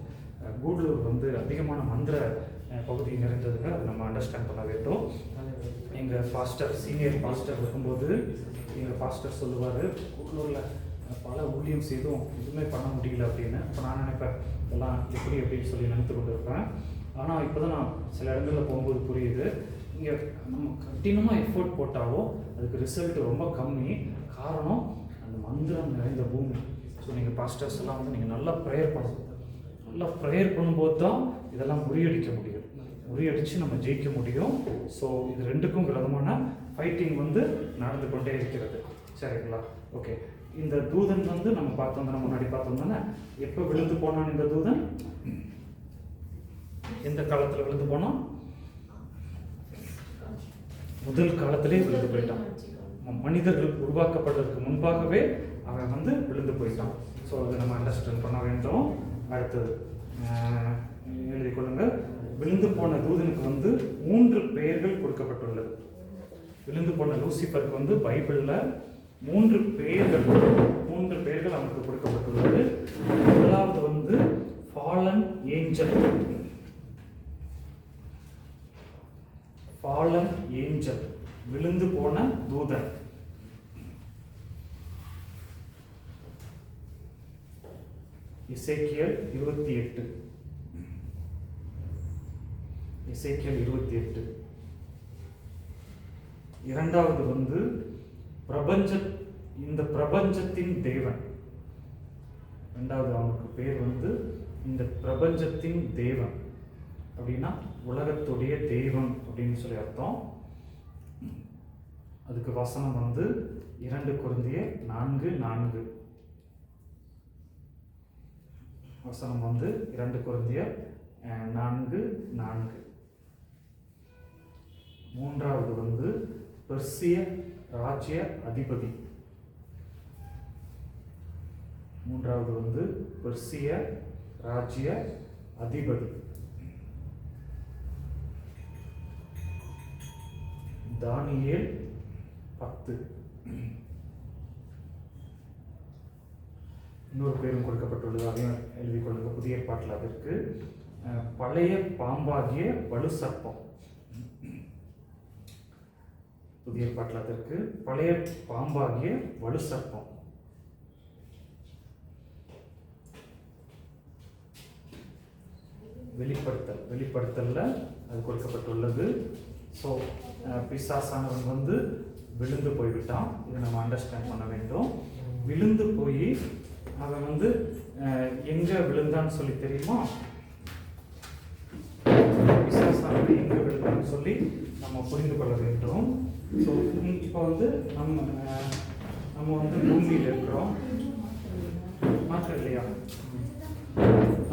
கூடலூர் வந்து அதிகமான மந்திர பகுதி நிறைந்ததுங்க, அதை நம்ம அண்டர்ஸ்டாண்ட் பண்ண வேண்டும். எங்கள் பாஸ்டர், சீனியர் பாஸ்டர் இருக்கும்போது எங்கள் பாஸ்டர் சொல்லுவார், கூடலூரில் பல ஊழியம் செய்தும் எதுவுமே பண்ண முடியல அப்படின்னு. அப்போ நான் நினைப்பேன் இதெல்லாம் எப்படி அப்படின்னு சொல்லி நினைத்து கொண்டு இருப்பேன். ஆனால் இப்போ தான் நான் சில இடங்களில் போகும்போது புரியுது, இங்கே நம்ம கடினமாக எஃபோர்ட் போட்டாலும் அதுக்கு ரிசல்ட் ரொம்ப கம்மி. காரணம் அந்த மந்திரம் நிறைந்த பூமி. ஸோ நீங்கள் பாஸ்டர்ஸ் எல்லாம் வந்து நீங்கள் நல்லா ப்ரேயர் பண்ணணும். நல்லா ப்ரேயர் பண்ணும்போது தான் இதெல்லாம் முறியடிக்க முடியும். முறியடித்து நம்ம ஜெயிக்க முடியும். ஸோ இது ரெண்டுக்கும் விதமான ஃபைட்டிங் வந்து நடந்து கொண்டே இருக்கிறது. சரிங்களா? ஓகே. இந்த தூதன் வந்து நம்ம பார்த்தோம், நம்ம முன்னாடி பார்த்தோம் தானே, எப்போ விழுந்து போனான் இந்த தூதன்? எந்த காலத்தில் விழுந்து போனான்? முதல் காலத்திலே விழுந்து போயிட்டான். மனிதர்கள் உருவாக்கப்படுறதுக்கு முன்பாகவே அவன் வந்து விழுந்து போயிட்டான். ஸோ அதை நம்ம அண்டர்ஸ்டாண்ட் பண்ண வேண்டும். அடுத்தது எழுதி கொள்ளுங்க. விழுந்து போன தூதனுக்கு வந்து 3 பெயர்கள் கொடுக்கப்பட்டுள்ளது. விழுந்து போன லூசிஃபருக்கு வந்து பைபிளில் 3 பெயர்கள் அவனுக்கு கொடுக்கப்பட்டுள்ளது. முதலாவது வந்து ஃபாலன் ஏஞ்சல். ஃபாலன் ஏஞ்சல், விழுந்து போன தூதன். எசேக்கியேல் 28. எசேக்கியேல் 28. இரண்டாவது வந்து இந்த பிரபஞ்சத்தின் தேவன். இரண்டாவது அவனுக்கு பேர் வந்து இந்த பிரபஞ்சத்தின் தேவன். அப்படின்னா உலகத்துடைய தெய்வம் அப்படின்னு சொல்லி அர்த்தம். அதுக்கு வசனம் வந்து 2 கொரிந்தியர் 4:4. வசனம் வந்து 2 கொரிந்தியர் 4:4. மூன்றாவது வந்து பெர்சிய ராஜ்ய அதிபதி. மூன்றாவது வந்து பெர்சிய ராஜ்ய அதிபதி. தானியேல் 10. இன்னொரு பேரும் கொடுக்கப்பட்டுள்ளது, அதையும் எழுதி கொள்ளுங்க. புதிய ஏற்பாட்டில் அதற்கு பழைய பாம்பாகிய வலு சர்ப்பம். புதிய ஏற்பாட்டில் அதற்கு பழைய பாம்பாகிய வலு சர்ப்பம். வெளிப்படுத்தல்ல அது கொடுக்கப்பட்டுள்ளது. ஸோ பிசாசானவன் வந்து விழுந்து போய்விட்டான். இதை நம்ம அண்டர்ஸ்டாண்ட் பண்ண வேண்டும். விழுந்து போய் அவன் வந்து எங்க விழுந்தான்னு சொல்லி தெரியுமா? பிசாசானவன் எங்க விழுந்தான்னு சொல்லி நம்ம புரிந்து கொள்ள வேண்டும். ஸோ இப்போ வந்து நம்ம வந்து பூமியில் இருக்கிறோம். மாற்றம் இல்லையா?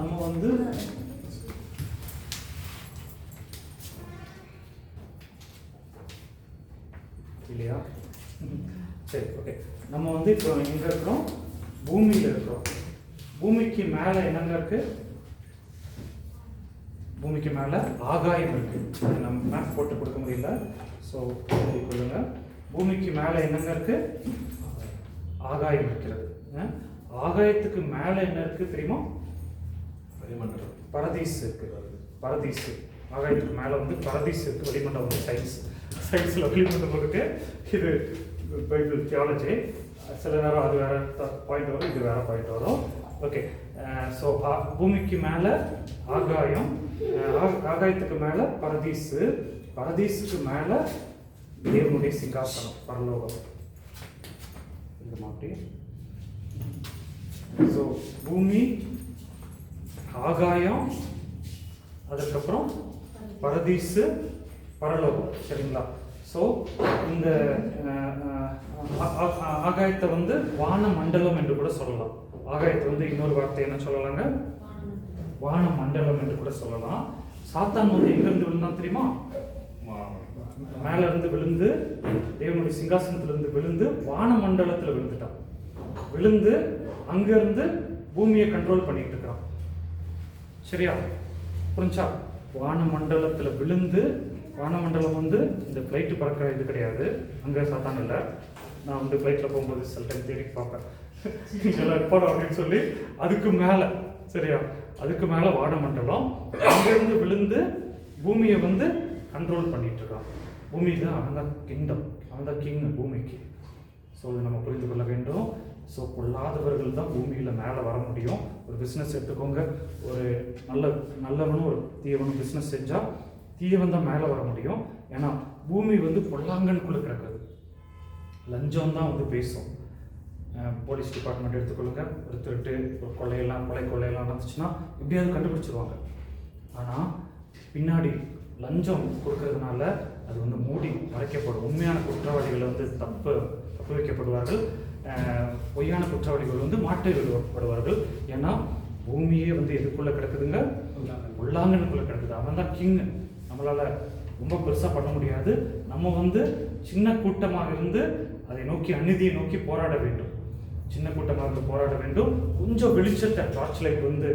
நம்ம வந்து இல்லையா? சரி, ஓகே. நம்ம வந்து இப்போ எங்க இருக்கிறோம்? பூமியில் இருக்கிறோம். பூமிக்கு மேலே என்னங்க இருக்கு? பூமிக்கு மேலே ஆகாயம் இருக்கு. நம்ம மேப் போட்டு கொடுக்க முடியல. ஸோ சொல்லுங்க, பூமிக்கு மேலே என்னங்க இருக்கு? ஆகாயம் இருக்கிறது. ஆகாயத்துக்கு மேலே என்ன இருக்கு தெரியுமா? பரதீஸ் இருக்கு. பரதீஸ். ஆகாயத்துக்கு மேலே வந்து பரதீஸ் இருக்கு. வளிமண்டலம் வந்து சயின்ஸில் வளிமண்டலம் இருக்கு. இது பைபிள் தியாலஜி. சில நேரம் அது வேற பாயிண்ட் வரும், இது வேற பாயிண்ட் வரும். ஓகே. ஸோ பூமிக்கு மேலே ஆகாயம், ஆகாயத்துக்கு மேலே பரதீஸு, பரதீஸுக்கு மேலே தேவனுடைய சிங்காசனம், பரலோகம். இந்த மாதிரி. ஸோ பூமி, ஆகாயம், அதுக்கப்புறம் பரதீஸு, பரலோகம். சரிங்களா? ஸோ இந்த ஆகாயத்தை வந்து வான மண்டலம் என்று கூட சொல்லலாம். ஆகாயத்தை வந்து இன்னொரு வார்த்தை என்ன சொல்லலாங்க? வான மண்டலம் என்று கூட சொல்லலாம். சாத்தான் வந்து எங்கிருந்து விழுந்தான் தெரியுமா? மேல இருந்து விழுந்து, தேவனுடைய சிங்காசனத்திலிருந்து விழுந்து வான மண்டலத்தில் விழுந்துட்டான். விழுந்து அங்கிருந்து பூமியை கண்ட்ரோல் பண்ணிட்டு இருக்கிறான். சரியா? புரிஞ்சா? வான மண்டலத்தில் விழுந்து, வானமண்டலம் வந்து இந்த ஃப்ளைட்டு பறக்கிற இது கிடையாது. அங்கே சாத்தான் இல்லை. நான் வந்து ஃப்ளைட்டில் போகும்போது சில டைம் தேடி பார்ப்பேன் இதெல்லாம் இருப்பாடும் அப்படின்னு சொல்லி. அதுக்கு மேலே, சரியா, அதுக்கு மேலே வானமண்டலம். அங்கேருந்து விழுந்து பூமியை வந்து கண்ட்ரோல் பண்ணிட்டு இருக்கான். பூமி தான் அவன் தான் கிங்டம், அவன் தான் கிங் பூமிக்கு. ஸோ இது நம்ம புரிந்து கொள்ள வேண்டும். ஸோ பொல்லாதவர்கள் தான் பூமியில் மேலே வர முடியும். ஒரு பிஸ்னஸ் எடுத்துக்கோங்க, ஒரு நல்லவனும் ஒரு தீயவனும் பிஸ்னஸ் செஞ்சால் தீயவன் தான் மேலே வர முடியும். ஏன்னா பூமி வந்து பொல்லாங்கனுக்குள்ளே கிடக்குது. லஞ்சம் தான் வந்து பேசும். போலீஸ் டிபார்ட்மெண்ட் எடுத்துக்கொள்ளுங்க, ஒரு திருட்டு, ஒரு கொள்ளையெல்லாம் நடந்துச்சுன்னா எப்படியாவது கண்டுபிடிச்சிருவாங்க. ஆனால் பின்னாடி லஞ்சம் கொடுக்கறதுனால அது வந்து மூடி மறைக்கப்படும். உண்மையான குற்றவாளிகள் வந்து தப்பு வைக்கப்படுவார்கள், பொய்யான குற்றவாளிகள் வந்து மாட்டை விடுவார்கள். ஏன்னா பூமியே வந்து எதுக்குள்ளே கிடக்குதுங்க? உள்ளாங்கனுக்குள்ளே கிடக்குது. அவன் தான் கிங். நம்மளால் ரொம்ப பெருசாக பண்ண முடியாது. நம்ம வந்து சின்ன கூட்டமாக இருந்து அதை நோக்கி, அநீதியை நோக்கி போராட வேண்டும். சின்ன கூட்டமாக இருந்து போராட வேண்டும். கொஞ்சம் வெளிச்சத்தை, டார்ச் லைட் வந்து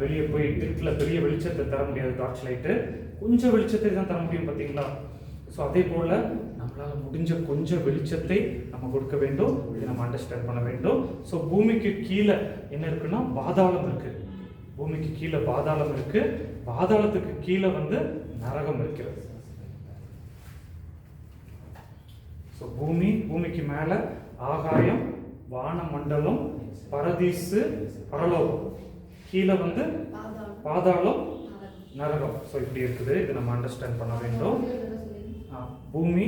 வெளியே போய் இருட்டில் பெரிய வெளிச்சத்தை தர முடியாது. டார்ச் லைட்டு கொஞ்சம் வெளிச்சத்தை தான் தர முடியும், பார்த்தீங்களா? ஸோ அதே போல் நம்மளால் முடிஞ்ச கொஞ்சம் வெளிச்சத்தை நம்ம கொடுக்க வேண்டும். இதை நம்ம அண்டர்ஸ்டாண்ட் பண்ண வேண்டும். ஸோ பூமிக்கு கீழே என்ன இருக்குன்னா பாதாளம் இருக்குது. பூமிக்கு கீழே பாதாளம் இருக்குது. பாதாளத்துக்கு கீழே வந்து நரகம் இருக்கிறது. ஸோ பூமிக்கு மேலே ஆகாயம், வானமண்டலம், பரதீசு, பரலோகம். கீழே வந்து பாதாளம், நரகம். ஸோ இப்படி இருக்குது. இது நம்ம அண்டர்ஸ்டாண்ட் பண்ண வேண்டும். பூமி,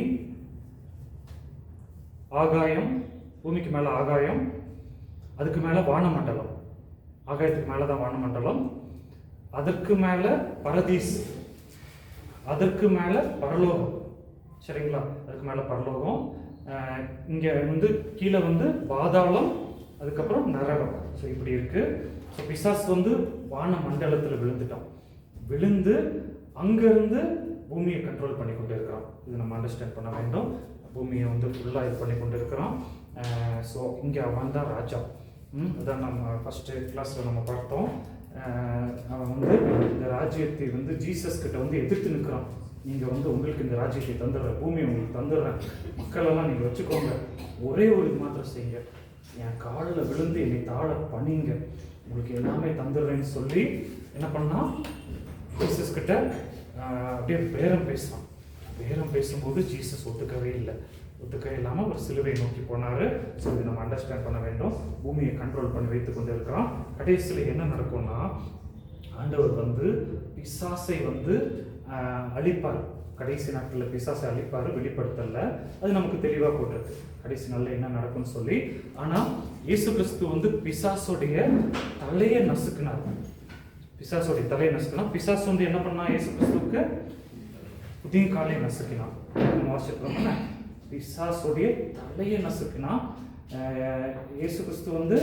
ஆகாயம், பூமிக்கு மேலே ஆகாயம், அதுக்கு மேலே வானமண்டலம், ஆகாயத்துக்கு மேலே தான் வானமண்டலம், அதற்கு மேலே பரதீஸ், அதற்கு மேலே பரலோகம். சரிங்களா? அதுக்கு மேலே பரலோகம். இங்கே வந்து கீழே வந்து பாதாளம், அதுக்கப்புறம் நரகம். ஸோ இப்படி இருக்குது. ஸோ பிசாசு வந்து வானமண்டலத்தில் விழுந்து அங்கேருந்து பூமியை கண்ட்ரோல் பண்ணி கொண்டு இருக்கிறோம். இது நம்ம அண்டர்ஸ்டாண்ட் பண்ண வேண்டும். பூமியை வந்து ஃபுல்லாக இது பண்ணி கொண்டு இருக்கிறோம். ஸோ இங்கே அவன் தான் ராஜா. அதான் நம்ம ஃபஸ்ட்டு கிளாஸில் நம்ம பார்த்தோம். அவன் வந்து இந்த ராஜ்யத்தை வந்து ஜீசஸ் கிட்ட வந்து எதிர்த்து நிற்கிறான். நீங்கள் வந்து உங்களுக்கு இந்த ராஜ்யத்தை தந்துடுறேன், பூமியை உங்களுக்கு தந்துடுறேன், மக்களெல்லாம் நீங்கள் வச்சுக்கோங்க, ஒரே ஒரு இது மாத்திரம் செய்யுங்க, என் காலில் விழுந்து என்னை தாழ பணிங்க, உங்களுக்கு எல்லாமே தந்துடுறேன்னு சொல்லி என்ன பண்ணால் ஜீசஸ் கிட்ட அப்படியே பேரம் பேசலாம். பேரம் பேசும்போது ஜீசஸ் ஒத்துக்கவே இல்லாமல் ஒரு சிலுவை நோக்கி போனார். ஸோ இது நம்ம அண்டர்ஸ்டாண்ட் பண்ண வேண்டும். பூமியை கண்ட்ரோல் பண்ணி வைத்து கொண்டு இருக்கிறோம். கடைசியில் என்ன நடக்கும்னா ஆண்டவர் வந்து பிசாசை வந்து அழிப்பார். கடைசி நாட்களில் பிசாசை அழிப்பார். வெளிப்படுத்தல, அது நமக்கு தெளிவாக போட்டிருக்கு கடைசி நாளில் என்ன நடக்கும்னு சொல்லி. ஆனால் இயேசு கிறிஸ்து வந்து பிசாசுடைய தலையை நசுக்கினார். பிசாசு வந்து என்ன பண்ணா? இயேசு கிறிஸ்துவுக்கு குதிங்காலை நசுக்கினான். வருஷத்துல பிசாசுடைய தலையை நசுக்கினா, இயேசு கிறிஸ்து வந்து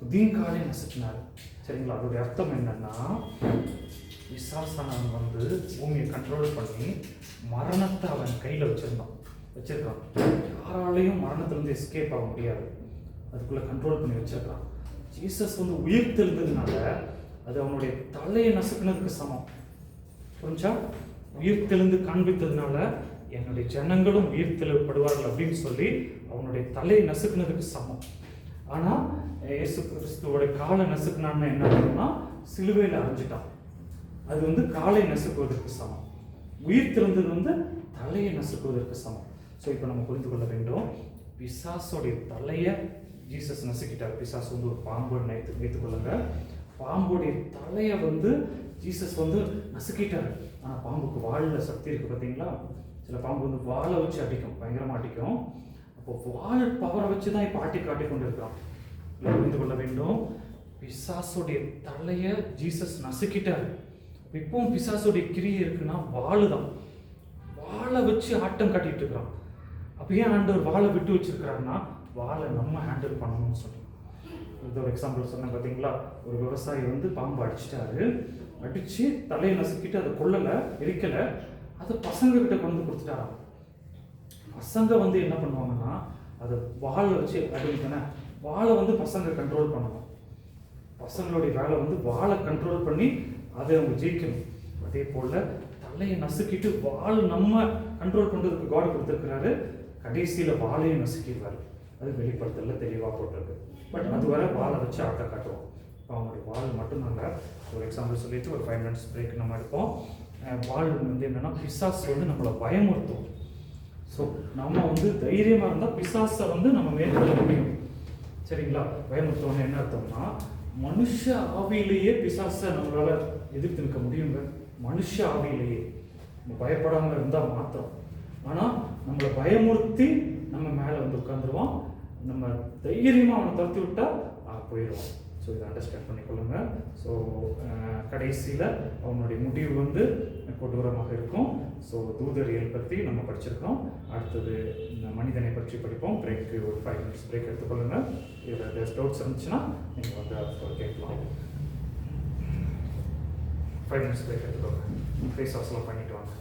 குதிங்காலை நசுக்கினார். சரிங்களா? அதோடைய அர்த்தம் என்னன்னா, பிசாசானவன் வந்து பூமியை கண்ட்ரோல் பண்ணி மரணத்தை அவன் கையில் வச்சிருக்கான். யாராலையும் மரணத்திலிருந்து எஸ்கேப் ஆக முடியாது. அதுக்குள்ள கண்ட்ரோல் பண்ணி வச்சிருக்கான். ஜீசஸ் வந்து உயிர் தெழுந்ததுனால அது அவனுடைய தலையை நசுக்கினதுக்கு சமம். புரிஞ்சா? உயிர் தெழுந்து காண்பித்ததுனால என்னுடைய ஜனங்களும் உயிர் தெழுப்படுவார்கள் அப்படின்னு சொல்லி அவனுடைய தலையை நசுக்கினதுக்கு சமம். ஆனால் இயேசு கிறிஸ்துவோட காலை நசுக்கினான்னு என்ன பண்ணுன்னா, சிலுவையில் அரைஞ்சிட்டான். அது வந்து காலை நசுக்குவதற்கு சமம். உயிர் திறந்தது வந்து தலையை நசுக்குவதற்கு சமம். ஸோ இப்போ நம்ம புரிந்து கொள்ள வேண்டும், பிசாசோடைய தலையை ஜீசஸ் நசுக்கிட்டார். பிசாசு வந்து ஒரு பாம்பு வைத்துக் கொள்ளுங்க. பாம்புடைய தலையை வந்து ஜீசஸ் வந்து நசுக்கிட்டார். ஆனால் பாம்புக்கு வாழில் சக்தி இருக்குது, பார்த்தீங்களா? சில பாம்பு வந்து வாழை வச்சு அடிக்கும், பயங்கரமாக அடிக்கும். அப்போ வாழை பவரை வச்சு தான் இப்போ காட்டி கொண்டு இருக்கிறோம். புரிந்து கொள்ள வேண்டும், பிசாசுடைய தலையை ஜீசஸ் நசுக்கிட்டார். இப்பவும் பிசாசுடைய கிரியை இருக்குன்னா வாழை வச்சு ஆட்டம் காட்டிட்டு இருக்கிறான். அப்போ ஏன் ஆண்டவர் வாழை விட்டு வச்சிருக்கிறாருன்னா, வாழை நம்ம ஹேண்டில் பண்ணணும்னு சொல்லி. இது ஒரு எக்ஸாம்பிள் சொன்னேன், பார்த்தீங்களா? ஒரு விவசாயி வந்து பாம்பு அடித்து தலையை நசுக்கிட்டு அதை கொல்லலை, எரிக்கலை, அதை பசங்க கிட்ட கொண்டு கொடுத்துட்டாராம். பசங்க வந்து என்ன பண்ணுவாங்கன்னா, அதை வாழை வச்சு அடிக்கணும். வாழை வந்து பசங்க கண்ட்ரோல் பண்ணணும். பசங்களுடைய வேலை வந்து வாழை கண்ட்ரோல் பண்ணி அதை அவங்க ஜெயிக்கணும். அதே போல் தலையை நசுக்கிட்டு வாழை நம்ம கண்ட்ரோல் பண்ணுறதுக்கு காட் கொடுத்துருக்கிறாரு. கடைசியில் வாழையை நசுக்கிடுவார். அது வெளிப்படுத்தல தெளிவாக போட்டிருக்கு. பட் அது வரை வாழை வச்சு ஆட்ட காட்டுவோம். இப்போ அவங்களுடைய வால் மட்டும் நாங்கள் ஒரு எக்ஸாம்பிள் சொல்லிட்டு ஒரு 5 minutes பிரேக் நம்ம எடுப்போம். வால் வந்து என்னென்னா, பிசாசு வந்து நம்மளை பயமுறுத்தும். ஸோ நம்ம வந்து தைரியமாக இருந்தால் பிசாசை வந்து நம்ம மேற்கொள்ள முடியும். சரிங்களா? பயமுறுத்துவாங்க என்ன அர்த்தம்னா, மனுஷ ஆவியிலேயே பிசாசை நம்மளால எதிர்த்து நிற்க முடியுங்க. மனுஷ ஆவியிலேயே நம்ம பயப்படாமல் இருந்தால் மாத்திரம். ஆனால் நம்மளை பயமுறுத்தி நம்ம மேலே வந்து உட்காந்துருவான். நம்ம தைரியமாக அவனை துரத்தி விட்டால் போயிடுவான். ஸோ இதை அண்டர்ஸ்டாண்ட் பண்ணிக்கொள்ளுங்க. ஸோ கடைசியில் அவனுடைய முடிவு வந்து கொடூரமாக இருக்கும். ஸோ தூதரியல் பற்றி நம்ம படிச்சிருக்கோம். அடுத்தது இந்த மனிதனை பற்றி படிப்போம். பிரேக்கு ஒரு 5 minutes பிரேக் எடுத்துக்கொள்ளுங்க. இதில் டவுட்ஸ் இருந்துச்சுன்னா நீங்கள் வந்து அதை கேட்கலாம். 5 minutes பிரேக் எடுத்துக்கோங்க. ஃபேஸ் வாஷ்லாம் பண்ணிட்டு வாங்க.